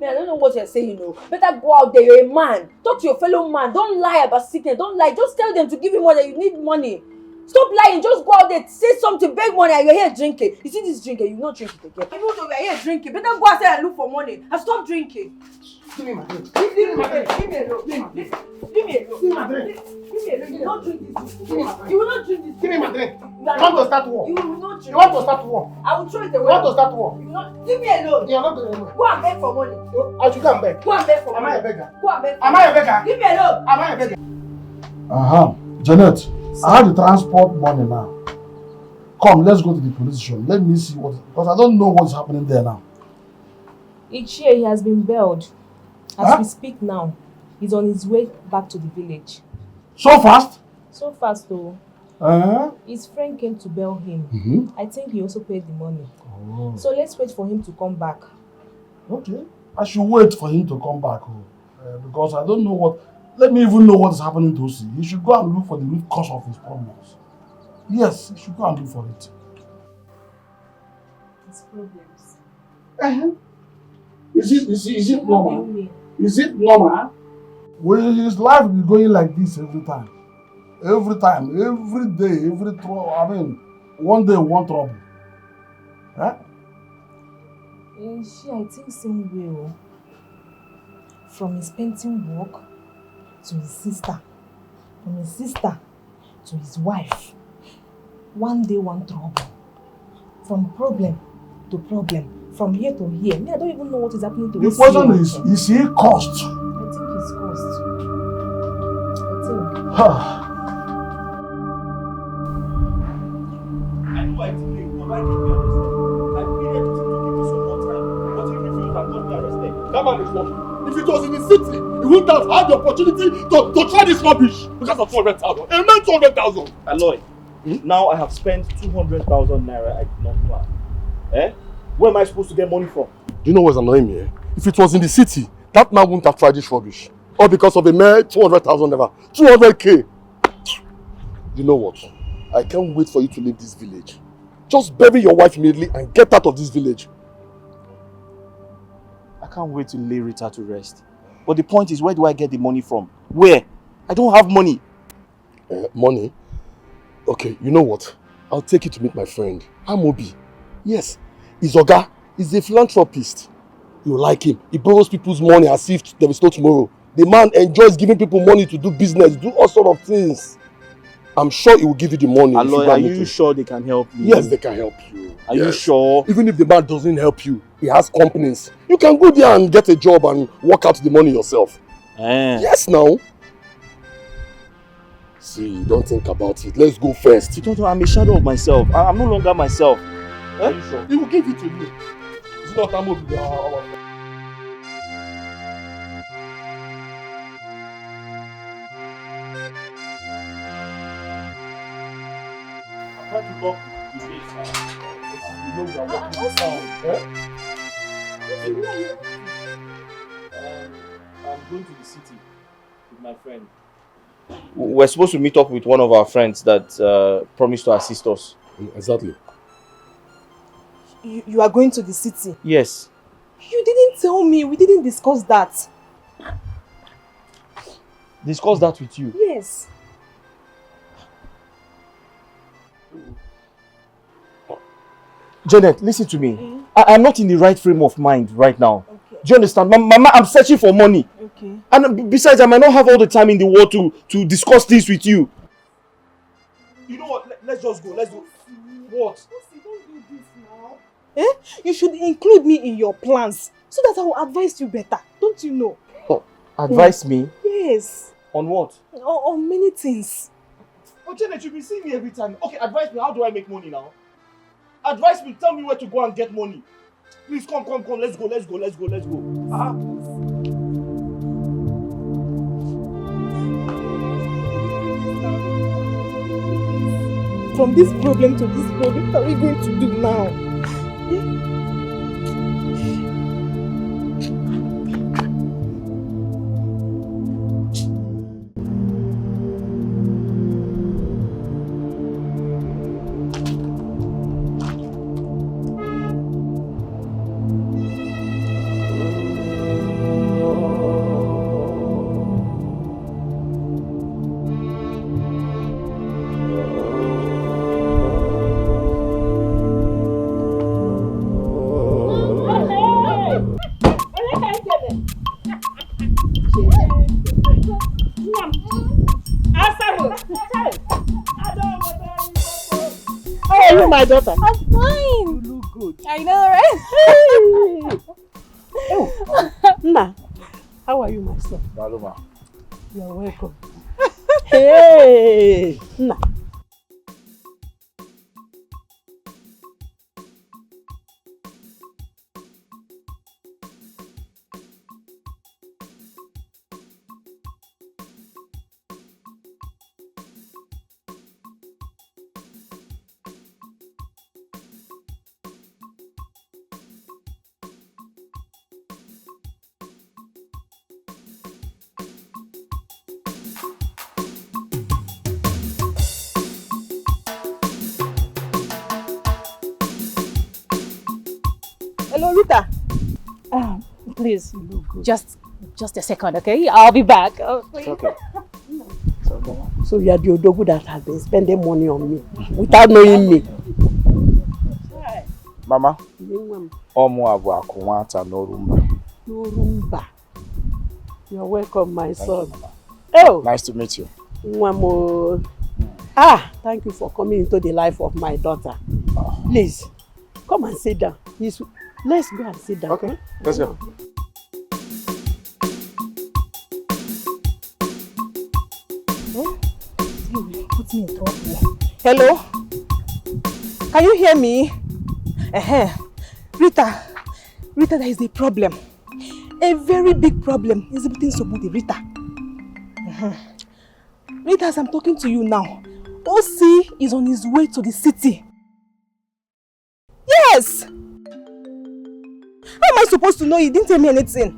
I don't know what you're saying, Better go out there, you're a man. Talk to your fellow man. Don't lie about sickness. Don't lie. Just tell them to give you money. You need money. Stop lying. Just go out there, say something, beg money, and you're here drinking. You see this drinking, you not drink it again. Even though you're here drinking, better go outside and look for money and stop drinking. Give me my drink. Leave me alone. Leave me alone. Leave me alone. Give me my drink. Leave me alone. You will not drink this. Give me my drink. You will not drink this. Give me my drink. You want to start war? You will not drink. You want to start war? I will throw it away. You want to start war? You will not. Leave me alone. You are not going anywhere. Go and beg for money. I should go and beg. Go and beg for money. Am I a beggar? Go and beg for Am I a beggar? Leave me alone. Am I a beggar? Janet, I have the transport money now. Come, let's go to the police station. Let me see what, because I don't know what's happening there now. Each year he has been bailed. As we speak now, he's on his way back to the village. So fast? So fast though. His friend came to bail him. I think he also paid the money. Oh. So let's wait for him to come back. Okay. I should wait for him to come back. Because I don't know what... Let me even know what is happening to Osi. He should go and look for the root cause of his problems. Yes, he should go and look for it. His problems. Is it normal? Is it normal? Well, his life will be going like this every time. Every time, every day, every trouble. I mean, one day, one trouble. Huh? I think same way. From his painting work to his sister, from his sister to his wife. One day, one trouble. From problem to problem. From here to here. I don't even know what is happening to the his question is he cursed? I think he's cursed. I know I delayed, but why did we arrest him? I pleaded to give me some more time, but he refused and got me arrested. That man is lucky. If it was in the city, he wouldn't have had the opportunity to try this rubbish because of 200,000. It meant 200,000. Aloy, now I have spent 200,000 naira I did not plan. Where am I supposed to get money from? Do you know what's annoying me? If it was in the city, that man wouldn't have tried this rubbish. All because of a mere 200,000 naira. 200k. You know what? I can't wait for you to leave this village. Just bury your wife immediately and get out of this village. I can't wait to lay Rita to rest. But the point is, where do I get the money from? Where? I don't have money. Money? Okay, you know what? I'll take you to meet my friend, Amobi. Yes, he's Oga. He's a philanthropist. You like him. He borrows people's money as if there is no tomorrow. The man enjoys giving people money to do business, do all sorts of things. I'm sure he will give you the money. Aloy, are you sure they can help you? Yes, they can help you. Are you sure? Even if the man doesn't help you, he has companies. You can go there and get a job and work out the money yourself. Yes, now. See, don't think about it. Let's go first. Tonto, I'm a shadow of myself. I'm no longer myself. Are you sure? He will give it to you. It's not Amobi, our friend. I'm trying to lock the place. You know we are working this down. I'm going to the city with my friend. We're supposed to meet up with one of our friends that promised to assist us. Exactly. You are going to the city? Yes. You didn't tell me. We didn't discuss that. Discuss that with you? Yes. Janet, listen to me. I'm not in the right frame of mind right now. Okay. Do you understand? Mama, I'm searching for money. Okay. And besides, I might not have all the time in the world to discuss this with you. You know what? Let's just go. Let's go. What? Don't do this now. You should include me in your plans so that I will advise you better. Don't you know? Oh, advise me? Yes. On what? On many things. Oh, Janet, you've been seeing me every time. Okay, advise me. How do I make money now? Advise me. Tell me where to go and get money. Please, come. Let's go. From this problem to this problem, what are we going to do now? How are you, my daughter? I'm fine. You look good. I know, right? Nna, how are you, my son? Baluma. You are welcome. Hey, Nna. Hello, Rita. Please, just a second, okay? I'll be back. Oh, please. Okay. So you are the Odogu that has been spending money on me without knowing me. Mama, Omu abu akumata no rumba. No rumba. You're welcome, my son. Oh, nice to meet you. Mwamo. Ah, thank you for coming into the life of my daughter. Please, come and sit down. Let's go and sit down. Okay, let's go. Put me in trouble. Hello? Can you hear me? Rita, there is a problem. A very big problem is between somebody, Rita. Rita, as I'm talking to you now, OC is on his way to the city. Yes! How am I supposed to know? He didn't tell me anything.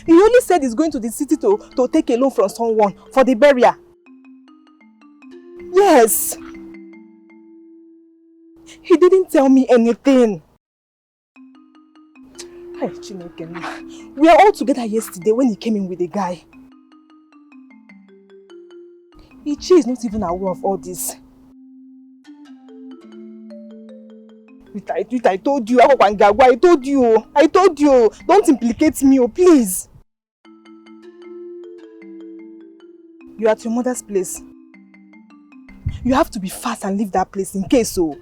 He only said he's going to the city to take a loan from someone for the burial. Yes! He didn't tell me anything. Hey, Chineke, we are all together yesterday when he came in with the guy. Ichi is not even aware of all this. Rita, I told you, I told you, don't implicate me, please. You are at your mother's place. You have to be fast and leave that place in case so.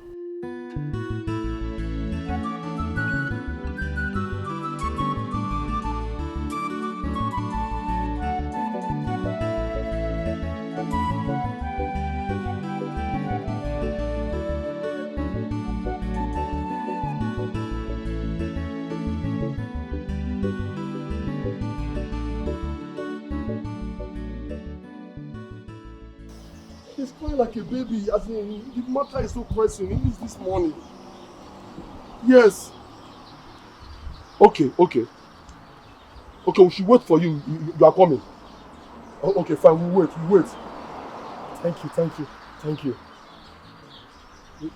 He's crying like a baby, as in, the matter is so pressing. He needs this money. Yes. Okay. Okay, we should wait for you. You are coming. Oh, okay, fine, we'll wait. Thank you.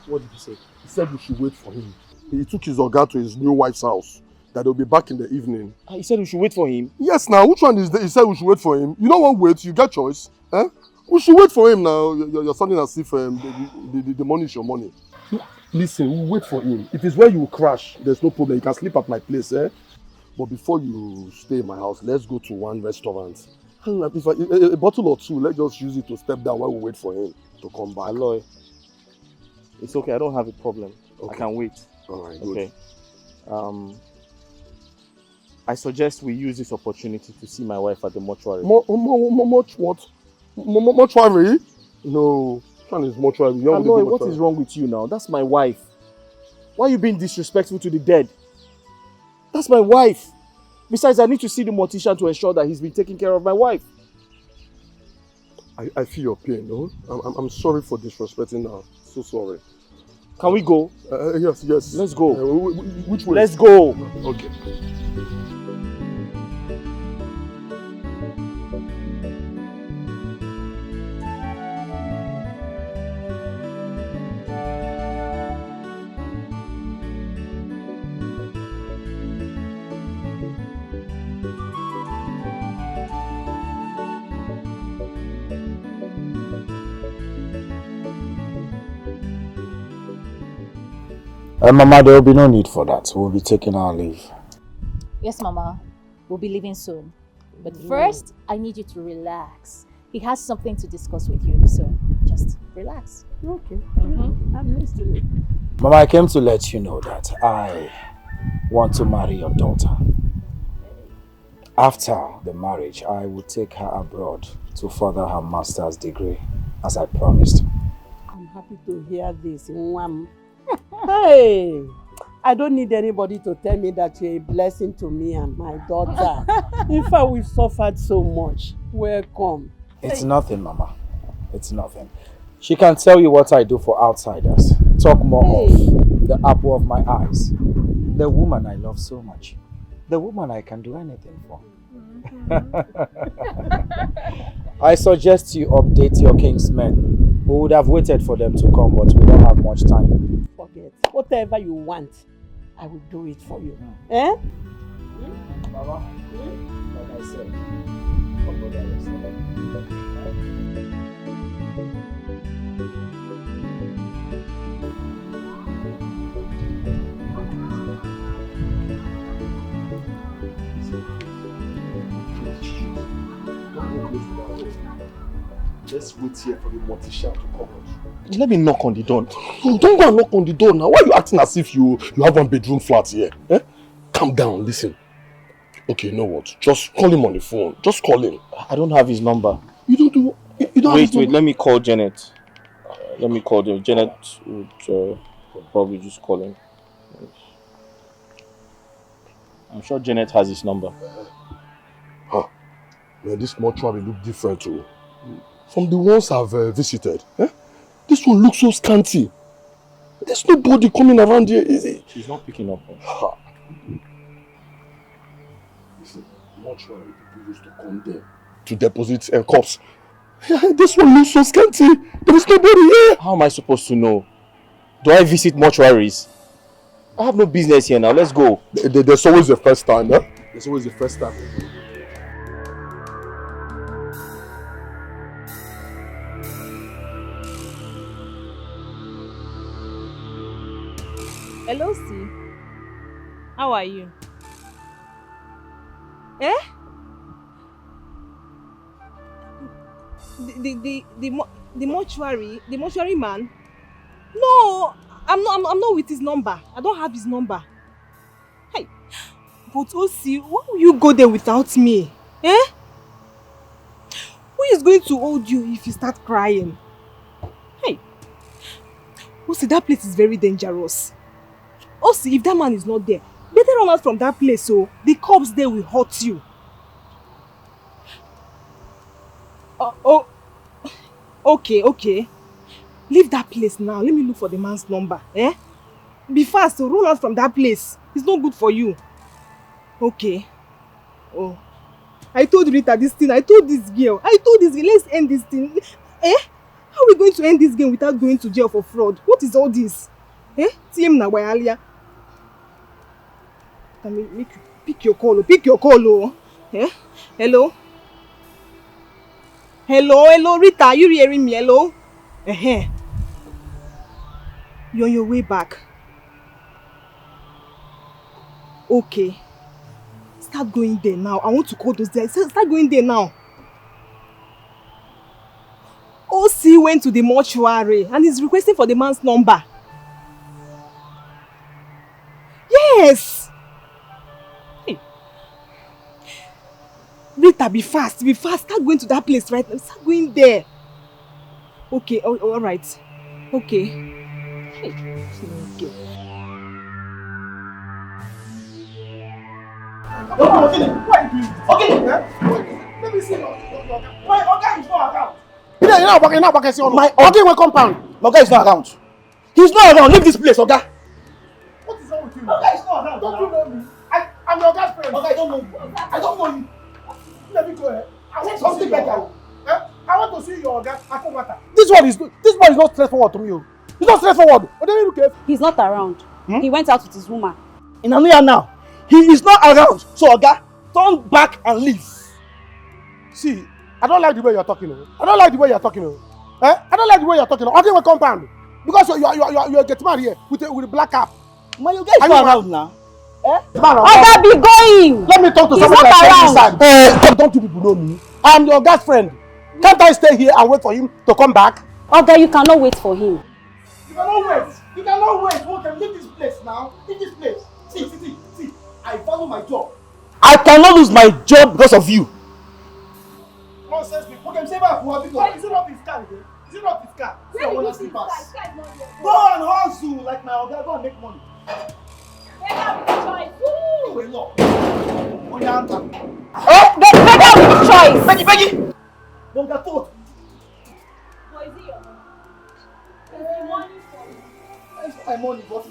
What did he say? He said we should wait for him. He took his Oga to his new wife's house. That they'll be back in the evening. He said we should wait for him? Yes, now, which one is that? He said we should wait for him. You know what, wait, you get choice. Eh? We should wait for him now. You're sounding as if the money is your money. Listen, we'll wait for him. If it's where you will crash, there's no problem. You can sleep at my place, eh? But before you stay in my house, let's go to one restaurant. If a bottle or two, let's just use it to step down while we wait for him to come back. Aloy, it's okay. I don't have a problem. Okay. I can wait. All right, okay. I suggest we use this opportunity to see my wife at the mortuary. Mortuary? No, which one is mortuary? Aloy, what is wrong with you now? That's my wife. Why are you being disrespectful to the dead? That's my wife. Besides, I need to see the mortician to ensure that he's been taking care of my wife. I feel your pain, no? I'm sorry for disrespecting her. So sorry. Can we go? Yes. Let's go. Which way? Let's go. Okay. Mama, there will be no need for that. We'll be taking our leave. Yes, Mama. We'll be leaving soon. But first, I need you to relax. He has something to discuss with you, so just relax. Okay. I'm listening. Mama, I came to let you know that I want to marry your daughter. After the marriage, I will take her abroad to further her master's degree, as I promised. I'm happy to hear this. Hey! I don't need anybody to tell me that you're a blessing to me and my daughter. In fact, we've suffered so much. Welcome. It's nothing, Mama. It's nothing. She can tell you what I do for outsiders. Talk more of the apple of my eyes. The woman I love so much. The woman I can do anything for. I suggest you update your kingsmen. We would have waited for them to come, but we don't have much time. Forget. Whatever you want, I will do it for you. Eh? Mama, like I said, let's wait here for the mortician to come out. Let me knock on the door. No, don't go and knock on the door now. Why are you acting as if you have one bedroom flat here? Eh? Calm down, listen. Okay, you know what? Just call him on the phone. Just call him. I don't have his number. You don't do... You don't have his wait, number? let me call Janet. Let me call them. Janet would probably just call him. I'm sure Janet has his number. Huh. Man, this mortuary look different too. From the ones I've visited. Eh? This one looks so scanty. There's nobody coming around here, is it? She's not picking up. Ha. Listen, mortuary people used to come there to deposit corpse. This one looks so scanty. There is nobody here. How am I supposed to know? Do I visit mortuaries? I have no business here now. Let's go. There's always the first time, eh? There's always the first time. Hello, C. How are you? Eh? The mortuary man? No, I'm not with his number. I don't have his number. Hey, but OC, why will you go there without me? Eh? Who is going to hold you if you start crying? Hey, OC, that place is very dangerous. OC, if that man is not there, better run out from that place so the cops there will hurt you. Okay. Leave that place now. Let me look for the man's number. Eh? Be fast, so run out from that place. It's not good for you. Okay. Oh. I told Rita this thing. I told this girl. Let's end this thing. Eh? How are we going to end this game without going to jail for fraud? What is all this? Eh? TM na wayalia. Let me make you pick your call. Pick your call, oh. Eh? Hello? Hello, Rita, are you hearing me? Hello? You're on your way back. Okay. Start going there now. I want to call those guys. Start going there now. OC went to the mortuary and is requesting for the man's number. Yes! Hey. Rita, be fast. Start going to that place right now. Start going there. Okay, alright. Okay. Hey. Why are you doing this? Okay. Let me see your my Oga is not around. You're not working. Oga will compound. Oga is not around. He's not around. Leave this place, Oga. What is wrong with you? Oga is not around. Don't you know me? I'm your Oga's friend. Oga, I don't know you. I don't know you. Let me go ahead. I want something better. I want to see your Oga Akomata. This one is not straightforward to me. It's not straightforward. He's not around. He went out with his woman. In Anuya now. He is not around. So, Oga, turn back and leave. See, I don't like the way you're talking. I don't like the way you're talking. Oga will compound. Because you're getting married here with a black cap. My Oga is not around now. Oga be going. Let me talk to He's somebody not like around. Don't you people know me? I am your guy's friend. Can't I stay here and wait for him to come back? Oga, you cannot wait for him. You cannot wait. You cannot wait. We can leave this place now. Leave this place. See. I value my job. I cannot lose my job because of you. Nonsense. Okay, say back. Is it not his car again? Is it not his car? See, I want to pass. Go and hustle like my other. Go and make money. Wait, look. On your hand. Oh, better with choice. Peggy. Don't get told. But is it your money? Is the money for you? It's my money, but.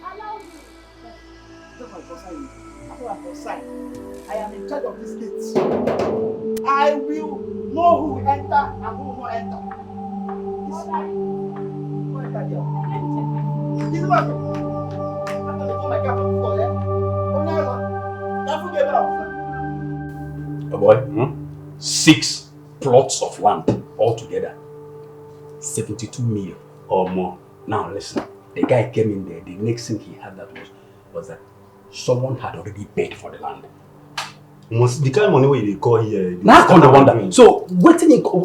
Allow you. That's my consign. That's my consign. I am in charge of this gate. I will know who will enter and who will not enter. Who enter there? This is what after they call my car from before, Oh boy, 6 plots of land altogether. 72 million or more. Now listen, the guy came in there, the next thing he had that was that someone had already paid for the land. The kind of money where they call here. Now come the wonder. So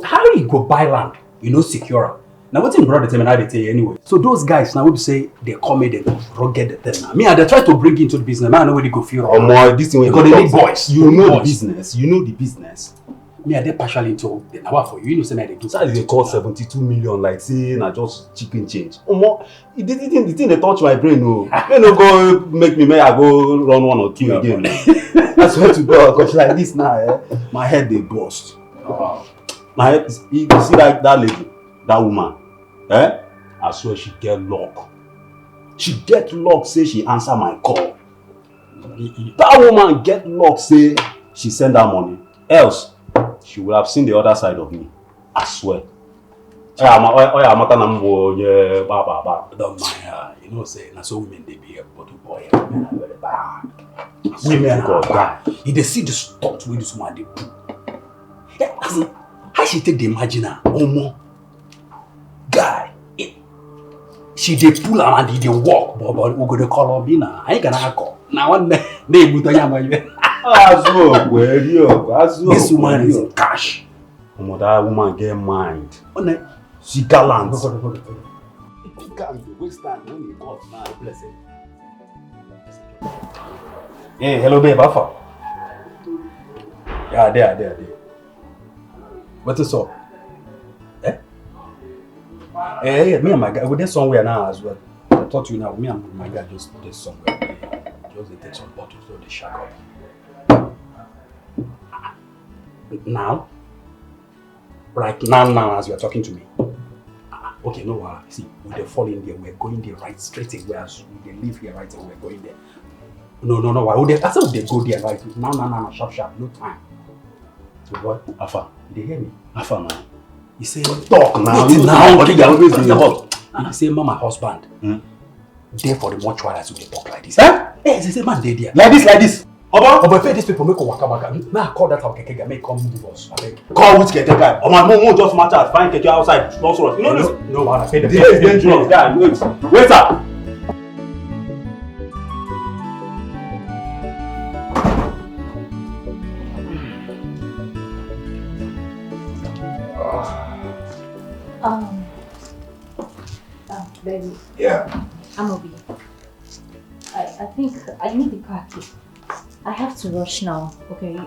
how you go buy land? You know, secure. Now what's in brother tell me how they tell you anyway. So those guys now would say they come in and rugged the thing now. Me and they try to bring into the business. Man, I know where they go feel this thing because they need boys. You know the business. You know the business. Me and they partially into the now for you. You know say they do. So they call 72 million like saying I just chicken change. The thing they touch my brain. No, they no go make me. May I go run 1 or 2 again. I swear to God, because like this now, my head they burst. My head. You see that lady, that woman. I swear she get luck. She get luck. Say she answer my call. That woman get luck. Say she send her money. Else. She would have seen the other side of me. I swear. Don't mind her. You know, say, now so women they be a bottle boy. Women are very bad. Women are bad. If they see the stuff with this woman, they do. Yeah, how she take the imaginer? Omo. Guy. She they pull her and they walk. But we're going to call her Bina. I ain't gonna call. Now one day, they put on This woman is in cash. That woman get mind. She gallant. He can't waste time when you got now. Bless it. Hey, hello babe, Alpha. Yeah, there. What is up? Hey, me and my guy, we're there somewhere now as well. I thought you know, me and my guy just there somewhere. Just they take some bottles, so they shack up. Now, right now, as you are talking to me. Okay, no, see, we fall in there. We're going there right straight away. As we live here right away, we're going there. No. I said they go there right now. Sharp, no time. So what? Alpha, they hear me? Alpha now. He say talk now. He say mama husband. There for the mortuary as we talk like this. Huh? Yes, he say man they there. Like this. Oba, these people make a waka. Now call that our keke guy, make come with us. Call which keke guy? Oba, no just matter. Find keke outside. You know this? No, I pay the place is dangerous. Guy, wait up. Baby. Yeah. I'm Obi. I think I need the car key. I have to rush now, okay?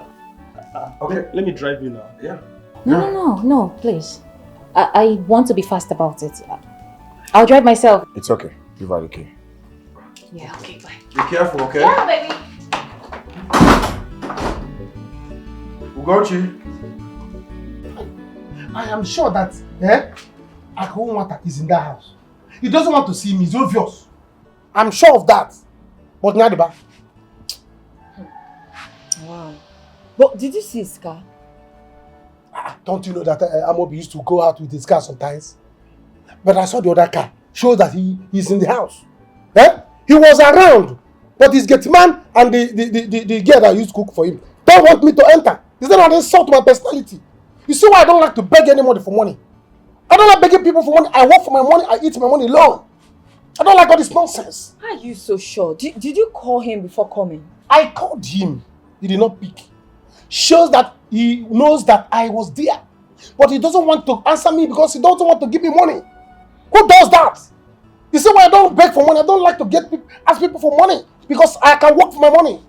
Okay, let me drive you now. Yeah. No, please. I want to be fast about it. I'll drive myself. It's okay. Give her the key. Yeah, okay, bye. Be careful, okay? Yeah, baby. Ugochi. I am sure that Akunwata is in that house. He doesn't want to see me, it's obvious. I'm sure of that. But Nyadiba. Wow. But did you see his car? Don't you know that Amobi used to go out with his car sometimes? But I saw the other car. Shows that he's in the house. He was around. But his gate man and the girl that used to cook for him don't want me to enter. Is that an insult to my personality? You see why I don't like to beg anybody for money? I don't like begging people for money. I work for my money. I eat my money alone. I don't like all this nonsense. How are you so sure? Did you call him before coming? I called him. He did not pick. Shows that he knows that I was there. But he doesn't want to answer me because he doesn't want to give me money. Who does that? You see why I don't beg for money? I don't like to ask people for money because I can work for my money.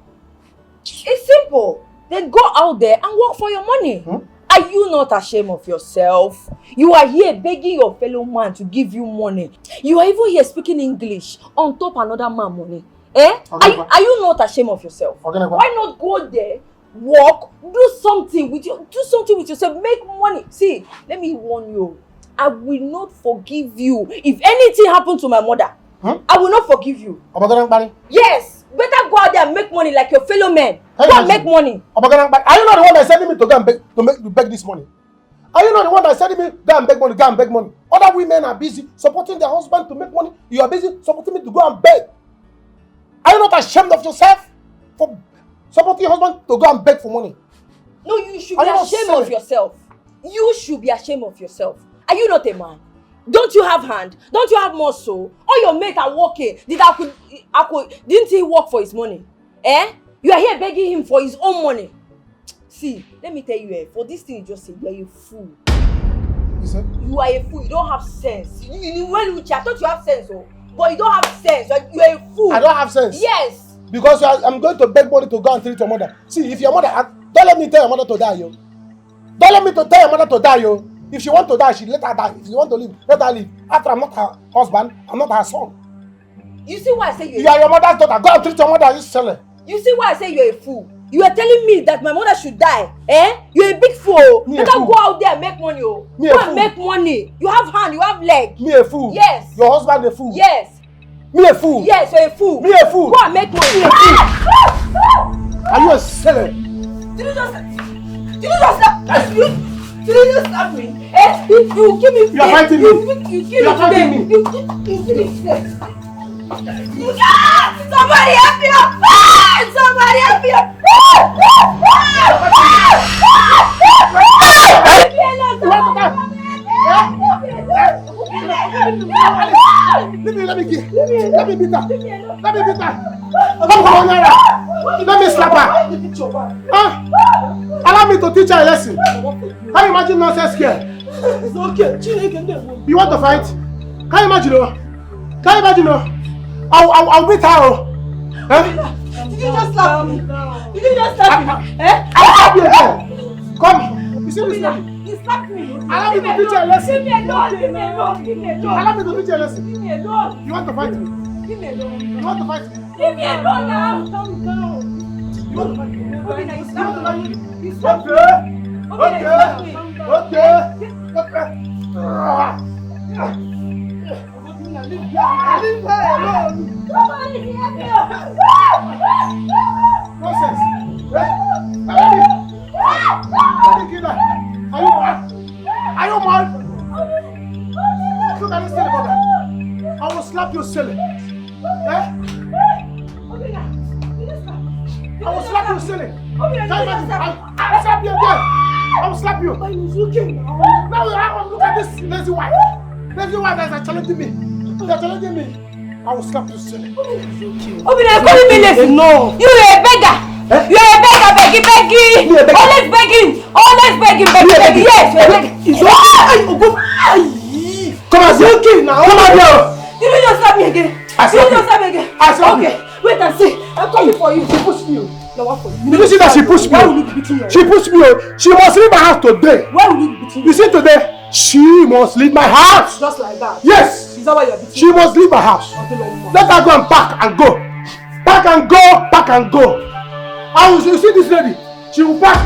It's simple. Then go out there and work for your money. Are you not ashamed of yourself? You are here begging your fellow man to give you money. You are even here speaking English on top another man money. Eh? Are you not ashamed of yourself? Why not go there, work, do something with yourself, make money. See, let me warn you. I will not forgive you if anything happens to my mother. I will not forgive you. Yes. Better go out there and make money like your fellow men. Go and make money. Are you not the one that sending me to go and beg this money? Are you not the one that sending me go and beg money? Other women are busy supporting their husband to make money. You are busy supporting me to go and beg. Are you not ashamed of yourself for supporting your husband to go and beg for money? No, you should be ashamed of yourself. You should be ashamed of yourself. Are you not a man? Don't you have hand? Don't you have muscle? All your mates are working. Didn't he work for his money? Eh? You are here begging him for his own money. See, let me tell you, for this thing you just said, you are a fool. You are a fool. You don't have sense. I thought you have sense, but you don't have sense. You are a fool. I don't have sense? Yes. Because I'm going to beg money to go and treat your mother. See, if your mother, don't let me tell your mother to die, yo. Don't let me tell your mother to die, yo. If she want to die, she let her die. If she want to live, let her live. After I'm not her husband, I'm not her son. You see why I say you are your mother's daughter. Go and treat your mother. You sell it. You see why I say you're a fool? You are telling me that my mother should die. Eh? You're a big fool. You can't go out there and make money. Go and make money. You have hand, you have leg. Me a fool. Yes. Your husband a fool. Yes. Me a fool. Yes, you're a fool. Me a fool. Go and make money. Are you a seller? Did you just slap me? Eh? You give me. You are fighting me. You give are fighting me. You give me. Somebody help me up! Somebody help me up! Let me beat her. Come on, let me slap her. Allow me to teach her a lesson. Can you imagine nonsense here? It's okay. You want to fight? Can you imagine? I'll beat her. Did you just slap me? Did you just slap me? I'll slap you again. Come. You see this lady? You slapped me. Allow me to teach you a lesson. Leave me alone. Allow me to teach you a lesson. Leave me alone. You want to fight me? Leave me alone. You want to fight me? Leave me alone now. Calm down. You want to fight me? Okay, you slapped me. You slapped me. Leave her alone. Somebody help me. Nonsense. Let me kill her. Are you mad? Look at this thing, brother. I will slap you silly. I will slap you silly. I'll slap you again. I will slap you. Now look at this lazy wife. Lazy wife that is challenging me. They are challenging me. I will slap you silly. You're calling me lazy? No. You are a beggar. You're a beggar, begging. Always begging. Yes, you're a beggar. Come on, okay now. Come on, girl. Did you just slap me again? I slap you. Okay, wait and see. I'm coming for you. She pushed me. No, what for you? Did you see that she pushed me? Why will you be beating her? She pushed me. She must leave my house today. Why will you be beating her? You see today? She must leave my house. Just like that? Yes. Is that why you're beating her? She must leave my house. Let her go and pack and go. Pack and go. You see this lady? She will pack.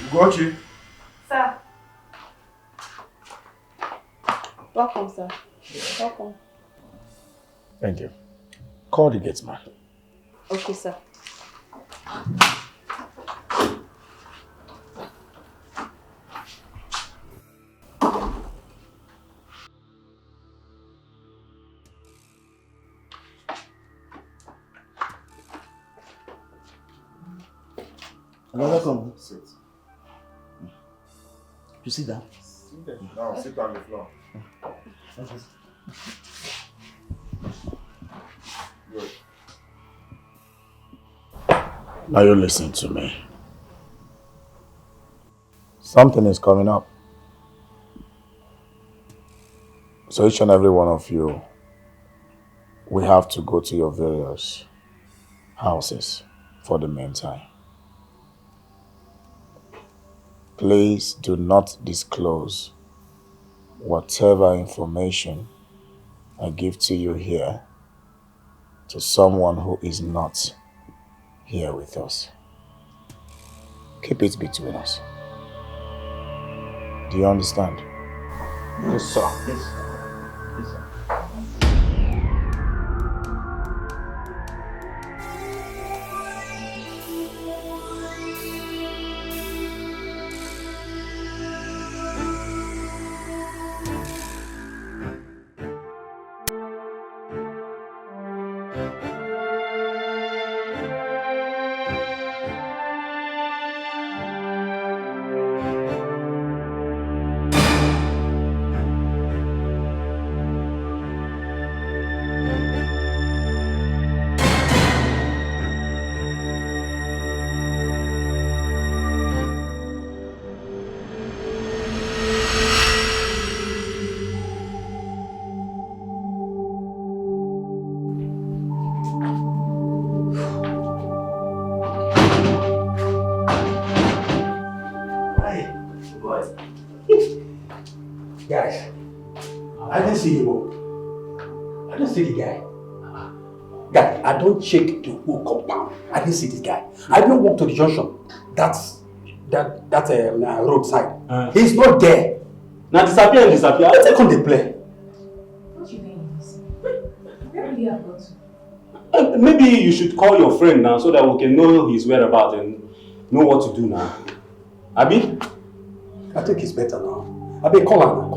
Gochi. Sir. Welcome, sir. Welcome. Thank you. Call the gate man. Okay, sir. You're welcome. Sit. You sit down. No, sit on the floor. Good. Now you listen to me. Something is coming up. So each and every one of you, we have to go to your various houses for the meantime. Please do not disclose whatever information I give to you here to someone who is not here with us. Keep it between us. Do you understand? Yes, sir. Yes. Guys, I didn't see him. I didn't see the guy. Guy, I don't check the whole compound. I didn't see this guy. I didn't walk to the junction. That's roadside. He's not there. Now disappear. Let's take on the play. What you doing this? Where will you have gone to? Maybe you should call your friend now so that we can know his whereabouts and know what to do now. Abi? I think it's better now. Abi, call him.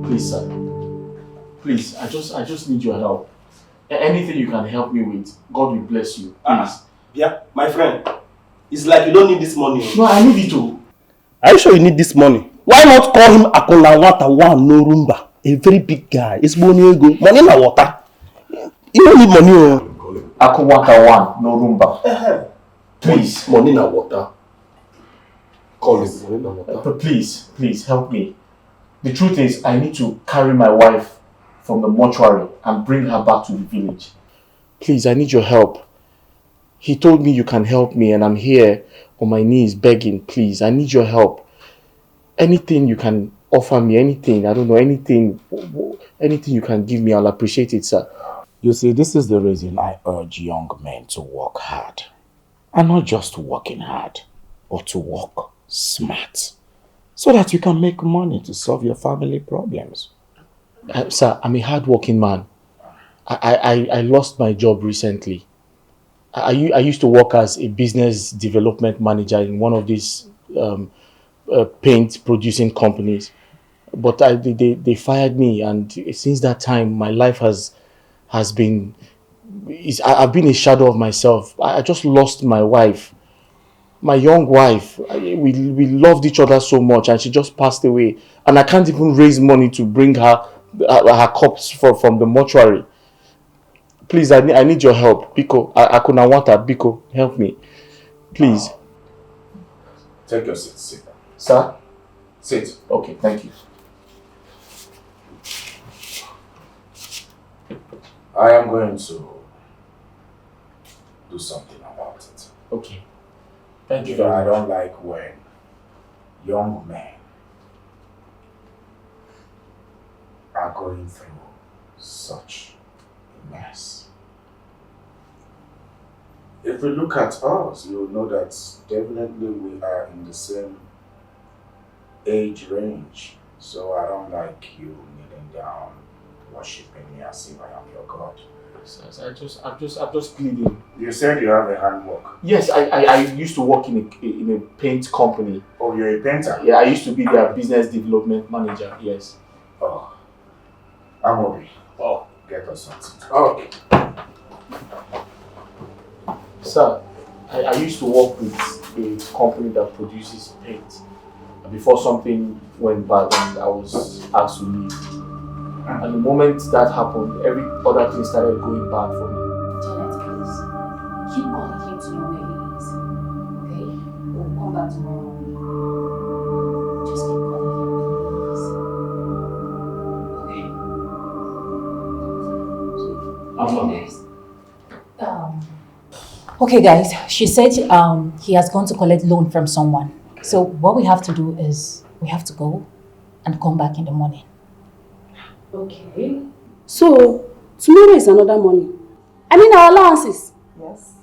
Please, sir. Please, I just need your help. Anything you can help me with, God will bless you. Please. Yeah, my friend. It's like you don't need this money. No, I need it too. Are you sure you need this money? Why not call him Akolawata One No Rumba? A very big guy. It's money ego. Money na water. You don't need money. Akolawata One No Rumba. Please. Money na water. Call him. Money na water. But please help me. The truth is, I need to carry my wife from the mortuary and bring her back to the village. Please, I need your help. He told me you can help me and I'm here on my knees begging. Please, I need your help. Anything you can offer me, anything, I don't know, anything you can give me, I'll appreciate it, sir. You see, this is the reason I urge young men to work hard. And not just working hard, but to work smart. So that you can make money to solve your family problems. Sir, I'm a hard-working man. I lost my job recently. I used to work as a business development manager in one of these paint producing companies. But they fired me, and since that time my life has been... I've been a shadow of myself. I just lost my wife. My young wife. We loved each other so much and she just passed away. And I can't even raise money to bring her corpse from the mortuary. Please, I need your help. Biko, Akunawata, Biko, help me. Please. Take your seat, sit. Sir? Sit. Okay, thank you. I am going to do something about it. Okay. Thank you very much. very I don't like when young men are going through such a mess. If we look at us, you'll know that definitely we are in the same age range. So I don't like you kneeling down, worshiping me as if I am your God. I'm just pleading. You said you have a handwork. Yes, I used to work in a paint company. Oh, you're a painter? Yeah, I used to be their business development manager, yes. Oh, Amobi. Oh. Get us something. Okay. Sir, I used to work with a company that produces paint. Before something went bad and I was asked to leave. And the moment that happened, every other thing started going bad for me. Janet, please. Keep calling him to know where he is. Okay? We'll come back tomorrow. Just keep calling him, please. Okay, guys. She said he has gone to collect loan from someone. So what we have to do is we have to go and come back in the morning. Okay. So, tomorrow is another morning. I mean our allowances. Yes.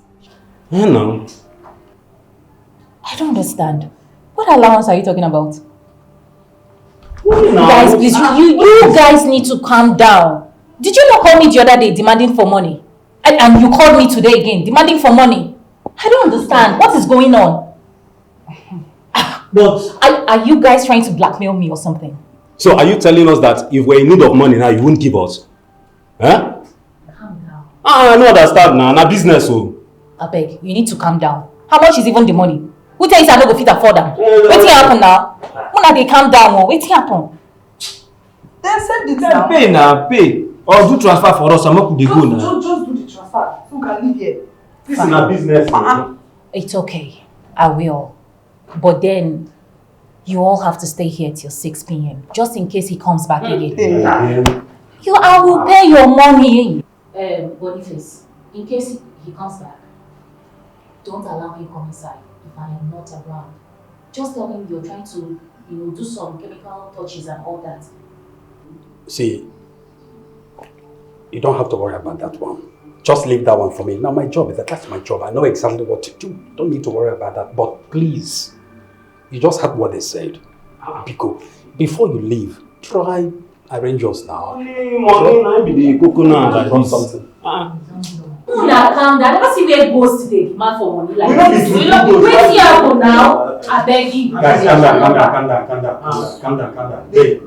Yeah, no. I don't understand. What allowance are you talking about? No. Guys, please, you guys need to calm down. Did you not call me the other day demanding for money? And you called me today again demanding for money? I don't understand. What is going on? But are you guys trying to blackmail me or something? So are you telling us that if we're in need of money now, you won't give us? Huh? Calm down. I don't understand now. Na business, so. I beg, you need to calm down. How much is even the money? Who tell you I don't go fit afford them? What's happen now? When they calm down, what's happen? They said it now. Pay now, pay. Or do transfer for us, I'm not going to go now. Just do the transfer. Who can live here? This is not business. It's okay. I will. But then, you all have to stay here till 6 p.m. just in case he comes back again. I will pay your money. Boniface, in case he comes back, don't allow him come inside if I am not around. Just tell him you're trying to, do some chemical touches and all that. See, you don't have to worry about that one. Just leave that one for me. Now my job is that's my job. I know exactly what to do. Don't need to worry about that. But please, you just heard what they said. Biko, before you leave, try arrange us now. Money, be the coconut like this. Something. Una calm down. I never see where it goes today. Demand for money like We don't this. be We don't be doing waiting happen now. I beg you. Guys, calm down. Hey.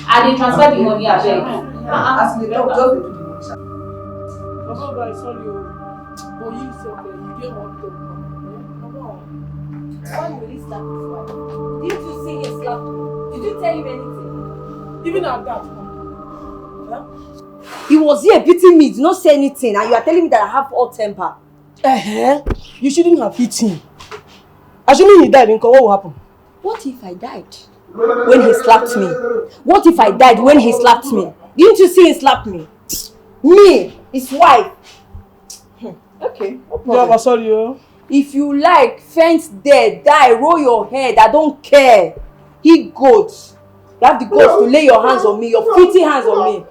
I dey transfer the money. I beg. As we talk, just do the money. Baba, guy, sorry, but you said that you get one thing. Why will he slap his wife? Didn't you see him slap? Did you tell him anything? Even at that. He was here beating me, did not say anything, and you are telling me that I have hot temper. You shouldn't have hit him. Assuming he died, what will happen? What if I died when he slapped me? What if I died when he slapped me? Didn't you see him slap me? Me, his wife. Okay, no problem. Yeah, sorry. If you like, fence there, die, roll your head, I don't care. He goats. You have the guts to lay your hands on me, your filthy hands on me.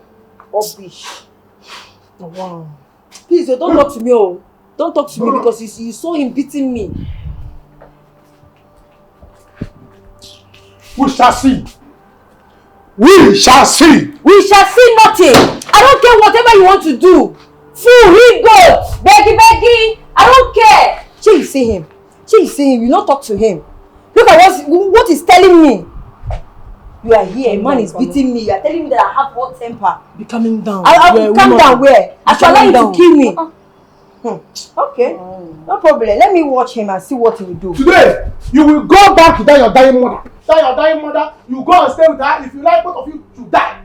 Rubbish. Oh, wow. Please, don't talk to me. Oh. Don't talk to me because you saw him beating me. We shall see. We shall see. We shall see nothing. I don't care whatever you want to do. Fool, he goes. Beggy. I don't care. Shall you see him? You not talk to him. Look at what he's telling me. You are here, a man is beating me. You are telling me that I have hot temper. Be coming down. I will calm down where? I shall allow you to kill me. Okay, no problem. Let me watch him and see what he will do. Today, you will go back to that your dying mother. Your dying mother, you go and stay with her. If you like, both of you to die.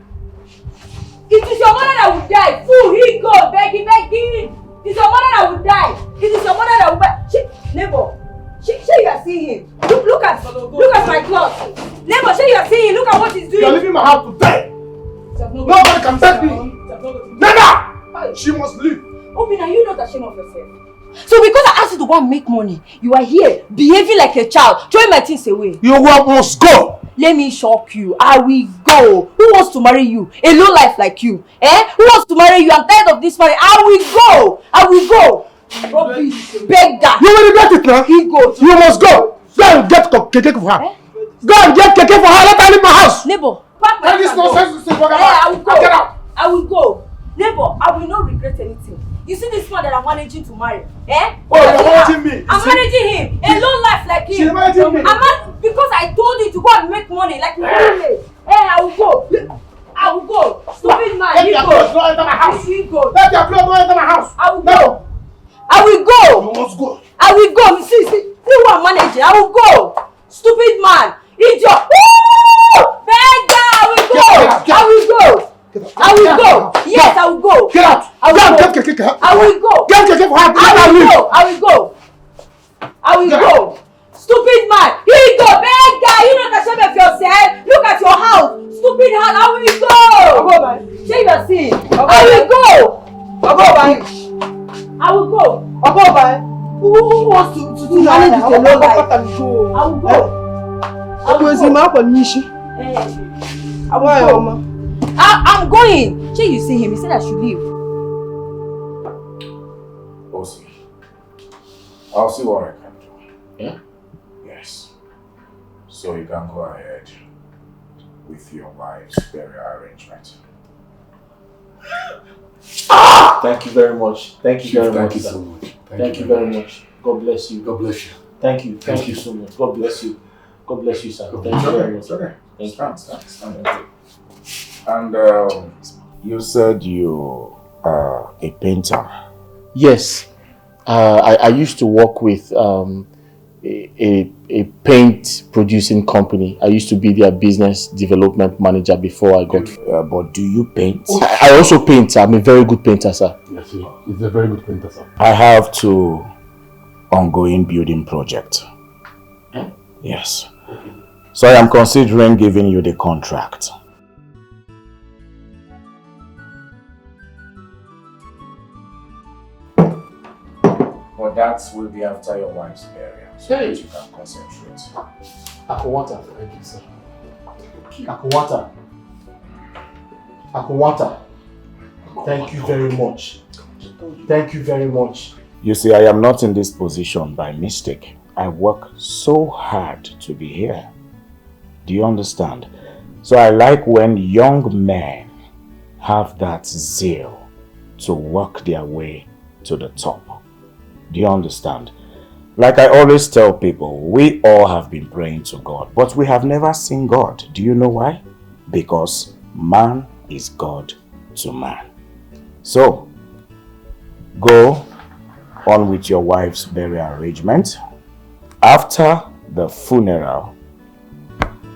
It is your mother that will die. Fool, he go, Beggy. It is your mother that will die. It is your mother that will die. Neighbor, you are seeing him. Look at my cloth. Neighbor, you are seeing him. Look at what he's doing. You are leaving my house to die. Nobody can take me. Never. She must leave. Obin, are you not ashamed of yourself? So because I asked you to go and make money, you are here behaving like a child, throwing my things away. You must go. Let me shock you. I will go. Who wants to marry you? A low life like you. Who wants to marry you? I'm tired of this marriage. I will go. Rubbish. Beggar. You will regret it now. He goes. You must go. Go and get keke for her. Go and get keke for her. Let her leave my house. Neighbor, pack my this nonsense. I will go. Get out. I will go. Neighbor, I will not regret anything. You see this man that I'm managing to marry? Oh, you're managing me. I'm managing him. A low life like him. She's managing me. Because I told you to go and make money like you really. I will go. I I will go. Stupid man, Let you your go. clothes not enter my house. You go. Let your clothes not enter my house. I will No. go. I will go. You must go. I will go. See who I'm managing. I will go. Stupid man. Idiot. Woo! Beggar, I will go. I will go. I will go. Yes, I will go. Get out. I will go. I will go. Get for her. I will go. I will go. I will go. Stupid man. Here you go. Beggar, you not ashamed of yourself. Look at your house. Stupid hand. I will go. I'll go back. Say your sin. I will go. I'll go back. I will go. I'll go back. Who wants to manage it alone? I will go. I'm going. Say you see him. He said I should leave. Osi, I'll see what I can do. Yeah? Yes. So you can go ahead with your wife's burial arrangement. Thank you very much. Thank you very much. Thank you so much. Thank you very much. God bless you. God bless you. Thank you. Thank you so much. God bless you. God bless you, sir. Thank you very much. Okay. Thank you. And you said you are a painter. Yes. I used to work with a paint producing company. I used to be their business development manager before I got... but do you paint? I also paint. I'm a very good painter, sir. Yes, he's a very good painter, sir. I have 2 ongoing building projects. Yes. So I am considering giving you the contract. But that will be after your wife's burial, so that you can concentrate. Akwata. Thank you, sir. Akwata. Akwata. Thank you very much. Thank you very much. You see, I am not in this position by mistake. I work so hard to be here. Do you understand? So I like when young men have that zeal to work their way to the top. Do you understand? Like I always tell people, we all have been praying to God, but we have never seen God. Do you know why? Because man is God to man. So, go on with your wife's burial arrangement. After the funeral,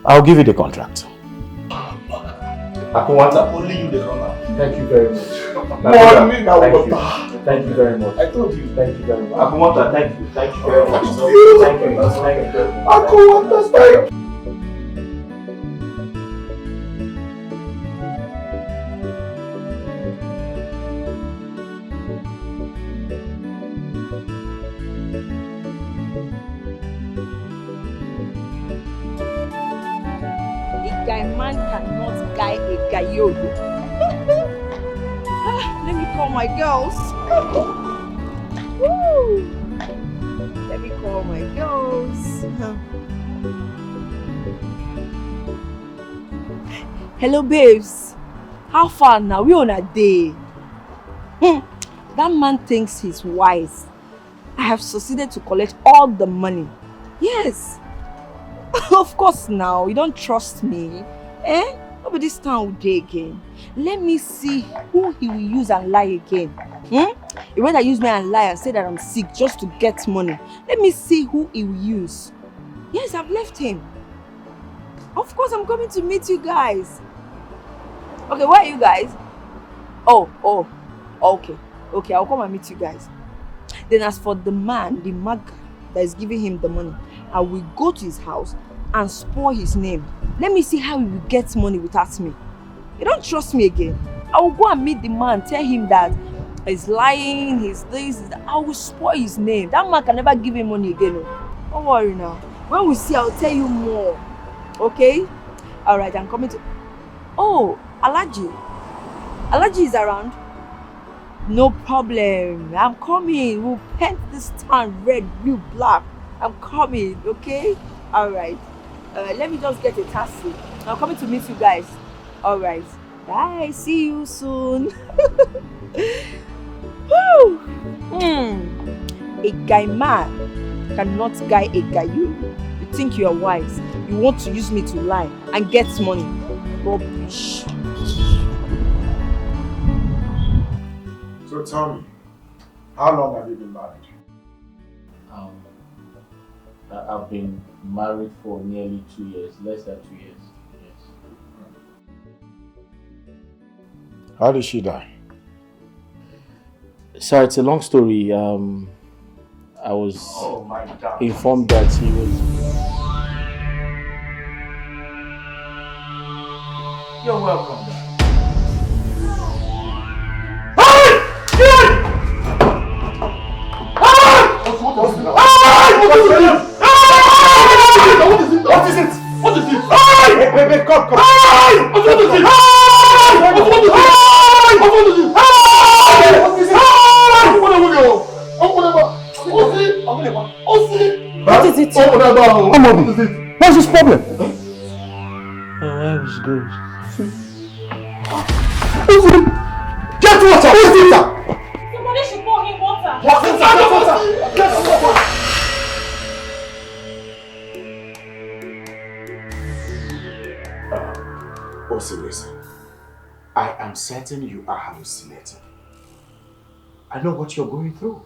I'll give you the contract. Akwata. Only you the runner. Thank you very much. Thank you very much. I told you. Thank you very much. Akwata, thank you. Thank you very much. Thank you. Thank you very much. Akwata, thank you. A man cannot guy a gayolo. Let me call my girls. Woo. Let me call my girls. Hello, babes. How far now? We on a day. That man thinks he's wise. I have succeeded to collect all the money. Yes. Of course now, you don't trust me. Eh? Over this town will day again. Let me see who he will use and lie again. He rather use me and lie and say that I'm sick just to get money. Let me see who he will use. Yes, I've left him. Of course, I'm coming to meet you guys. Okay, where are you guys? Oh, okay. Okay, I'll come and meet you guys. Then as for the man, the mug that is giving him the money, I will go to his house and spoil his name. Let me see how he will get money without me. You don't trust me again. I will go and meet the man, tell him that he's lying, he's this, he's that. I will spoil his name. That man can never give him money again. Don't worry now. When we see, I'll tell you more. Okay? Alright, I'm coming to... Oh, Alaji. Alaji is around? No problem. I'm coming. We'll paint this town red, blue, black. I'm coming, okay? Alright. Let me just get a taxi. I'm coming to meet you guys. Alright. Bye. See you soon. Woo! A guy man cannot guy a guy. You think you are wise. You want to use me to lie and get money. Rubbish. So tell me, how long have you been married? I've been married for nearly 2 years, less than 2 years. Yes. How did she die? Sorry, it's a long story. I was informed that he was. You're welcome. What is it? What is it? Hey, come. What is it? What is it? What's this problem? My wife is good. Get water! Who's it? Somebody should pour him water. Get water! Listen. I am certain you are hallucinating. I know what you're going through.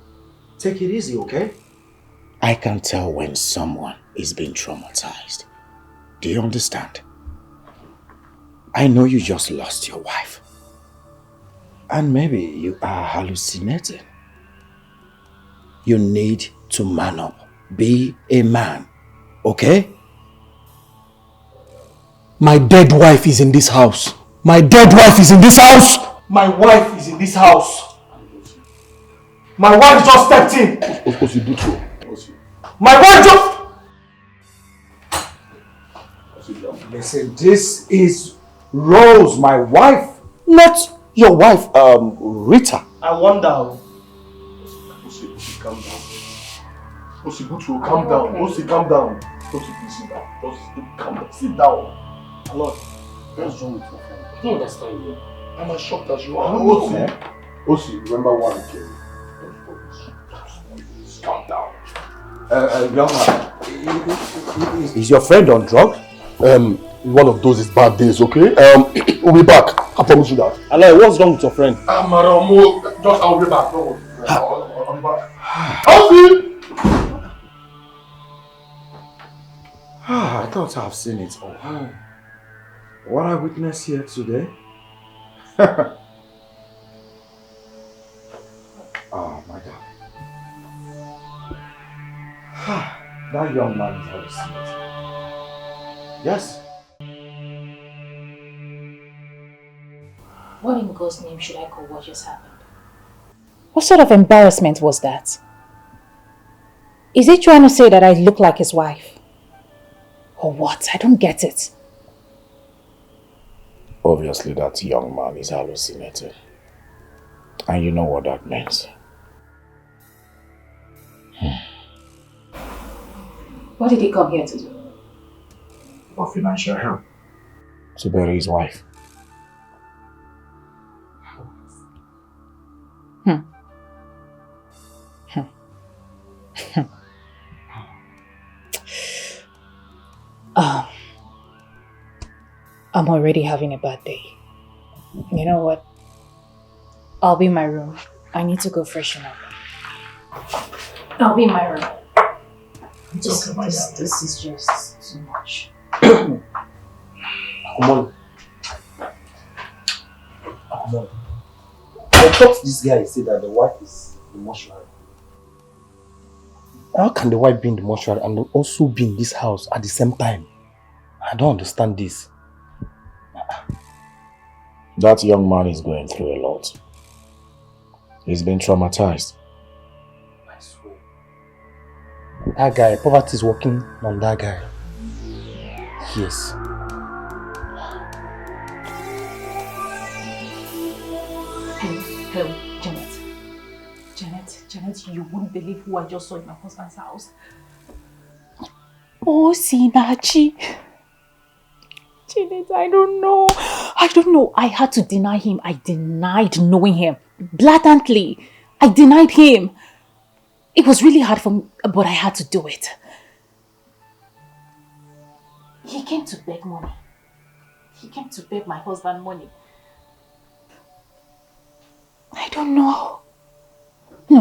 Take it easy, okay? I can tell when someone is being traumatized. Do you understand? I know you just lost your wife. And maybe you are hallucinating. You need to man up. Be a man, okay? My dead wife is in this house. My dead wife is in this house. My wife is in this house. My wife just stepped in. My wife just... Listen, this is Rose, my wife. Not your wife, Rita. I wonder. Calm down. Calm down. Calm down. Please sit down. Just calm down. Sit down. Lord, what's wrong with your friend? I don't understand you. I'm as shocked as you are. Osi, remember what I came. Calm down. Young man, is your friend on drugs? One of those is bad days, okay? We'll be back. I promise you that. Allah, what's wrong with your friend? I'll be back. Don't worry. I'll be back. Osi! I thought I've seen it all. What I witnessed here today? Oh my God. That young man is hallucinating. Yes. What in God's name should I call what just happened? What sort of embarrassment was that? Is he trying to say that I look like his wife? Or what? I don't get it. Obviously, that young man is hallucinating. And you know what that means. What did he come here to do? For financial help. To bury his wife. I'm already having a bad day. You know what? I'll be in my room. I need to go freshen up. I'll be in my room. This is just too much. Come on. I thought this guy said that the wife is in the mortuary. How can the wife be in the mortuary and also be in this house at the same time? I don't understand this. That young man is going through a lot. He's been traumatized. I swear. That guy, poverty is working on that guy. Yes. Hello, Janet, you wouldn't believe who I just saw in my husband's house. Oh, Sinachi. Janet, I don't know. I had to deny him. I denied knowing him. Blatantly. I denied him. It was really hard for me, but I had to do it. He came to beg money. He came to beg my husband money. I don't know.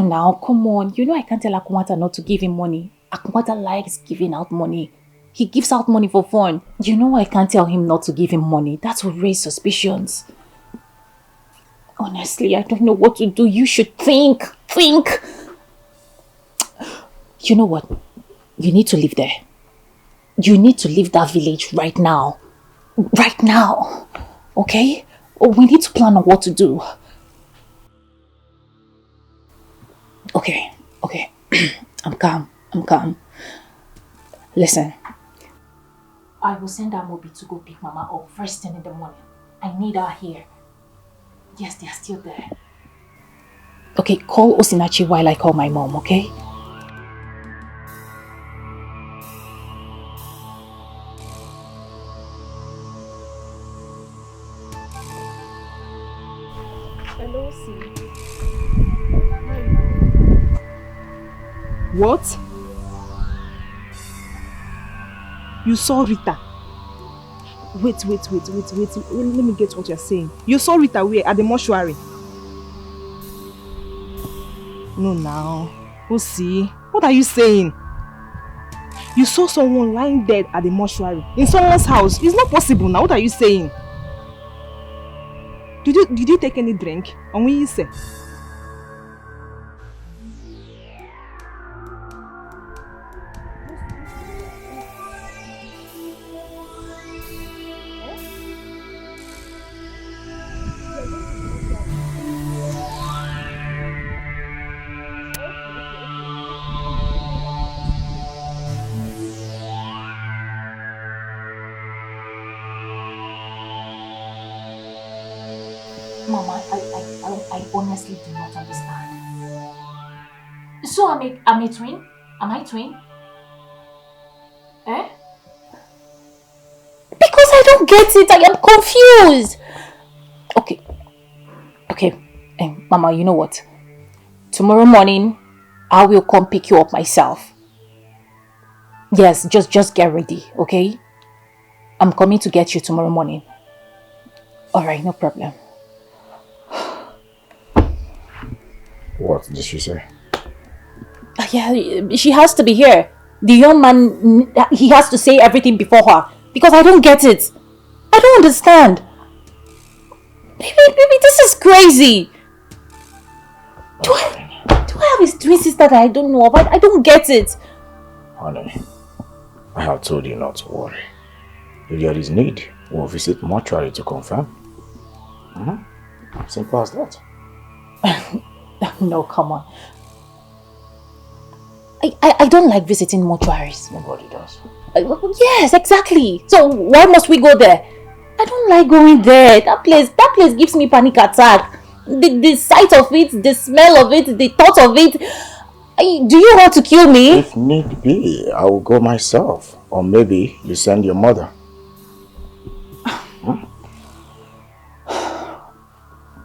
on now, come on. You know I can't tell Akunwata not to give him money. Akunwata likes giving out money. He gives out money for fun. You know I can't tell him not to give him money. That will raise suspicions. Honestly, I don't know what to do. You should think. Think. You know what? You need to live there. You need to leave that village right now. Right now. Okay? We need to plan on what to do. Okay. I'm calm. Listen. I will send Amobi to go pick Mama up first thing in the morning. I need her here. Yes, they are still there. Okay, call Osinachi while I call my mom, okay? Hello, C. What? You saw Rita? Wait. Let me get what you're saying. You saw Rita where? At the mortuary? No, now. Osi, what are you saying? You saw someone lying dead at the mortuary in someone's house. It's not possible now. What are you saying? Did you take any drink? And when you say? Mama, I honestly do not understand. So I'm a twin? Am I twin? Eh? Because I don't get it. I am confused. Okay. Mama, you know what? Tomorrow morning, I will come pick you up myself. Yes, just get ready, okay? I'm coming to get you tomorrow morning. Alright, no problem. What did she say? Yeah, she has to be here. The young man, he has to say everything before her. Because I don't get it. I don't understand. Baby, this is crazy. Do I have a twin sister that I don't know of? I don't get it. Honey, I have told you not to worry. If there is need, we'll visit mortuary to confirm. Simple as that. No, come on. I don't like visiting mortuaries. Nobody does. Yes, exactly. So why must we go there? I don't like going there. That place gives me panic attack. The sight of it, the smell of it, the thought of it. Do you want to kill me? If need be, I will go myself. Or maybe you send your mother.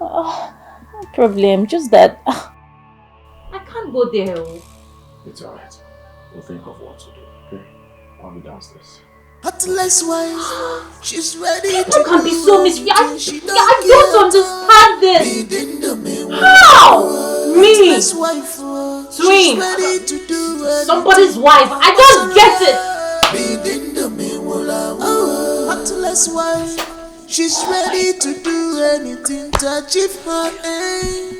No problem. Just that I can't go there. It's alright. We'll think of what to do. Okay? I'll be downstairs. Heartless wife, she's ready People can be so mischievous. I don't understand this. How? Me? Twin? Somebody's wife. I don't get it. Heartless wife, she's ready to do anything to achieve her aim.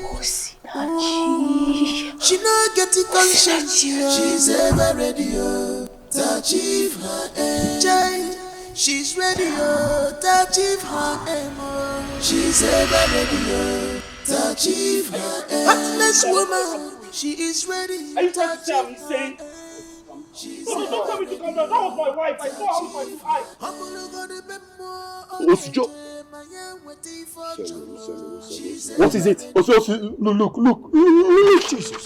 She not get it conscience. She's ever ready to achieve her aim. She's ready to achieve her aim. She's ever ready to achieve her aim. Heartless woman, she is ready. Are you trying to say I'm insane? No, don't tell me to come down. That was my wife. I saw her with my eyes. What's Joe? What is it? Look, Jesus.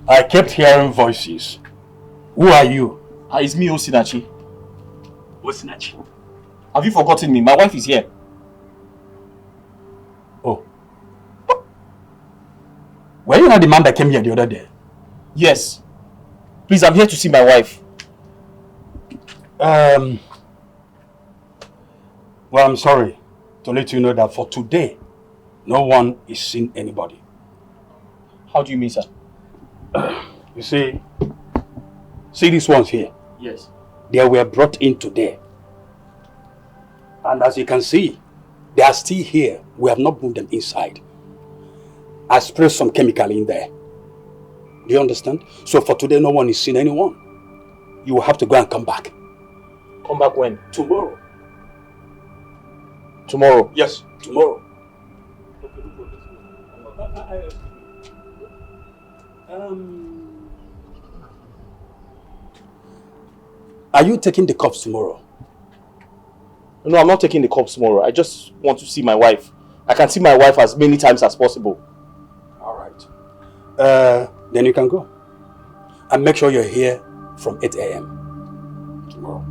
I kept hearing voices. Who are you? It's me, Osinachi. Osinachi? Have you forgotten me? My wife is here. Oh. Were you not the man that came here the other day? Yes. Please, I'm here to see my wife. Well, I'm sorry to let you know that for today, no one is seeing anybody. How do you mean, sir? You see these ones here? Yes. They were brought in today. And as you can see, they are still here. We have not moved them inside. I sprayed some chemical in there. Do you understand? So for today, no one is seeing anyone. You will have to go and come back. Come back when? Tomorrow. Tomorrow? Yes, tomorrow. Are you taking the cups tomorrow? No, I'm not taking the cups tomorrow. I just want to see my wife. I can see my wife as many times as possible. All right. Then you can go. And make sure you're here from 8 a.m. tomorrow.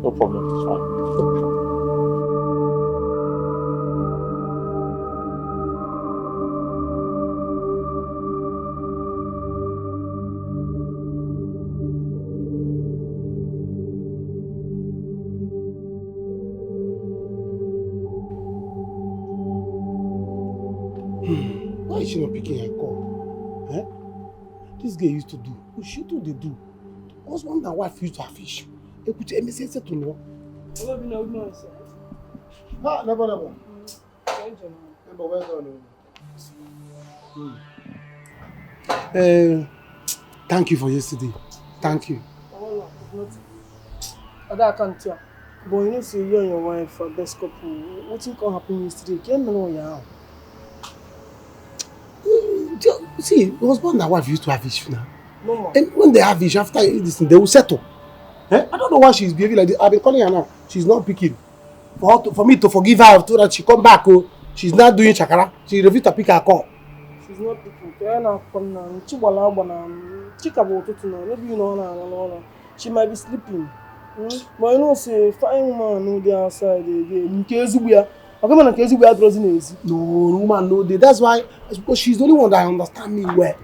No problem, it's fine. Why is she not picking her call? Eh? This girl used to do. She too they do. Husband and wife used to have issue. They could say to know. Ah, never. Never, well done. Thank you for yesterday. Thank you. I can't tell. But you know, say you and your wife are best couple. What think can happen yesterday? Can't know you. See, husband and wife used to have issue now. No, and when they have issue, after this thing, they will settle. Eh? I don't know why she's behaving like this. I've been calling her now. She's not picking. For me to forgive her so that she come back, oh, she's not doing chakara. She refused to pick her call. She's not picking. She might be sleeping. But you know, say, fine woman no dey outside again. In case we are, I come in case we are dressing easy. No, woman, no dey. That's why, because she's the only one that understands me well.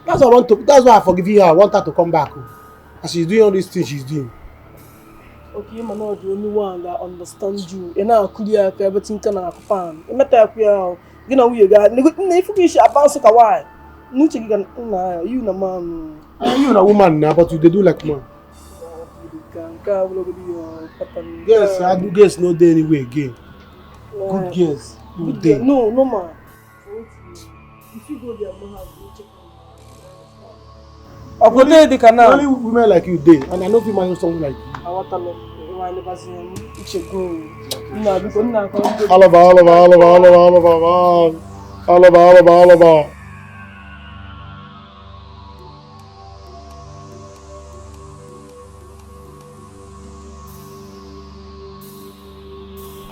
That's why I want to. That's why I forgive her. I want her to come back. And she's doing all these things she's doing. Okay, man, not the only one that understands you. And now, could you have everything can happen? You met up here. You know we got. If you should advance a while, no chicken. You na man. You na woman now, but you they do like man. Yes, I do guess no day anyway again. Good guess. No day. No, man. If you go there, man, I go there the canal. Only women like you day, and I know people know someone like you. I want to know. I never see him. It's a go. No, because now come. All over.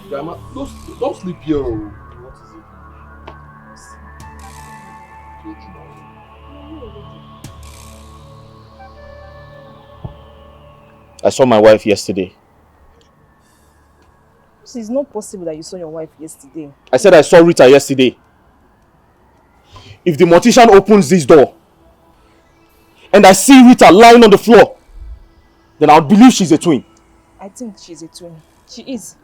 Grandma, don't sleep here. What is it? I saw my wife yesterday. It's not possible that you saw your wife yesterday. I said I saw Rita yesterday. If the mortician opens this door and I see Rita lying on the floor, then I'll believe she's a twin. I think she's a twin. She is.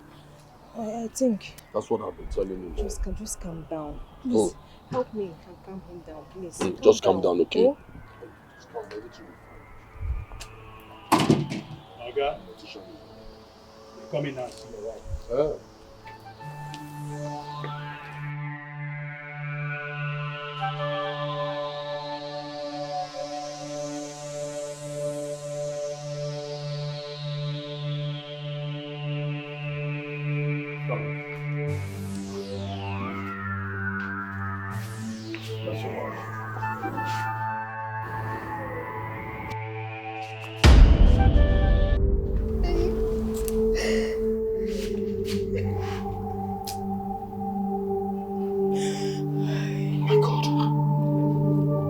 I think. That's what I've been telling you. Just calm down. Please help me. Calm him down, please. Just calm down, okay? Oh? Just calm down. Naga, come in now. See your wife. That's your wife.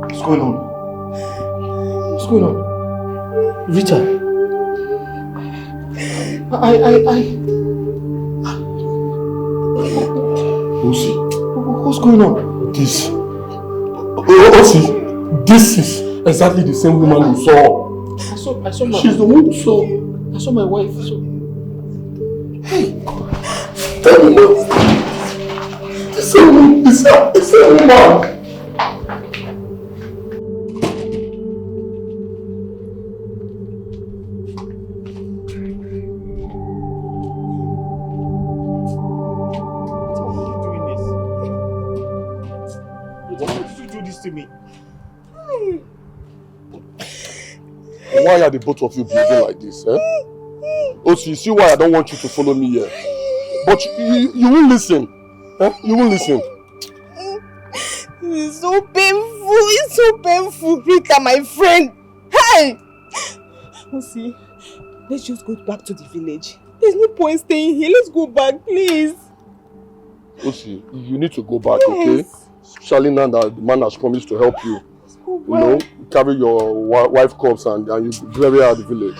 What's going on? What's going on? Rita. Lucy. What's going on? This is Exactly the same woman you saw. I saw my... She's the one you saw. I saw my wife. Hey! Tell me what? The same woman. To me. Why are the both of you behaving like this? Eh? Oh, so you see why I don't want you to follow me here. But you won't listen. Eh? You won't listen. It's so painful. It's so painful. Rita, my friend. Hey! See, let's just go back to the village. There's no point staying here. Let's go back, please. Osi, you need to go back, okay? Especially now that the man has promised to help you. You know, carry your wife corpse and you bury her at the village.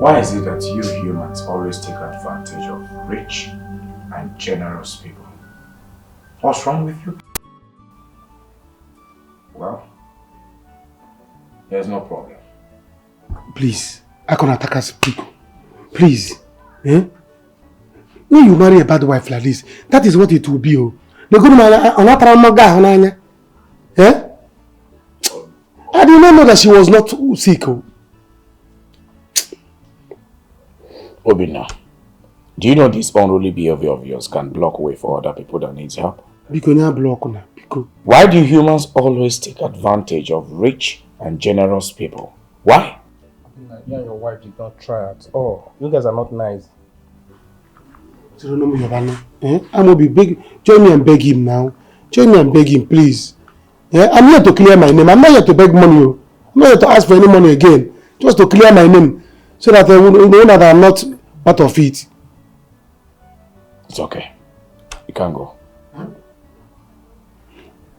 Why is it that you humans always take advantage of rich and generous people? What's wrong with you? Well, there's no problem. Please, I can attack us people. Please. Eh? When you marry a bad wife like this, that is what it will be. Oh. The good man, eh? I did not know that she was not sick. Oh. Obina, do you know this unruly behavior of yours can block way for other people that needs help? Why do humans always take advantage of rich and generous people? Why? You and your wife did not try at all. You guys are not nice. Eh? I'm going to be beg. Join me and beg him now. Join me and beg him, please. Yeah? I'm here to clear my name. I'm not here to beg money. I'm not here to ask for any money again. Just to clear my name. So that I will know that I'm not part of it. It's okay. You can go.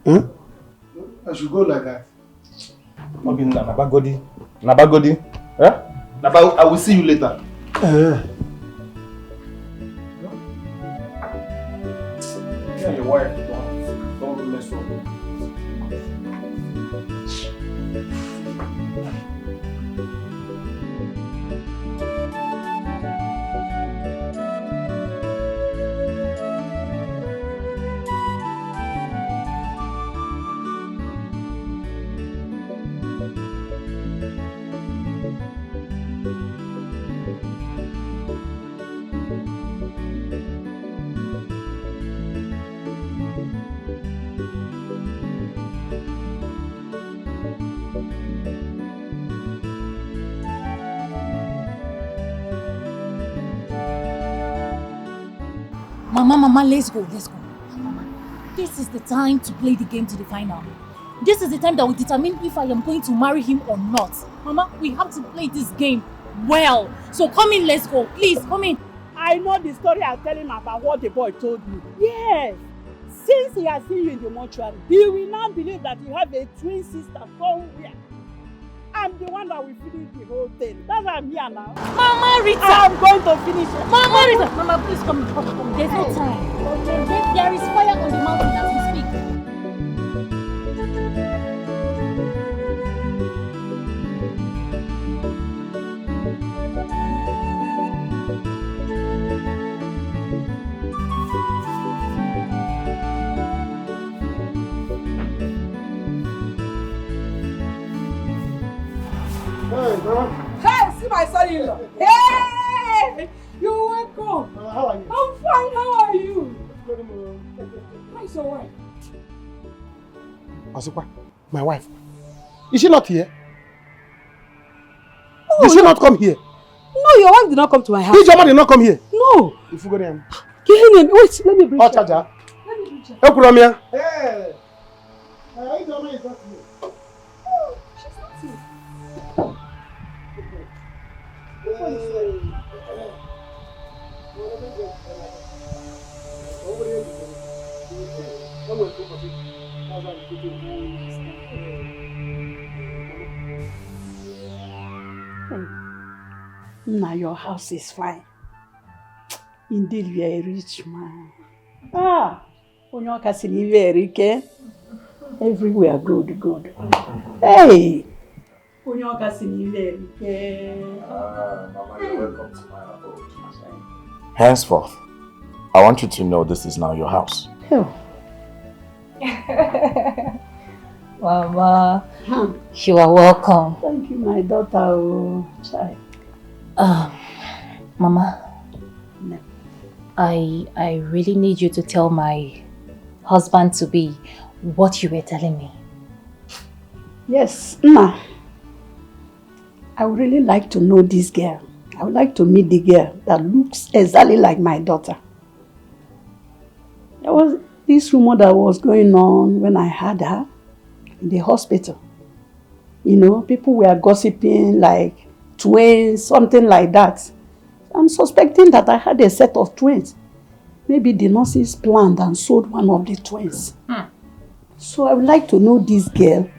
Huh? I should go like that. Okay, Nabagodi. Nabagodi. Huh? I will see you later. Yeah, your wife. Don't mess up. Mama, let's go. Mama, this is the time to play the game to the final. This is the time that will determine if I am going to marry him or not. Mama, we have to play this game well. So come in, let's go. Please, come in. I know the story I'll tell him about what the boy told you. Yes. Since he has seen you in the mortuary, he will now believe that you have a twin sister somewhere. I'm the one that will finish the whole thing. That's why I'm here now. Mama Rita! I'm going to finish it. Mama Rita! Mama, please come. There's no time. There is fire on the mountain as we speak. Hey, see my son-in-law. Hey! You're welcome. How are you? I'm fine. How are you? How's your wife? Asukwa, my wife. Is she not here? Oh, Did she not come here? No, your wife did not come to my house. Ijoma did not come here. No. If you go there. Wait, let me bring her. Charger. Let me bring her. Ekuromia. Hey. Ijoma is not here. Oh, she's not here. Now your house is fine. Indeed, you are a rich man. Ah, Onyoka is very rich. Everywhere good. Hey, Onyoka is very rich. Mama, you're welcome to my abode. Henceforth, I want you to know this is now your house. Oh. Mama, you are welcome. Thank you, my daughter. Oh, child. Mama, no. I really need you to tell my husband to be what you were telling me. Yes, Ma. I would really like to know this girl. I would like to meet the girl that looks exactly like my daughter. There was this rumor that was going on when I had her in the hospital. You know, people were gossiping like twins, something like that. I'm suspecting that I had a set of twins. Maybe the nurses planned and sold one of the twins. So I would like to know this girl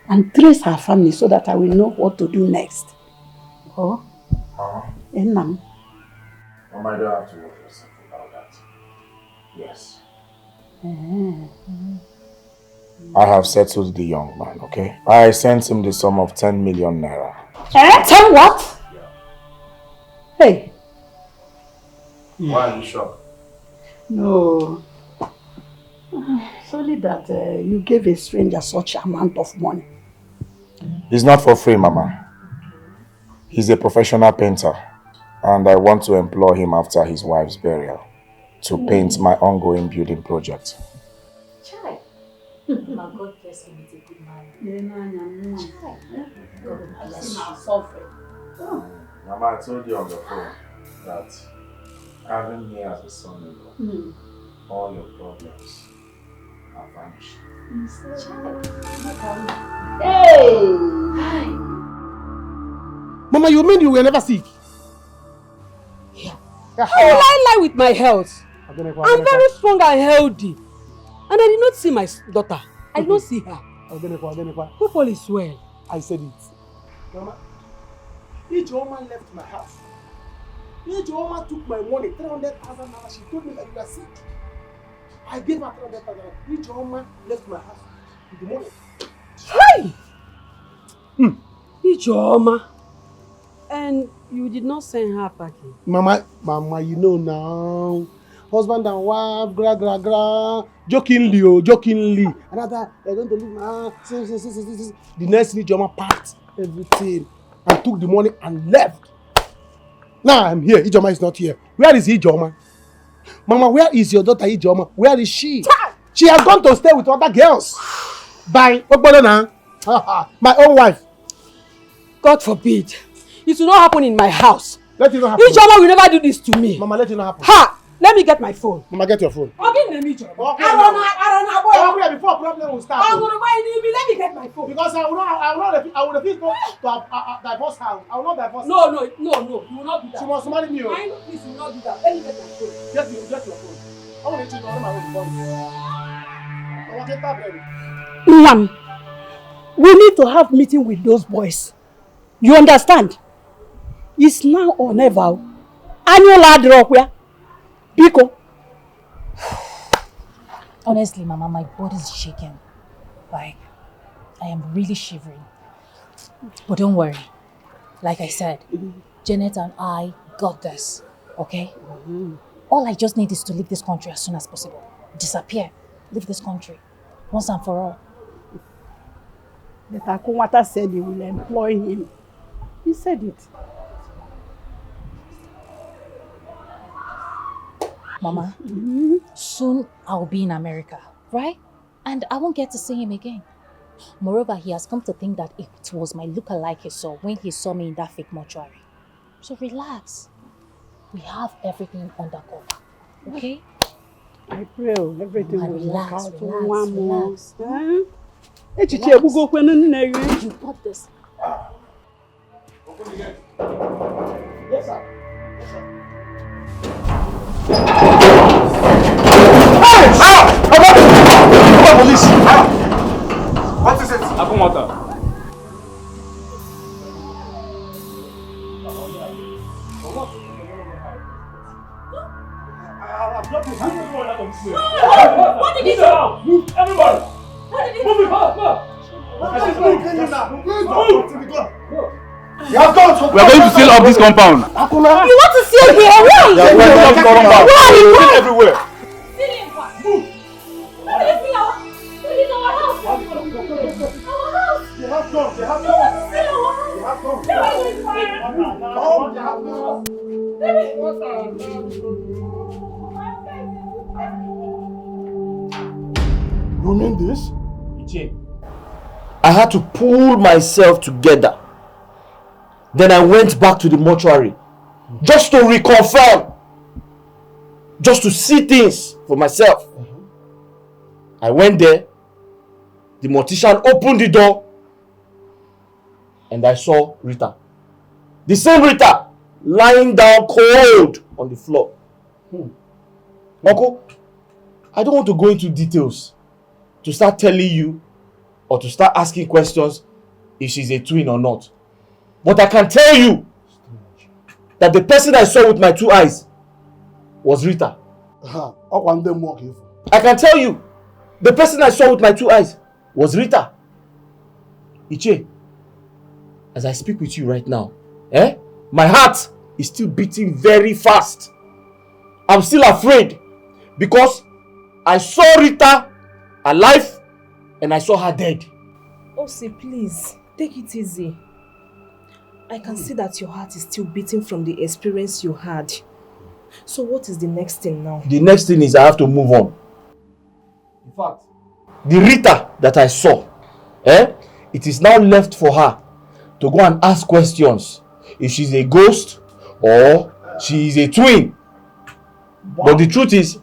and trace her family so that I will know what to do next. Oh? Mama, I don't have to worry yourself about that. Yes. I have settled the young man, okay? I sent him the sum of 10 million naira. 10 what? Yeah. Hey. Why are you shocked? No. It's only that you gave a stranger such amount of money. It's not for free, Mama. He's a professional painter, and I want to employ him after his wife's burial to paint my ongoing building project. Chai. My God bless him with a good man. God bless him. Mama, I told you on the phone that having me as a son-in-law, all your problems have vanished. Hey! Mama, you mean you were never sick? Yeah. How will I lie with my health? I'm very strong and healthy. And I did not see my daughter. I did not see her. People is well. I said it. Mama, each woman left my house. Each woman took my money, 300,000 naira. She told me that you are sick. I gave her 300,000 naira. Each woman left my house with the money. Hey! Ijeoma. And you did not send her packing? Mama, you know now. Husband and wife, gra. Jokingly. Another, they're going to leave my house. The next day, Ijeoma packed everything and took the money and left. Now I'm here. Ijeoma is not here. Where is Ijeoma? Mama, where is your daughter Ijeoma? Where is she? She has gone to stay with other girls. By my own wife. God forbid. It will not happen in my house. Let it not happen. Ijeoma will never do this to me. Mama, let it not happen. Ha! Let me get my phone. Mama, get your phone. I don't know before problem will start. Let me get my phone. Because I will refuse to divorce her. I will not divorce her. No. You will not do that. She must marry me. I know please, you will not do that. Let me get my phone. Get your phone. I want to let you know my phone. I want to tap ready. Ma'am, we need to have meeting with those boys. You understand? It's now or never. Annual ad rock where? Pico. Honestly, Mama, my body's shaking. Like, I am really shivering. But don't worry. Like I said, Janet and I got this, okay? All I just need is to leave this country as soon as possible. Disappear. Leave this country. Once and for all. But Akunwata said he will employ him. He said it. Mama, soon I'll be in America, right? And I won't get to see him again. Moreover, he has come to think that it was my look-alike he saw when he saw me in that fake mortuary. So relax. We have everything under cover. Okay? I pray everything will work relax, out. relax, One more. relax. Echiche bugo kwenu nne you. You got this. Open the gate. Yes, sir. Yes, sir. Hey! Police! What is it? Akumata. What did he do? Move, everybody! What did he do? Move it, come on. You have done so. We are going to seal up this compound. You want to seal here? Why? Yeah, we are going to seal Why? everywhere. Seal in what? Move. What did he seal? This is our house. Our house. They have done. They have You want to done. seal our house? They have done. No, it's fine. You mean this? I had to pull myself together. Then I went back to the mortuary just to reconfirm, just to see things for myself. I went there, the mortician opened the door, and I saw Rita. The same Rita lying down cold on the floor. Uncle, I don't want to go into details to start telling you or to start asking questions if she's a twin or not. But I can tell you that the person I saw with my two eyes was Rita. I can tell you the person I saw with my two eyes was Rita. Iche, as I speak with you right now, my heart is still beating very fast. I'm still afraid because I saw Rita alive and I saw her dead. Osi, please, take it easy. I can see that your heart is still beating from the experience you had. So what is the next thing now? The next thing is I have to move on. In fact, the Rita that I saw, it is now left for her to go and ask questions if she's a ghost or she is a twin. Wow. But the truth is,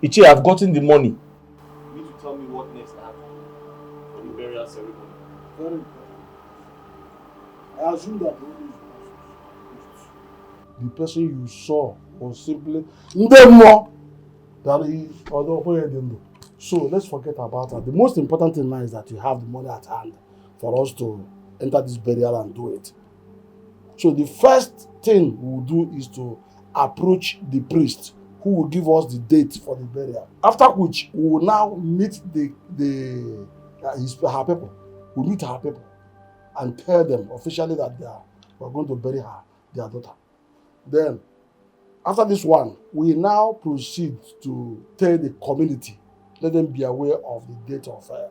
Ichi, I've gotten the money. You need to tell me what next happened for the burial ceremony. Very important. I assume that the person you saw was simply Ndemo that is so let's forget about that. The most important thing now is that you have the money at hand for us to enter this burial and do it. So the first thing we'll do is to approach the priest who will give us the date for the burial. After which we will now meet her people. We'll meet her people and tell them officially that we're going to bury their daughter. Then, after this one, we now proceed to tell the community, let them be aware of the date of the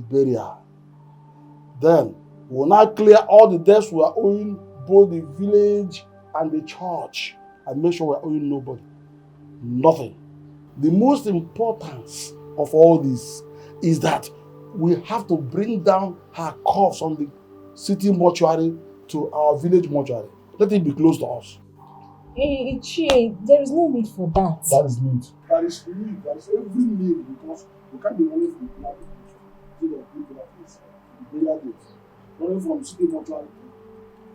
burial. Then, we will now clear all the debts we are owing both the village and the church and make sure we are owing nobody. Nothing. The most importance of all this is that we have to bring down her corpse from the city mortuary to our village mortuary. Let it be close to us. Hey, Chie, there is no need for that. That is need. That is need. That is every need because we can't be running from the place to the place. The burial date. Running from city mortuary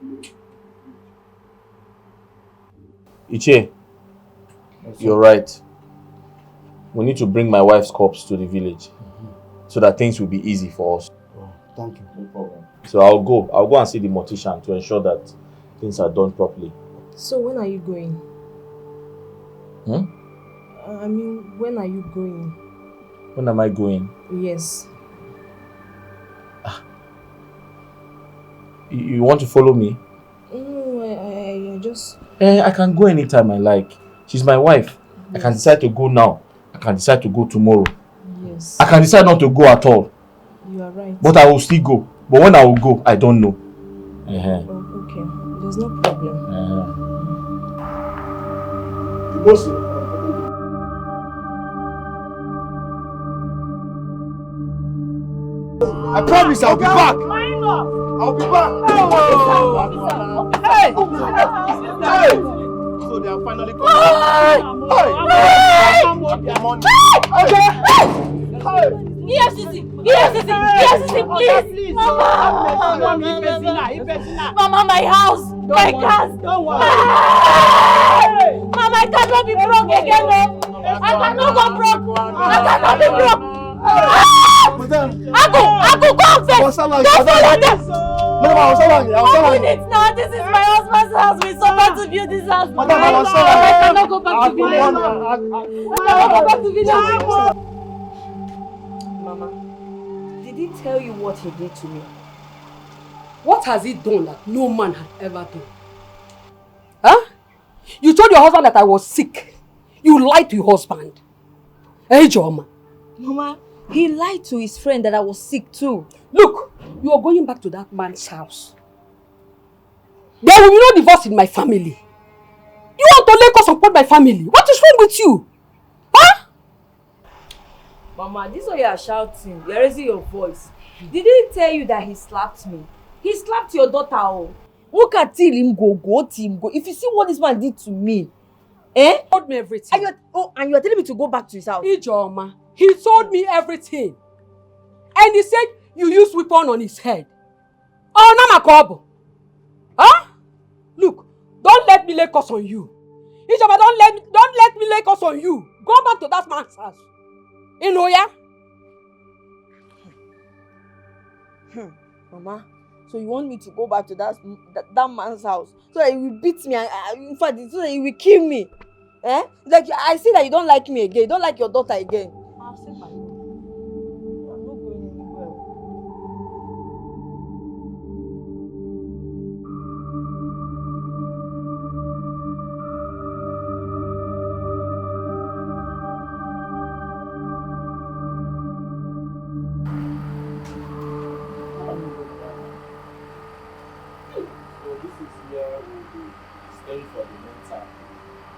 to Iche, you're right. We need to bring my wife's corpse to the village so that things will be easy for us. Oh, thank you. No problem. So I'll go and see the mortician to ensure that things are done properly. So when are you going? I mean, when are you going? When am I going? Yes. You want to follow me? No, I just... I can go anytime I like. She's my wife. Yes. I can decide to go now. I can decide to go tomorrow. Yes. I can decide not to go at all. You are right. But I will still go. But when I will go, I don't know. Oh, okay. There's no problem. I promise I'll be back. I'll be back. Hey! Hey! So they are finally coming. EFCC, please. Mama, my house, my cars. Don't worry. Mama, I cannot be broke again. No. I cannot go broke. I cannot be broke. Aku, go and fetch. Don't follow them. No, I was Open it now. This is my husband's house. We suffer to build this house. I cannot go back to village. I cannot go back to village. Mama, did he tell you what he did to me? What has he done that no man had ever done? Huh? You told your husband that I was sick. You lied to your husband. Hey, Joma. Mama, he lied to his friend that I was sick too. Look, you are going back to that man's house. There will be no divorce in my family. You want to let us support my family? What is wrong with you? Huh? Mama, this is why you are shouting. You are raising your voice. Did he tell you that he slapped me? He slapped your daughter. Oh. Look at him go. If you see what this man did to me, He told me everything. And you are telling me to go back to his house. Ijoma, he told me everything. And he said you used weapon on his head. Oh, Namakobo. Huh? Look, don't let me lay curse on you. Ijoma, don't let me lay curse on you. Go back to that man's house. You know, yeah? Mama, so you want me to go back to that man's house so that he will beat me and in fact so that he will kill me? Eh? Like I see that you don't like me again. You don't like your daughter again. I've said my own. I'm not going anywhere.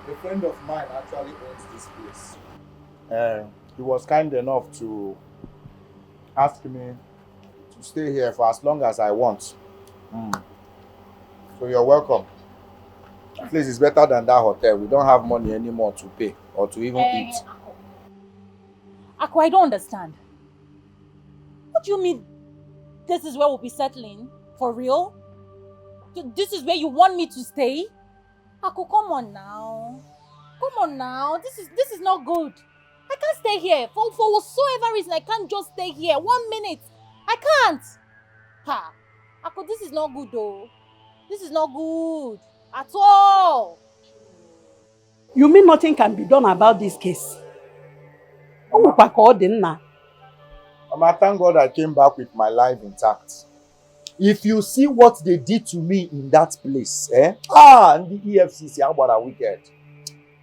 A friend of mine actually owns this place. He was kind enough to ask me to stay here for as long as I want. So you're welcome. At least it's better than that hotel. We don't have money anymore to pay or to even eat. Aku, I don't understand. What do you mean this is where we'll be settling? For real? This is where you want me to stay? Aku, come on now. This is not good. I can't stay here. For whatsoever reason, I can't just stay here. 1 minute. I can't. Ha. Aku, this is not good though. This is not good. At all. You mean nothing can be done about this case? Mama, thank God I came back with my life intact. If you see what they did to me in that place, and the EFCC, how about a wicked?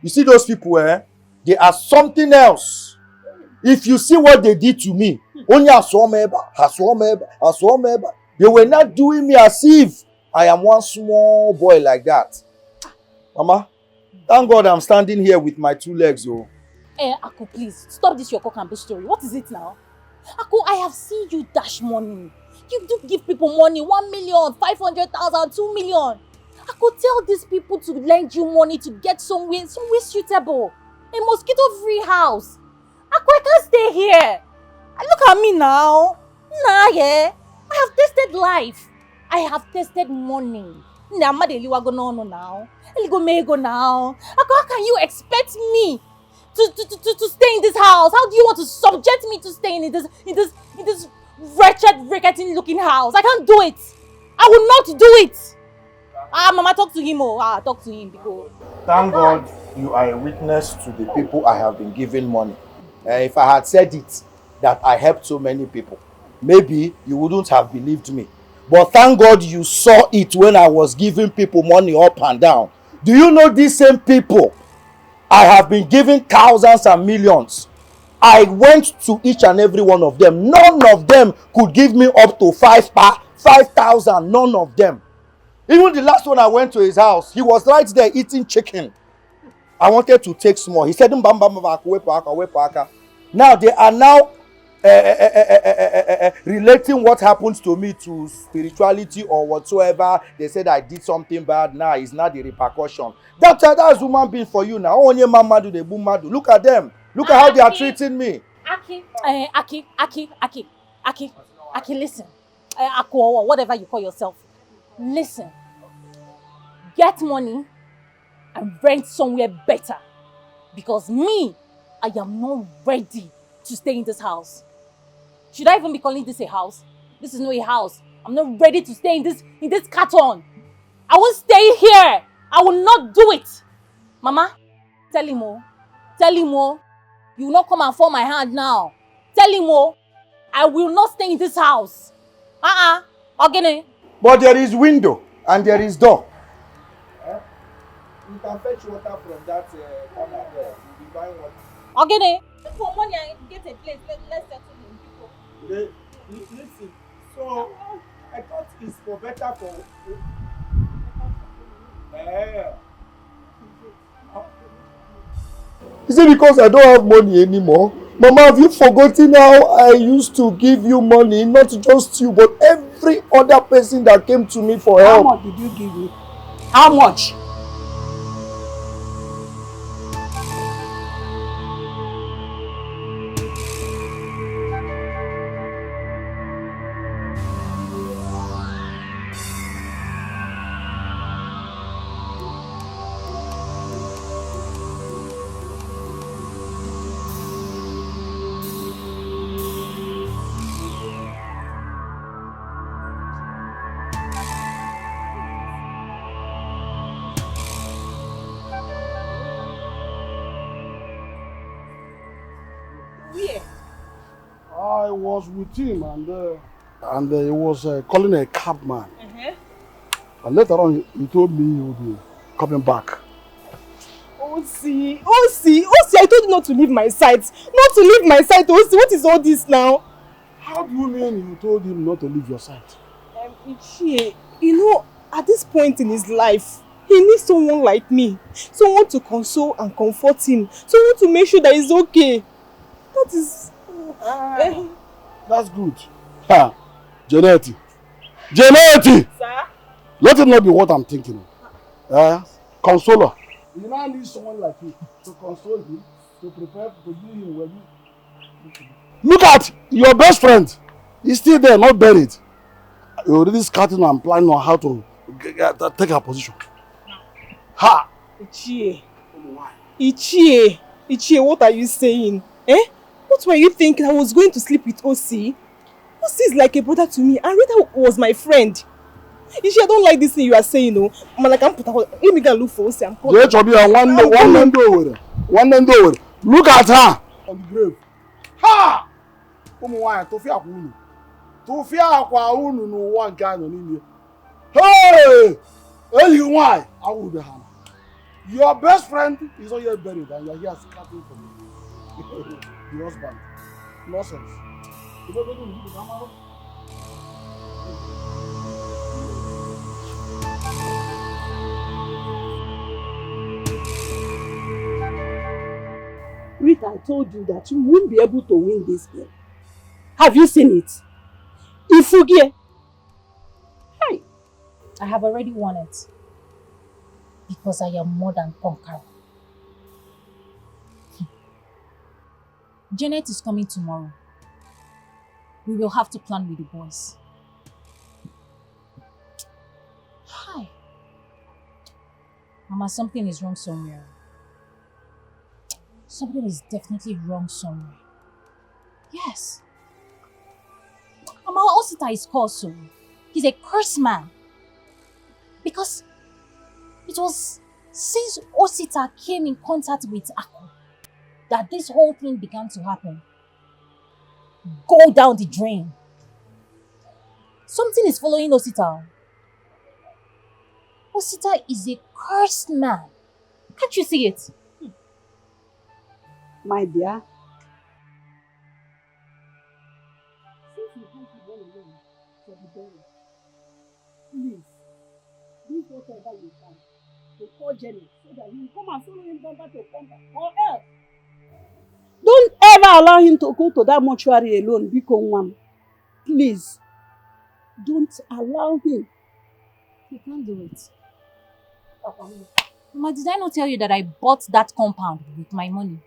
You see those people, they are something else. If you see what they did to me, only they were not doing me as if I am one small boy like that. Mama, thank God I'm standing here with my 2 legs, oh. Aku, please, stop this your cock and bull story. What is it now? Aku, I have seen you dash money. You do give people money, 1 million, 500,000, 2 million. I could tell these people to lend you money to get somewhere suitable. A mosquito-free house. I can't stay here. Look at me now. Nah, yeah. I have tasted life. I have tasted money. Now. How can you expect me to stay in this house? How do you want to subject me to stay in this wretched, rickety-looking house? I can't do it. I will not do it. Mama, talk to him. Talk to him because. Thank God you are a witness to the people I have been giving money. If I had said it, that I helped so many people, maybe you wouldn't have believed me. But thank God you saw it when I was giving people money up and down. Do you know these same people? I have been giving thousands and millions. I went to each and every one of them. None of them could give me up to 5,000. None of them. Even the last one I went to his house, he was right there eating chicken. I wanted to take small. He said, now they are now relating what happens to me to spirituality or whatsoever. They said I did something bad. Now it's not the repercussion. That's human being for you now. Only mama do the boom do. Look at them. Look at how they are treating me. Aki, listen. Aku, or whatever you call yourself. Listen. Get money and rent somewhere better. Because me, I am not ready to stay in this house. Should I even be calling this a house? This is not a house. I'm not ready to stay in this carton. I won't stay here. I will not do it. Mama, tell him oh. Tell him oh. You will not come and fall my hand now. Tell him oh. I will not stay in this house. Ogene. But there is window and there is door. You can fetch water from that corner there. You'll be buying water. Ogene. For money and get a place. Let's settle in people. Listen. So I thought it's for better for. Is it because I don't have money anymore? Mama, have you forgotten how I used to give you money? Not just you, but every other person that came to me for help. How much did you give me? How much? I was with him and he was calling a cab man. And later on, he told me he would be coming back. Osi, I told you not to leave my sight. Not to leave my sight, Osi. What is all this now? How do you mean you told him not to leave your sight? Ichie, you know, at this point in his life, he needs someone like me. Someone to console and comfort him. Someone to make sure that he's okay. That is... That's good. Ha! Janetti! Sir? Let it not be what I'm thinking of. Consoler. You now need someone like you to console him, to prepare to give him well. Look at your best friend. He's still there, not buried. You're already scouting and planning on how to take her position. Ha! Ichie, what are you saying? What were you thinking? I was going to sleep with Osi? Osi is like a brother to me. And Rita was my friend. Ichie, I don't like this thing you are saying, no. Let me go look for Osi. I'm coming. Look at her on the grave. Ha! Hey! Why? I will be hammer. Your best friend is not yet buried and you're here scrapping for me. The husband. Nonsense. Rita, I told you that you won't be able to win this game. Have you seen it? Ifugie. Hey, I have already won it. Because I am more than conqueror. Janet is coming tomorrow. We will have to plan with the boys. Hi. Mama, something is wrong somewhere. Something is definitely wrong somewhere. Yes. Mama, Osita is called so. He's a cursed man. Because it was since Osita came in contact with Aku that this whole thing began to happen. Go down the drain. Something is following Osita. Osita is a cursed man. Can't you see it? My dear, Since you can't be one alone for the burial, please, do whatever you can to call Jenny so that you will come and follow him back to combat or else. Don't ever allow him to go to that mortuary alone, Biko Nwam. Please, don't allow him. You can't do it. Mama, did I not tell you that I bought that compound with my money?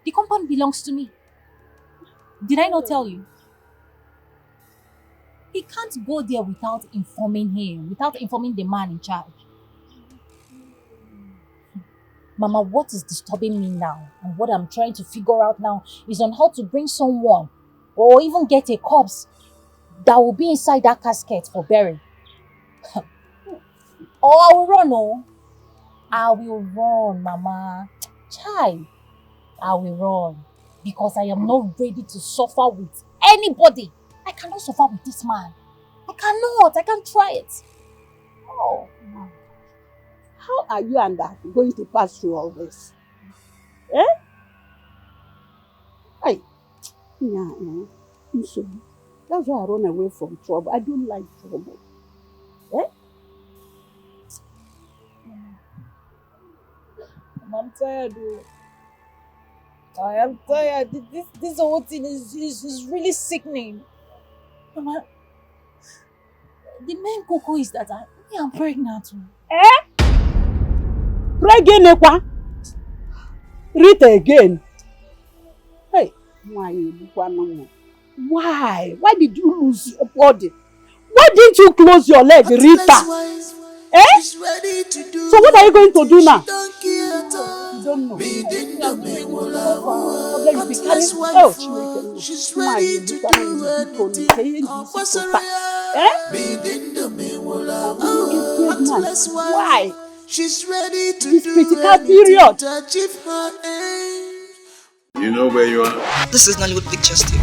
The compound belongs to me. Did I not tell you? He can't go there without informing him, without informing the man in charge. Mama, what is disturbing me now, and what I'm trying to figure out now, is on how to bring someone, or even get a corpse, that will be inside that casket for burial. Or I will run, oh. I will run, Mama. Child, I will run. Because I am not ready to suffer with anybody. I cannot suffer with this man. I cannot. I can't try it. Oh. How are you and that going to pass through all this? Eh? Hey. Yeah. So, that's why I run away from trouble. I don't like trouble. Eh? I'm tired. I am tired. This whole thing is really sickening. Mama, the main cocoa is that I'm pregnant. Eh? Pregnant? Rita again. Hey, why? Why did you lose your body? Why didn't you close your leg, Rita? Eh? So what are you going to do now? You don't know. She's ready to do anything. Why? She's ready to this do critical anything period. to achieve her aim. You know where you are? This is Nollywood Pictures TV.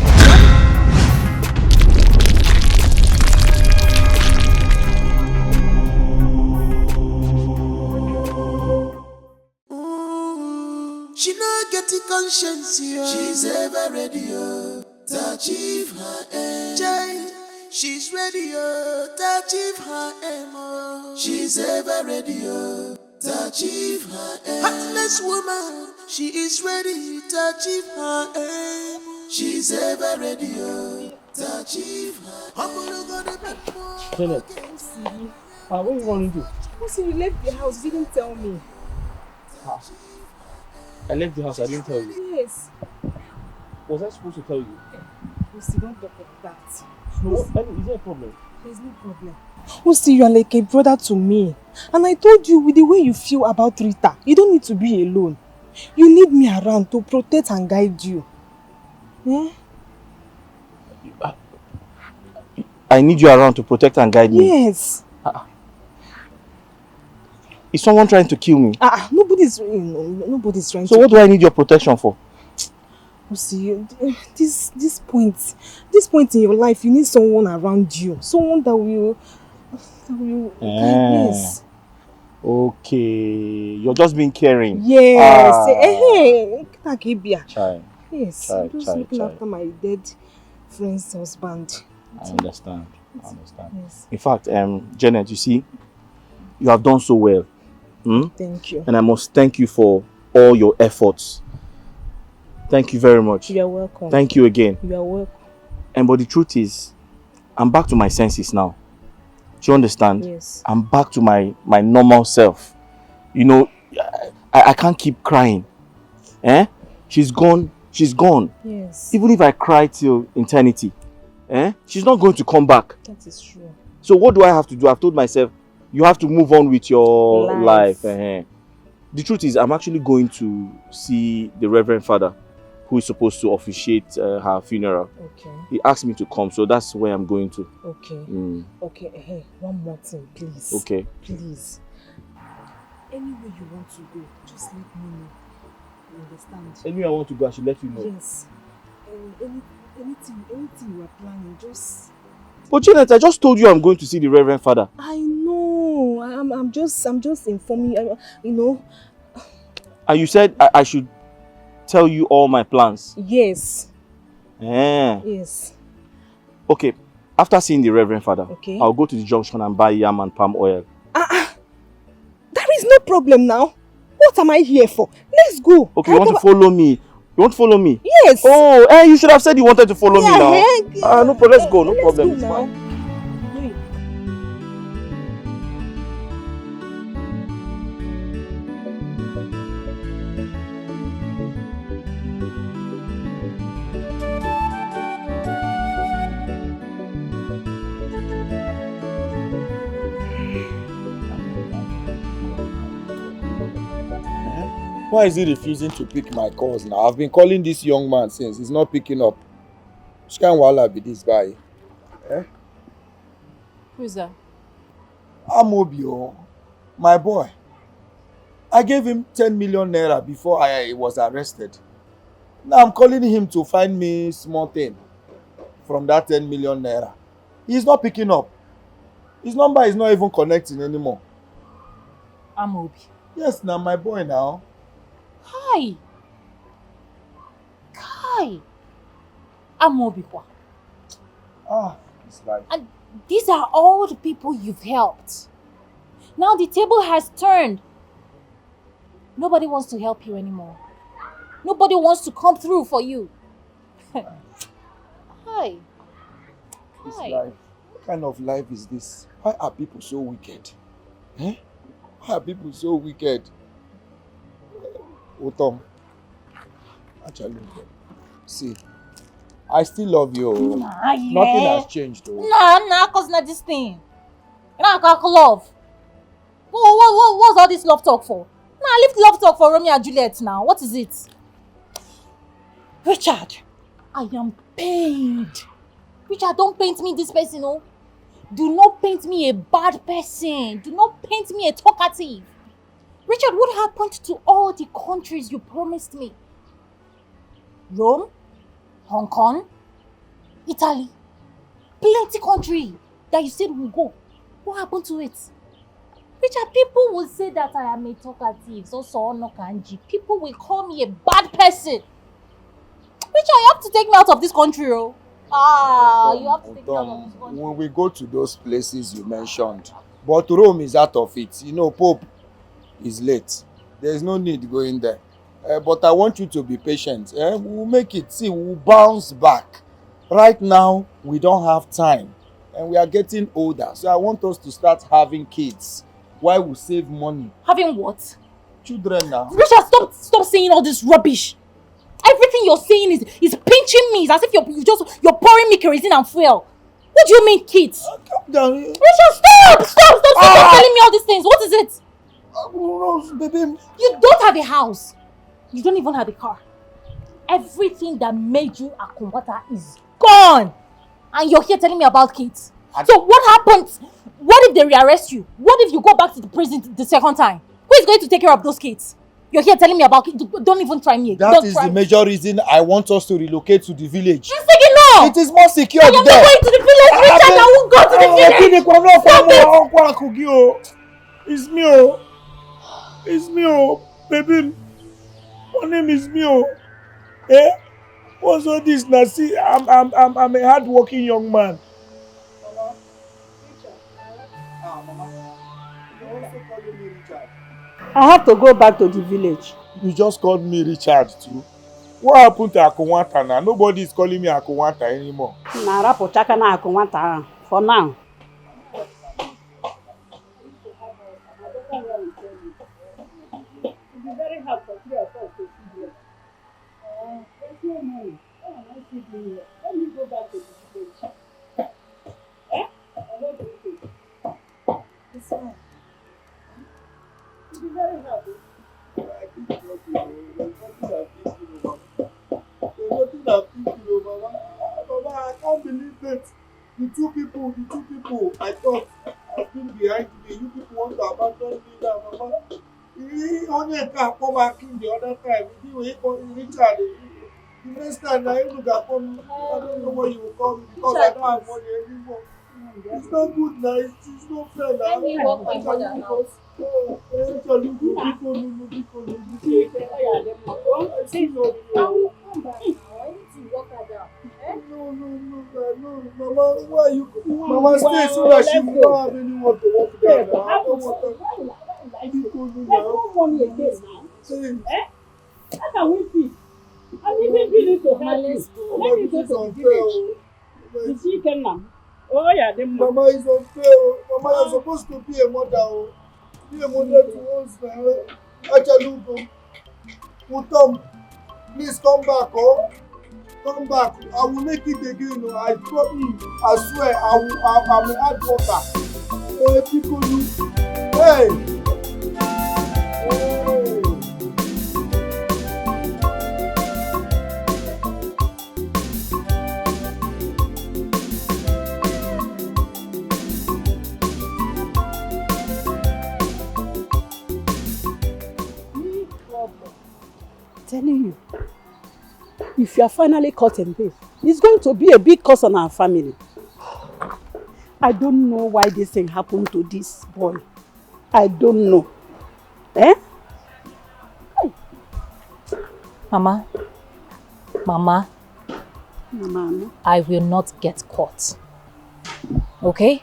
She not get the conscience, yo. She's ever ready, yo, to achieve her aim. Child, she's ready, yo, to achieve her aim. Oh. She's ever ready, yo, to achieve her aim. Heartless woman, she is ready to achieve her aim. She's ever ready, yo, to achieve her aim. Janet, what are you running to? Also, you left the house, you didn't tell me. I left the house, I didn't tell you. Yes. Was I supposed to tell you? Lucy, don't talk like that. No, is there a problem? There's no problem. Lucy, you are like a brother to me. And I told you, with the way you feel about Rita, you don't need to be alone. You need me around to protect and guide you. Hmm? I need you around to protect and guide me? Yes. Is someone trying to kill me? Nobody's trying to. So what do I need your protection for? You see, this point in your life, you need someone around you, someone that will yes. Okay, you're just being caring. Yes. Hey, child. Yes, I'm just looking after my dead friend's husband. I understand. Yes. In fact, Janet, you see, you have done so well. Thank you. And I must thank you for all your efforts. Thank you very much. You are welcome. Thank you again. You are welcome. But the truth is, I'm back to my senses now. Do you understand? Yes. I'm back to my normal self. You know, I can't keep crying. She's gone. She's gone. Yes. Even if I cry till eternity, she's not going to come back. That is true. So what do I have to do? I've told myself, you have to move on with your life. The truth is, I'm actually going to see the Reverend Father, who is supposed to officiate her funeral. Okay. He asked me to come, so that's where I'm going to. Okay. Okay, hey, one more thing, please. Okay. Please. Anywhere you want to go, just let me know. You understand? Anywhere I want to go, I should let you know. Yes. Anything you are planning, just... But Janet, I just told you I'm going to see the Reverend Father. I know. I'm just informing you, you know. And you said I should tell you all my plans. Yes. Yes. Okay. After seeing the Reverend Father, I'll go to the junction and buy yam and palm oil. There is no problem now. What am I here for? Let's go. Okay, you want to follow me? You want to follow me? Yes. Oh, you should have said you wanted to follow me now. Yeah, No problem. Let's go. No problem. It's now. fine. Why is he refusing to pick my calls now? I've been calling this young man since. He's not picking up. Which kind of wahala be this guy? Eh? Who is that? Amobio, my boy. I gave him 10 million naira before I was arrested. Now I'm calling him to find me small thing from that 10 million naira. He's not picking up. His number is not even connecting anymore. Amobi. Yes, now my boy now. Hi. Kai. Amobi kwa. It's like... And these are all the people you've helped. Now the table has turned. Nobody wants to help you anymore. Nobody wants to come through for you. Hi. This Hi. life. What kind of life is this? Why are people so wicked? Eh? Why are people so wicked? Otom. Actually, see, I still love you. Nah, yeah. Nothing has changed though. Nah, cause not this thing. Nah, love. What's all this love talk for? Nah, leave love talk for Romeo and Juliet now. What is it? Richard, I am pained. Richard, don't paint me this person, oh. Do not paint me a bad person. Do not paint me a talkative. Richard, what happened to all the countries you promised me? Rome, Hong Kong, Italy, plenty country that you said we'll go. What happened to it? Richard, people will say that I am a talkative, so no kanji. People will call me a bad person. Richard, you have to take me out of this country, oh. You have to take me out of this country. When we go to those places you mentioned, but Rome is out of it. You know, Pope is late. There is no need going there. But I want you to be patient. We'll make it. See, we'll bounce back. Right now, we don't have time. And we are getting older. So I want us to start having kids. While we save money. Having what? Children now. Richard, stop saying all this rubbish. Everything you're saying is pinching me. It's as if you're pouring me kerosene and fuel. What do you mean, kids? Calm down. Richard, stop telling me all these things. What is it? Baby. You don't have a house. You don't even have a car. Everything that made you Akumwata is gone. And you're here telling me about kids. So what happens? What if they rearrest you? What if you go back to the prison the second time? Who is going to take care of those kids? You're here telling me about kids. Don't even try me. That is the major reason I want us to relocate to the village. You're saying no! It is more secure I am there. not going to the village, Richard. I won't go to the village. Stop it! It's me, oh. It's me, oh. Baby. My name is me, oh. Eh? What's all this now? See, I'm a hard-working young man. I have to go back to the village. You just called me Richard too. What happened to Akunwata now? Nobody is calling me Akunwata anymore. For now. I can't believe that the two people I thought have been behind me. You people want to abandon me now, Mama. He only can come back in the other time. He call Richard. The next time now you look at me, I don't know what you will call me because I don't have money anymore. It's not good now. It's not fair now. Let me walk my brother now. No, Mama, why are you? Mama, stay so that she will not have anyone to walk there now. I don't want her. Money again now. How can we feed? I'm even willing to help Mama, you. let's go. Let me go to the village. You see, Kenna. Oh, yeah, the Mama is unfair. Mama, you're supposed to be a mother. Be a mother to us now. Achalugo. Utom, please come back, oh. Come back. I will make it again. Oh. I promise. I swear, I'm a hard worker. Hey, people, hey. Telling you, if you are finally caught in this, it's going to be a big curse on our family. I don't know why this thing happened to this boy. I don't know. Eh? Mama, Mama, Mama, I will not get caught. Okay?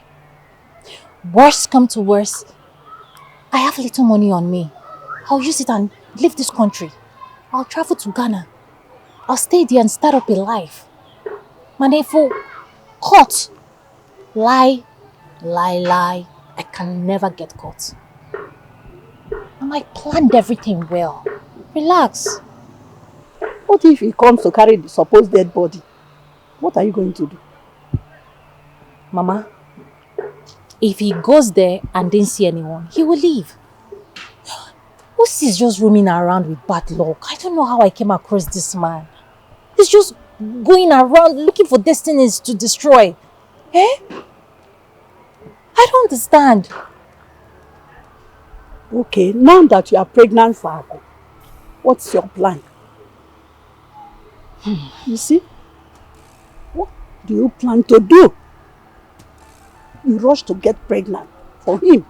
Worst come to worst, I have little money on me. I'll use it and leave this country. I'll travel to Ghana. I'll stay there and start up a life. Manefo, caught. Lie, I can never get caught. And I planned everything well. Relax. What if he comes to carry the supposed dead body? What are you going to do? Mama, if he goes there and didn't see anyone, he will leave. Osi is just roaming around with bad luck. I don't know how I came across this man. He's just going around looking for destinies to destroy. Eh? I don't understand. Okay, now that you are pregnant for Aku, what's your plan? You see? What do you plan to do? You rush to get pregnant for him.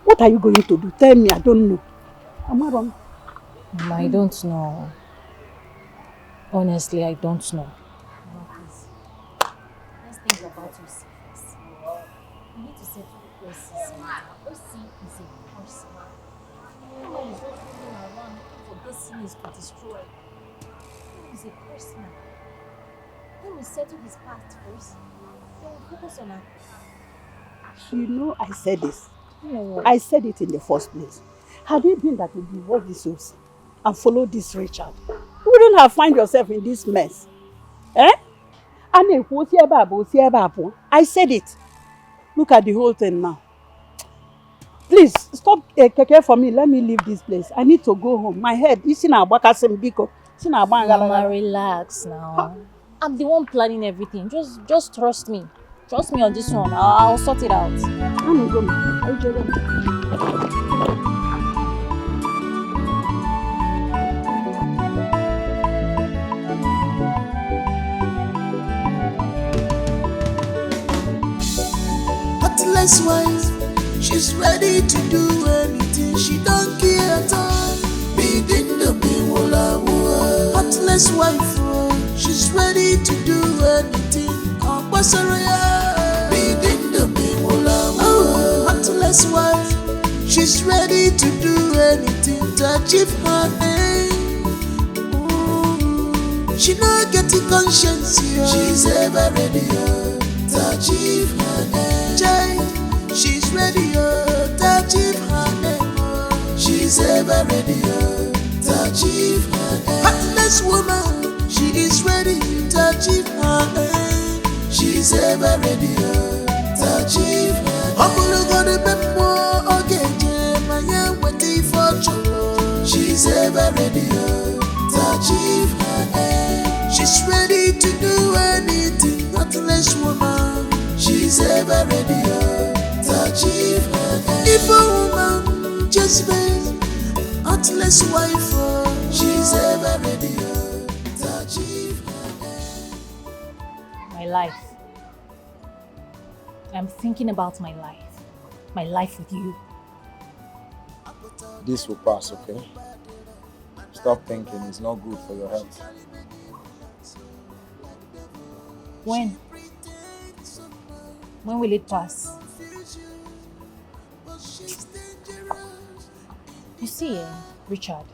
What are you going to do? Tell me, I don't know. Am I wrong? Mama, I don't know. Honestly, I don't know. Let's think about Osi first. We need to settle Osi's matter. Osi is a person. Everyone is just running around looking for destinies to destroy. He is a person. Let me settle his past first. Then we'll focus on her. You know I said this. You know what? I said it in the first place. Had it been that you divorce this Osi and follow this Richard, you wouldn't have found yourself in this mess. Eh? I said it. Look at the whole thing now. Please, stop keke for me. Let me leave this place. I need to go home. My head, Mama, relax now. I'm the one planning everything. Just trust me. Trust me on this one. I'll sort it out. Heartless wife, she's ready to do anything. She don't care at all. Begin the be wala wala. Heartless wife, she's ready to do anything. Begin the be wala wala. Heartless wife, she's ready to do anything to achieve her aim. She not getting conscience, yeah. She's ever ready to achieve her aim. She's ready to achieve her aim. She's ever ready to achieve her aim. Heartless woman, she is ready to achieve her aim. She's ever ready to achieve her aim. She's ever ready to achieve her aim. She's ready to do anything, heartless woman. She's ever ready to achieve her aim. If a woman just made heartless wife, she's ever ready to achieve her aim. My life. I'm thinking about my life. My life with you. This will pass, okay? Stop thinking, it's not good for your health. When? When will it pass? You see, Richard,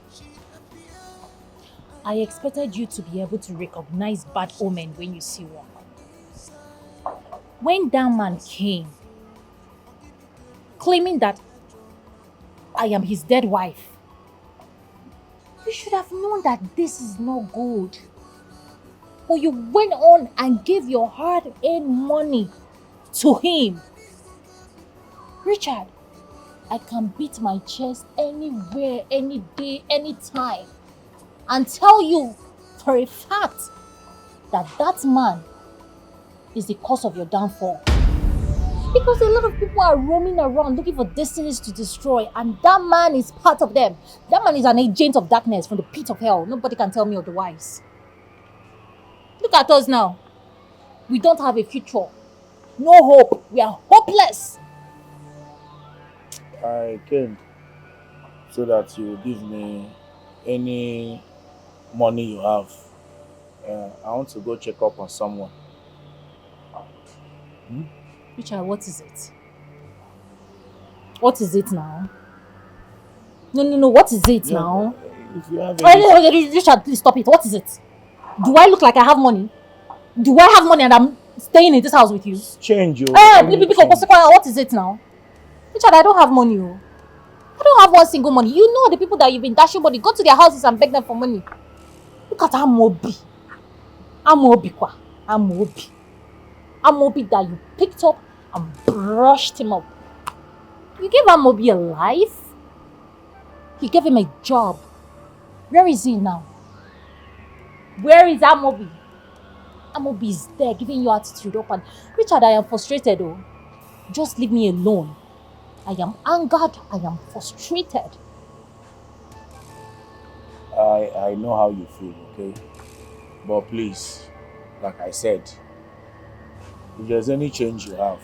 I expected you to be able to recognize bad omen when you see one. When that man came, claiming that I am his dead wife, you should have known that this is not good. But you went on and gave your hard-earned money to him. Richard, I can beat my chest anywhere, any day, anytime, and tell you for a fact that that man is the cause of your downfall. Because a lot of people are roaming around looking for destinies to destroy, and that man is part of them. That man is an agent of darkness from the pit of hell. Nobody can tell me otherwise. Look at us now. We don't have a future. No hope. We are hopeless. I came so that you will give me any money you have. I want to go check up on someone. Richard, what is it? What is it now? No. What is it now? If you have Richard, please stop it. What is it? Do I look like I have money? Do I have money and I'm staying in this house with you? Change you. What is it now? Richard, I don't have money. I don't have one single money. You know the people that you've been dashing money. Go to their houses and beg them for money. Look at Amobi. Amobi that you picked up and brushed him up. You gave Amobi a life. You gave him a job. Where is he now? Where is Amobi? Amobi is there giving you attitude up, and Richard, I am frustrated though. Just leave me alone. I am angered, I am frustrated. I know how you feel, okay? But please, like I said, if there's any change you have,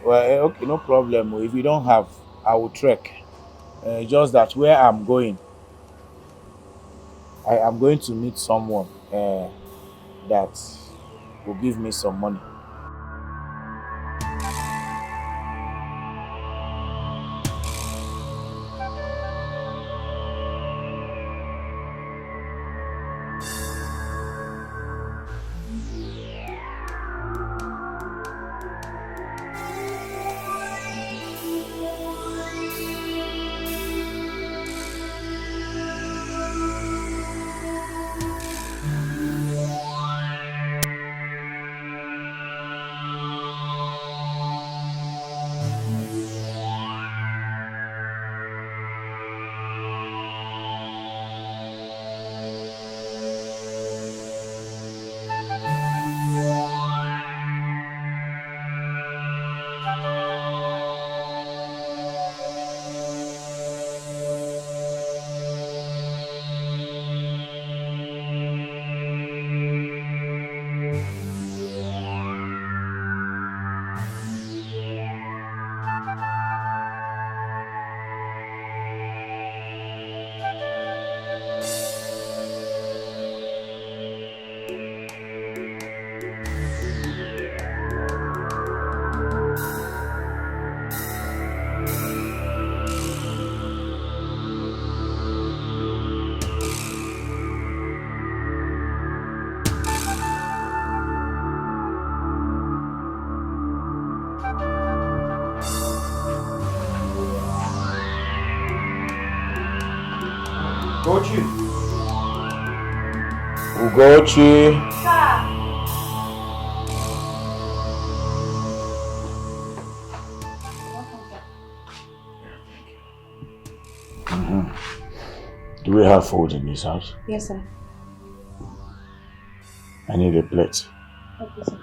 well, okay, no problem. If you don't have, I will trek. Just that where I'm going, I am going to meet someone that will give me some money. Ugochi. Do we have food in this house? Yes, sir. I need a plate. Okay, sir.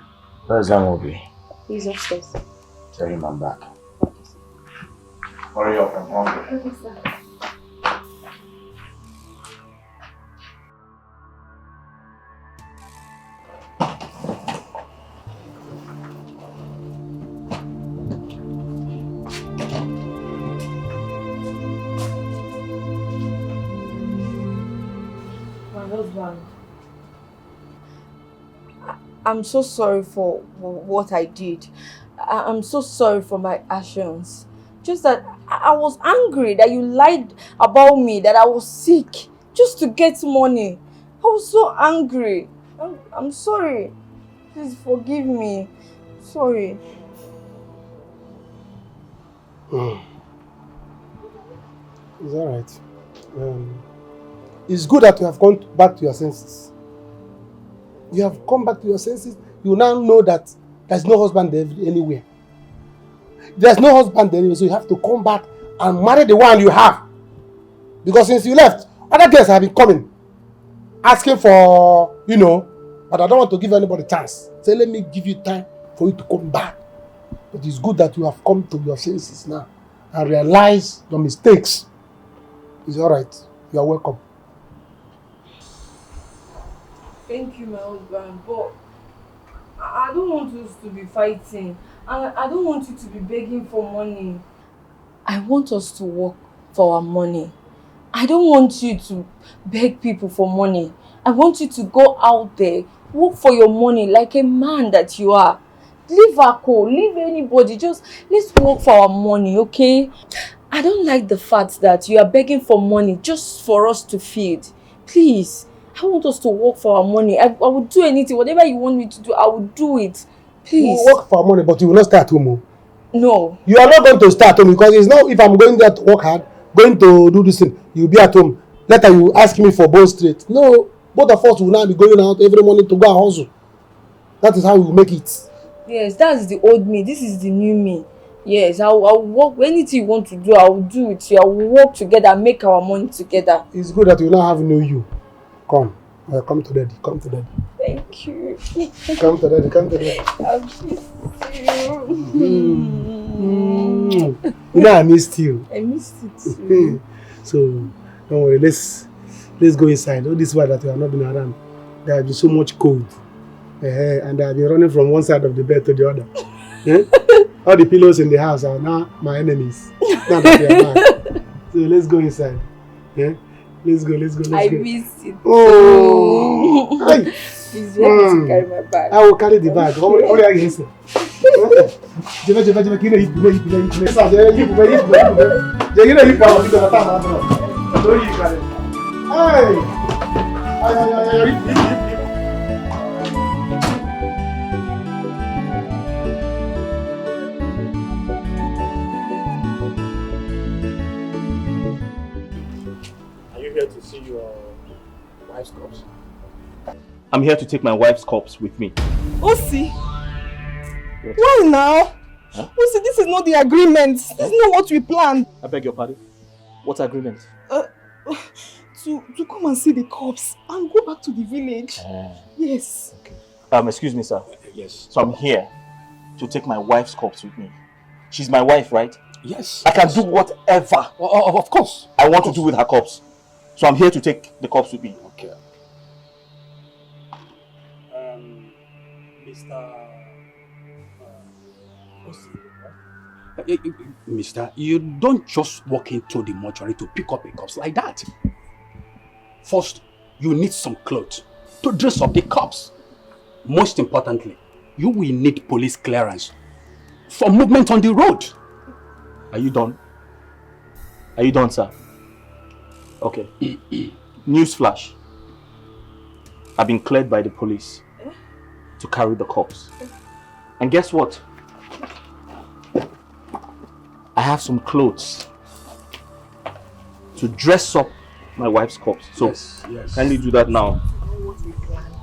Where's Amobi? He's upstairs. Tell him I'm back. Hurry up, I'm hungry. Okay, sir. I'm so sorry for what I did. I'm so sorry for my actions. Just that I was angry that you lied about me, that I was sick, just to get money. I was so angry. I'm sorry. Please forgive me. Sorry. It's alright. It's good that you have gone back to your senses. You have come back to your senses. You now know that there's no husband there anywhere. There's no husband there anywhere, so you have to come back and marry the one you have. Because since you left, other girls have been coming, asking for, but I don't want to give anybody a chance. Say, let me give you time for you to come back. But it's good that you have come to your senses now and realize your mistakes. It's alright. You are welcome. Thank you, my husband, but I don't want us to be fighting. And I don't want you to be begging for money. I want us to work for our money. I don't want you to beg people for money. I want you to go out there, work for your money like a man that you are. Leave Ako, leave anybody. Just let's work for our money, okay? I don't like the fact that you are begging for money just for us to feed. Please, I want us to work for our money. I will do anything. Whatever you want me to do, I will do it. Please. You work for our money, but you will not stay at home. No. You are not going to stay at home because it's not if I'm going there to work hard, going to do this thing, you'll be at home. Later you ask me for bone straight. No, both of us will now be going out every morning to go and hustle. That is how we will make it. Yes, that's the old me. This is the new me. Yes, I'll work. Anything you want to do, I will do it. I will work together and make our money together. It's good that you now have you. Come. Come to daddy. Come to daddy. Thank you. Come to daddy. Come to daddy. I'll miss you. I missed you. I missed it too. So, don't worry. Let's go inside. All this while that you have not been around, there has been so much cold. And I have been running from one side of the bed to the other. All the pillows in the house are now my enemies. Now that they are back. So let's go inside. Let's go. I miss it. Oh, Please let me carry my bag. I will carry the bag. How are you saying? To see your wife's corpse. I'm here to take my wife's corpse with me. Osi, why now? Huh? Osi, this is not the agreement. This is not what we planned. I beg your pardon. What agreement? To come and see the corpse and go back to the village. Yes. Okay. Excuse me, sir. Yes. So I'm here to take my wife's corpse with me. She's my wife, right? Yes. I can do whatever. Of course. I want to do with her corpse. So I'm here to take the corpse with me. Okay. Mister, you don't just walk into the mortuary to pick up a corpse like that. First, you need some clothes to dress up the corpse. Most importantly, you will need police clearance for movement on the road. Are you done? Are you done, sir? Okay. Newsflash. I've been cleared by the police to carry the corpse. And guess what? I have some clothes to dress up my wife's corpse. So, yes. Kindly do that now.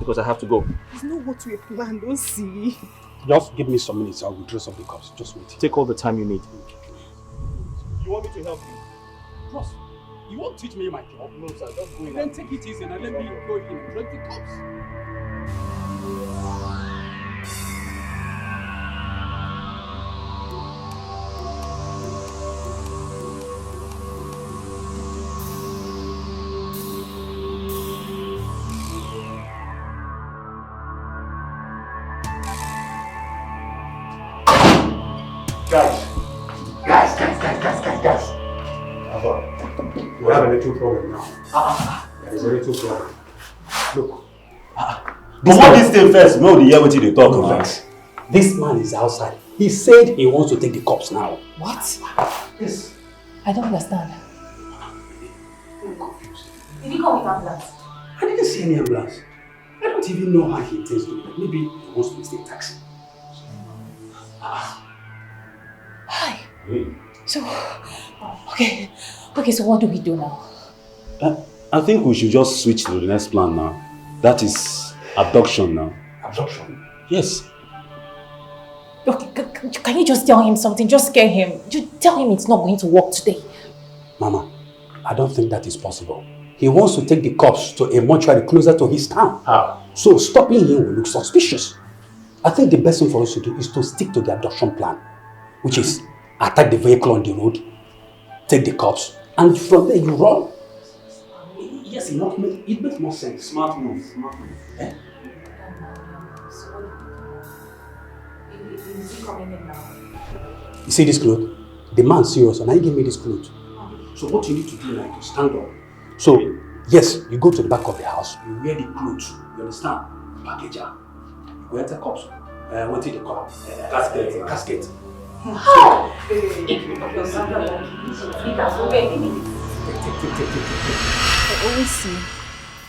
Because I have to go. It's not what we planned, don't see. Just give me some minutes, I will dress up the corpse. Just wait. Take all the time you need. You want me to help you? Trust me. You won't teach me my job. No, sir. Just go in. Then take it easy and let me go in and drink the cups. Guys. We have a little problem now. There is a little problem. Look. Before this thing first, no, the hear what they talk about. This man is outside. He said he wants to take the corpse now. What? Yes. I don't understand. Did he come with ambulance? I didn't see any ambulance. I don't even know how he intends to do it. Maybe he wants to take a taxi. Hi. So, okay, so what do we do now? I think we should just switch to the next plan now. That is abduction now. Abduction? Yes. Okay, can you just tell him something? Just scare him. Just tell him it's not going to work today. Mama, I don't think that is possible. He wants to take the cops to a mortuary closer to his town. How? So stopping him will look suspicious. I think the best thing for us to do is to stick to the abduction plan, which is attack the vehicle on the road, take the cops, and from there you run. Yes, it makes more sense. Smart move. Eh? Is he coming in now? You see this clothes? The man's serious and he gave me this clothes. So what you need to do now is to stand up. So, yes, you go to the back of the house, you wear the clothes, you understand? Package her. You go enter cups. What is the cup? Casket.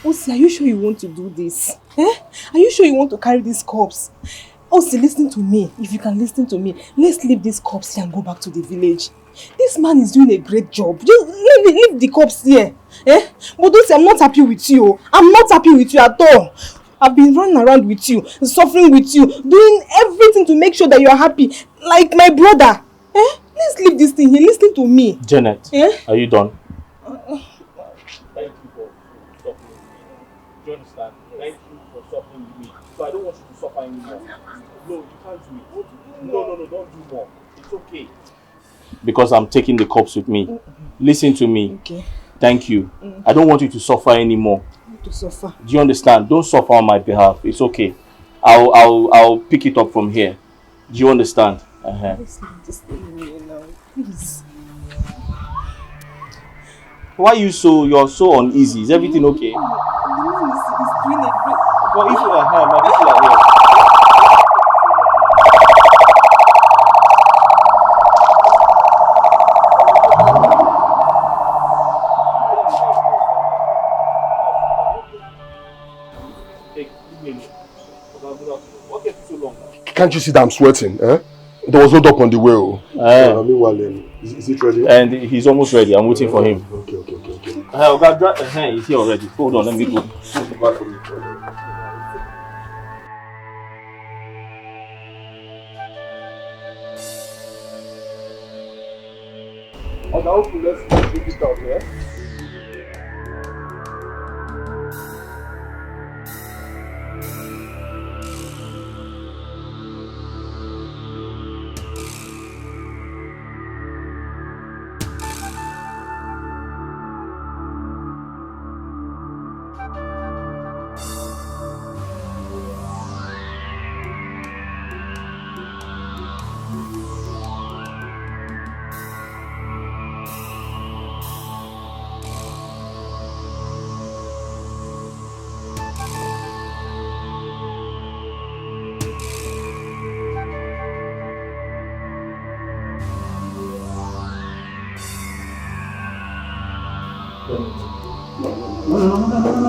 Osi, are you sure you want to do this? Eh? Are you sure you want to carry these cups? Osi, listen to me. If you can listen to me, let's leave these cups here and go back to the village. This man is doing a great job. Just leave the cups here. Eh? But Osi, I'm not happy with you. I'm not happy with you at all. I've been running around with you, suffering with you, doing everything to make sure that you're happy, like my brother. Eh? Let's leave this thing here. Listen to me. Janet, are you done? Thank you for stopping with me. Do you understand? Thank you for stopping with me. So I don't want you to suffer anymore. No, you can't do it. No, don't do more. It's okay. Because I'm taking the cops with me. Listen to me. Okay. Thank you. I don't want you to suffer anymore. To suffer. Do you understand? Don't suffer on my behalf. It's okay. I'll pick it up from here. Do you understand? Let's leave this thing here now. Please. Why you're so uneasy? Is everything okay? The man is doing a great. But if you are here, my people are here. Can't you see that I'm sweating? Eh? There was no dog on the way. Meanwhile, is it ready? And he's almost ready. I'm waiting for him. Okay. He's here already. Hold on, let me go. Okay, let's take it out, yeah?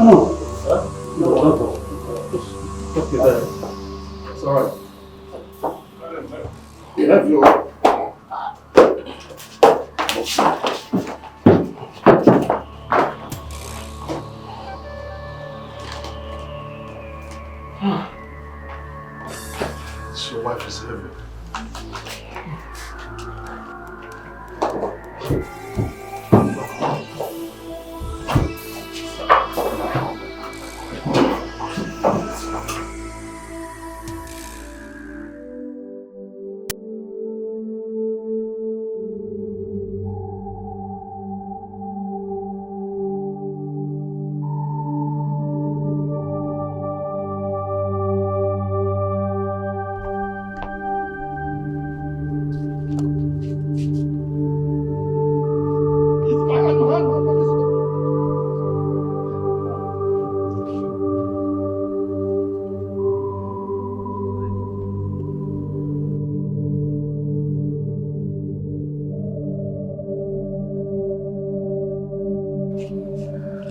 No. It's alright. You have your... Your wife is heavy.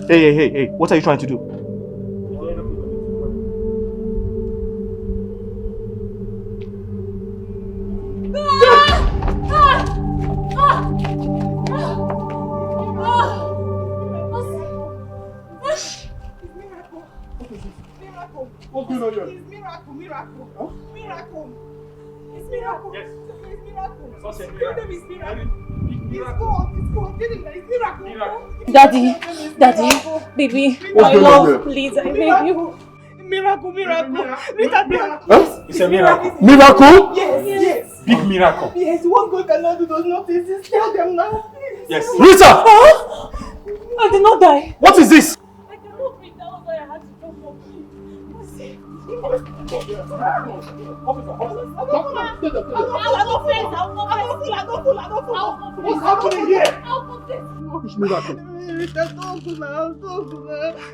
Hey, what are you trying to do? miracle. What's going on here? It's miracle, miracle. Huh? Miracle. It's miracle. Yes. It's miracle. What's a Your miracle? name is miracle. It's God. It's God. Tell him that it's miracle. Daddy, Daddy, baby, What's my going on love, here? please, I beg you. Miracle, miracle. Rita, Huh? It's a miracle. Miracle? Yes, yes. Big miracle. Yes, what God cannot do does not exist. Tell them now. Yes. Rita! Huh? I did not die. What is this? I cannot breathe. That was why I had to drop my What's happening here? Which miracle? Rita, don't do now.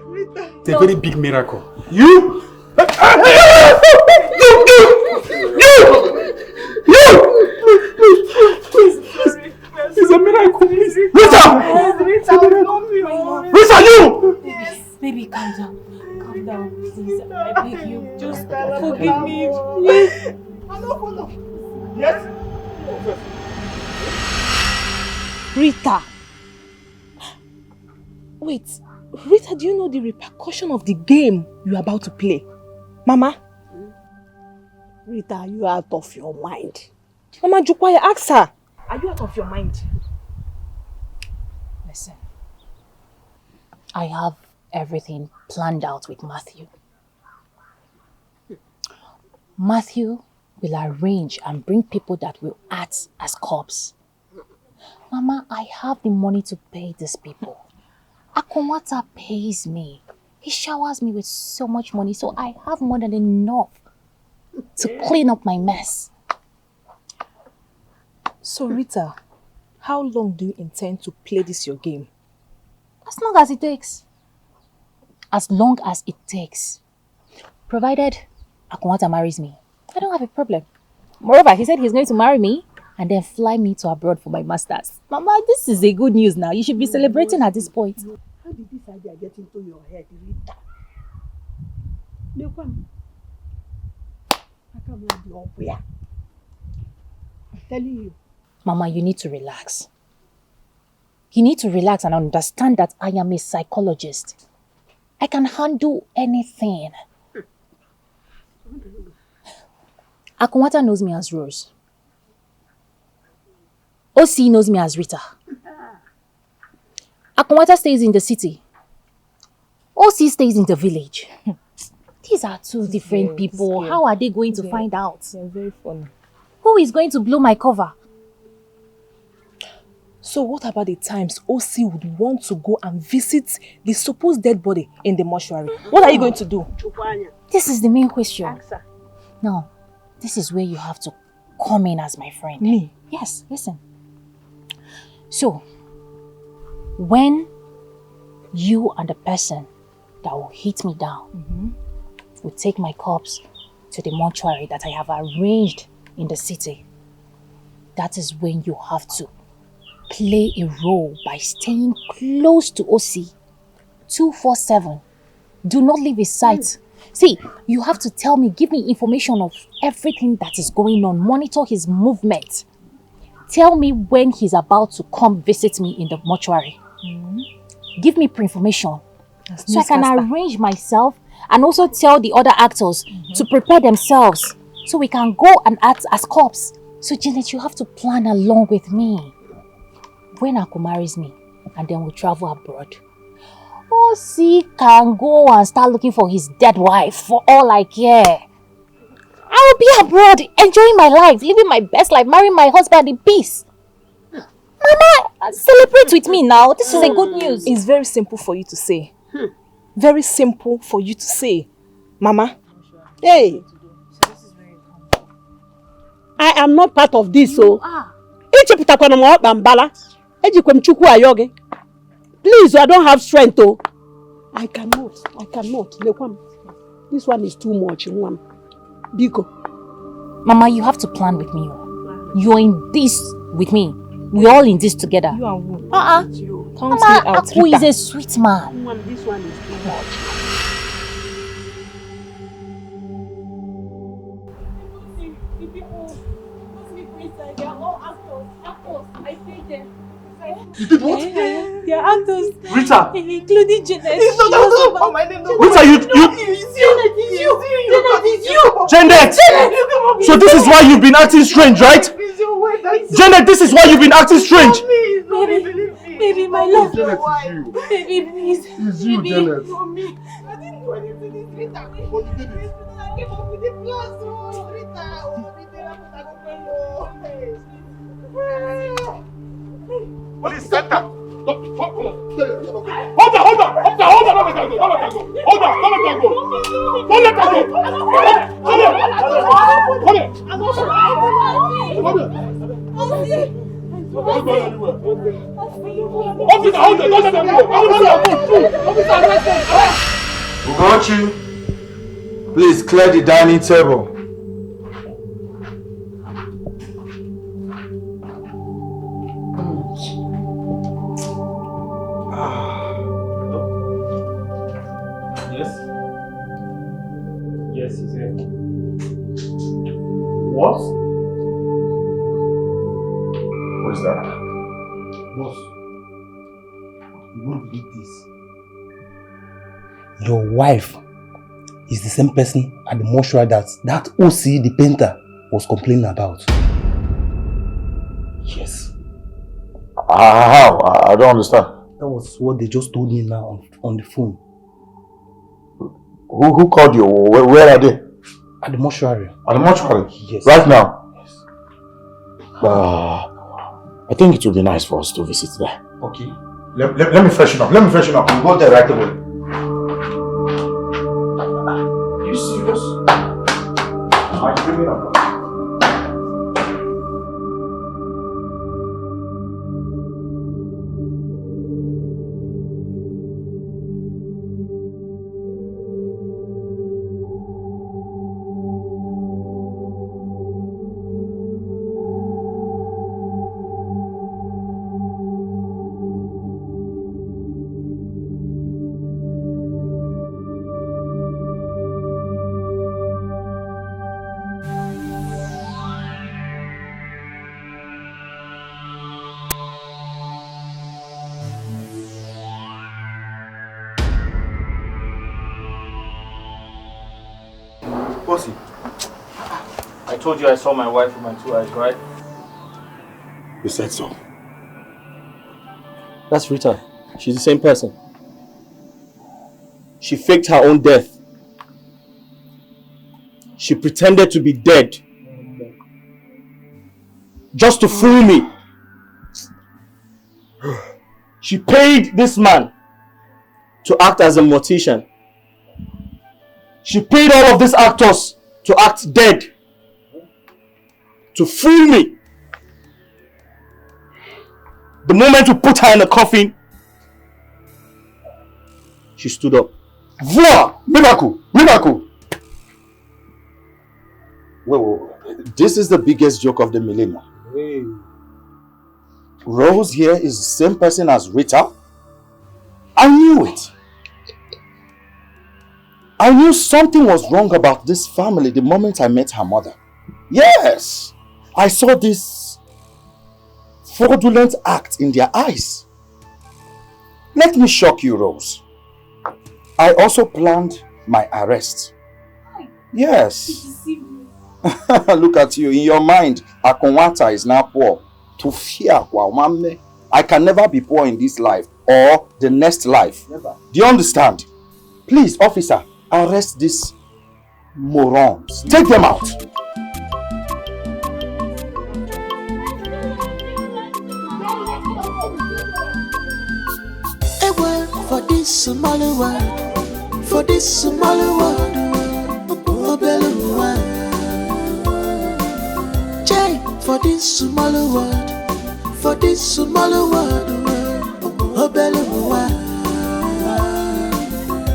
Rita. It's a very big miracle. You? Please. It's a miracle, please. Rita! Rita, Rita, you! Yes. Baby, calm down. Calm down, please. I beg you. Just Forgive me. Please. I don't follow. Yes? Rita. Wait. Rita, do you know the repercussion of the game you're about to play? Mama? Rita, you are out of your mind. Mama Jukwaya, ask her. Are you out of your mind? Listen. I have everything planned out with Matthew. Matthew will arrange and bring people that will act as cops. Mama, I have the money to pay these people. Akunwata pays me. He showers me with so much money, so I have more than enough to clean up my mess. So Rita, how long do you intend to play this your game? As long as it takes. As long as it takes. Provided Akunwata marries me, I don't have a problem. Moreover, he said he's going to marry me and then fly me to abroad for my masters. Mama, this is a good news now. You should be celebrating at this point. How did this idea get into your head, Rita? I'm telling you. Mama, you need to relax. You need to relax and understand that I am a psychologist. I can handle anything. Akunwata knows me as Rose. OC knows me as Rita. Akunwata stays in the city. OC stays in the village. These are two different people. How are they going to find out? They're very funny. Who is going to blow my cover? So what about the times OC would want to go and visit the supposed dead body in the mortuary? What are you going to do? This is the main question. Now, this is where you have to come in as my friend. Me? Yes, listen. So, when you and the person that will hit me down will take my corpse to the mortuary that I have arranged in the city, that is when you have to play a role by staying close to OC 247. Do not leave his sight. See, you have to tell me, give me information of everything that is going on, monitor his movement. Tell me when he's about to come visit me in the mortuary. Give me pre-information so I can arrange myself and also tell the other actors to prepare themselves so we can go and act as cops. So Janet, you have to plan along with me. When Aku marries me and then we'll travel abroad, OC can go and start looking for his dead wife for all I care. I will be abroad, enjoying my life, living my best life, marrying my husband in peace. Mama, celebrate with me now. This is a good news. It's very simple for you to say. Very simple for you to say. Mama. Hey. I am not part of this, so. Please, I don't have strength, though. I cannot. This one is too much. Biko. Mama, you have to plan with me. You're in this with me. We're all in this together. You are who? Mama, Aku is a sweet man. This one is too much. The people, those people inside, they are all actors. I pay them. I You did what? They are actors. Rita! Including Janet. It's not Oh, my name. Rita, Janet, it's you. Janet! So this is why you've been acting strange, right? Janet, this is why you've been acting strange! Baby, my love. Janet, it's you. Baby, please. It's you, Janet. I didn't do anything. Rita, I came up with the plans. Rita, Police center! Hold on! Don't let her Ugochi, please clear the dining table. Yes, he's here. What? What is that? Boss, you won't believe this. Your wife is the same person at the mortuary that OC, the painter, was complaining about. Yes. How? I don't understand. That was what they just told me now on the phone. Who called you? Where are they? At the mortuary. At the mortuary? Yes. Right now? Yes. I think it would be nice for us to visit there. Okay. Let me freshen up. We'll go there right away. Are you serious? Are you bringing up? Bossy, I told you I saw my wife with my 2 eyes, right? You said so. That's Rita. She's the same person. She faked her own death. She pretended to be dead. Just to fool me. She paid this man to act as a mortician. She paid all of these actors to act dead. To fool me. The moment we put her in a coffin, she stood up. Voila! Miracle! Wait. This is the biggest joke of the millennium. Hey. Rose here is the same person as Rita? I knew it. I knew something was wrong about this family the moment I met her mother. Yes, I saw this fraudulent act in their eyes. Let me shock you, Rose. I also planned my arrest. Yes. Look at you. In your mind, Akonwata is now poor. To fear, I can never be poor in this life or the next life. Never. Do you understand? Please, officer, arrest these morons. Take them out. For this Somali world, for this Somali world, Jay, for this Somali world, for this Somali world,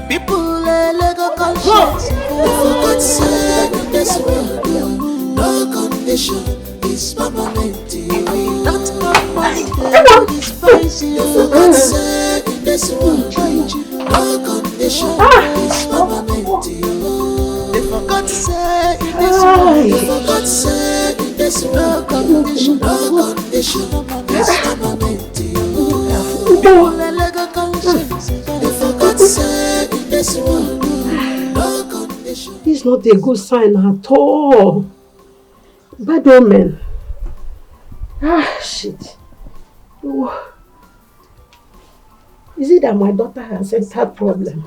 people Lego conscience, for God's sake, in this world, no condition is permanent. Not permanent, despise you, for God's sake, in this world, no condition is permanent. For God's sake, in this world, for God's sake, in this world, no condition is permanent. is not a good sign at all. Bad omen. Ah, shit. Oh. Is it that my daughter has a heart problem?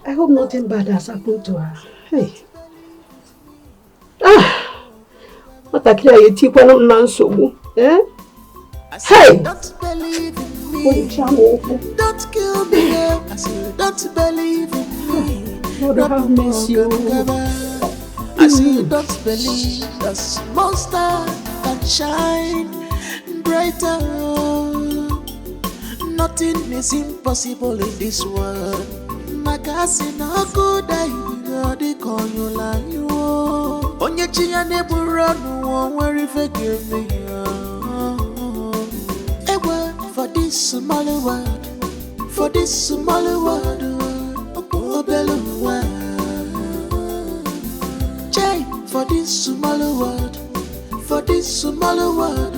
I hope nothing bad has happened to her. Hey. Ah. What a clear you take one of eh? Hey! Don't believe in me. Don't kill me. I say, don't believe in me. Lord, have mercy. I say, don't believe the small star can shine brighter. Nothing is impossible in this world. My gas in a good eye, they call you like you. On your chin, and they will run, where if I give me. For this small world, for this small world, oh Beluwa. Jay, for this small world, for this small world,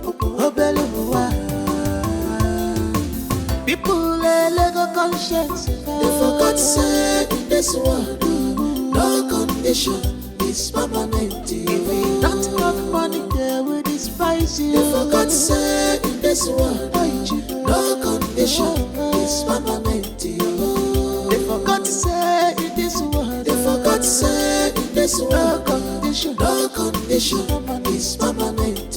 oh Beluwa. People let go conscience. They forgot say in this world, no condition is permanent. If we don't have money, they will despise you. They forgot say in this world, no condition is permanent. They forgot say in this world, they forgot say in this world, no condition is permanent.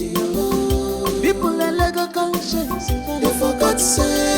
People are like a conscience. They forgot say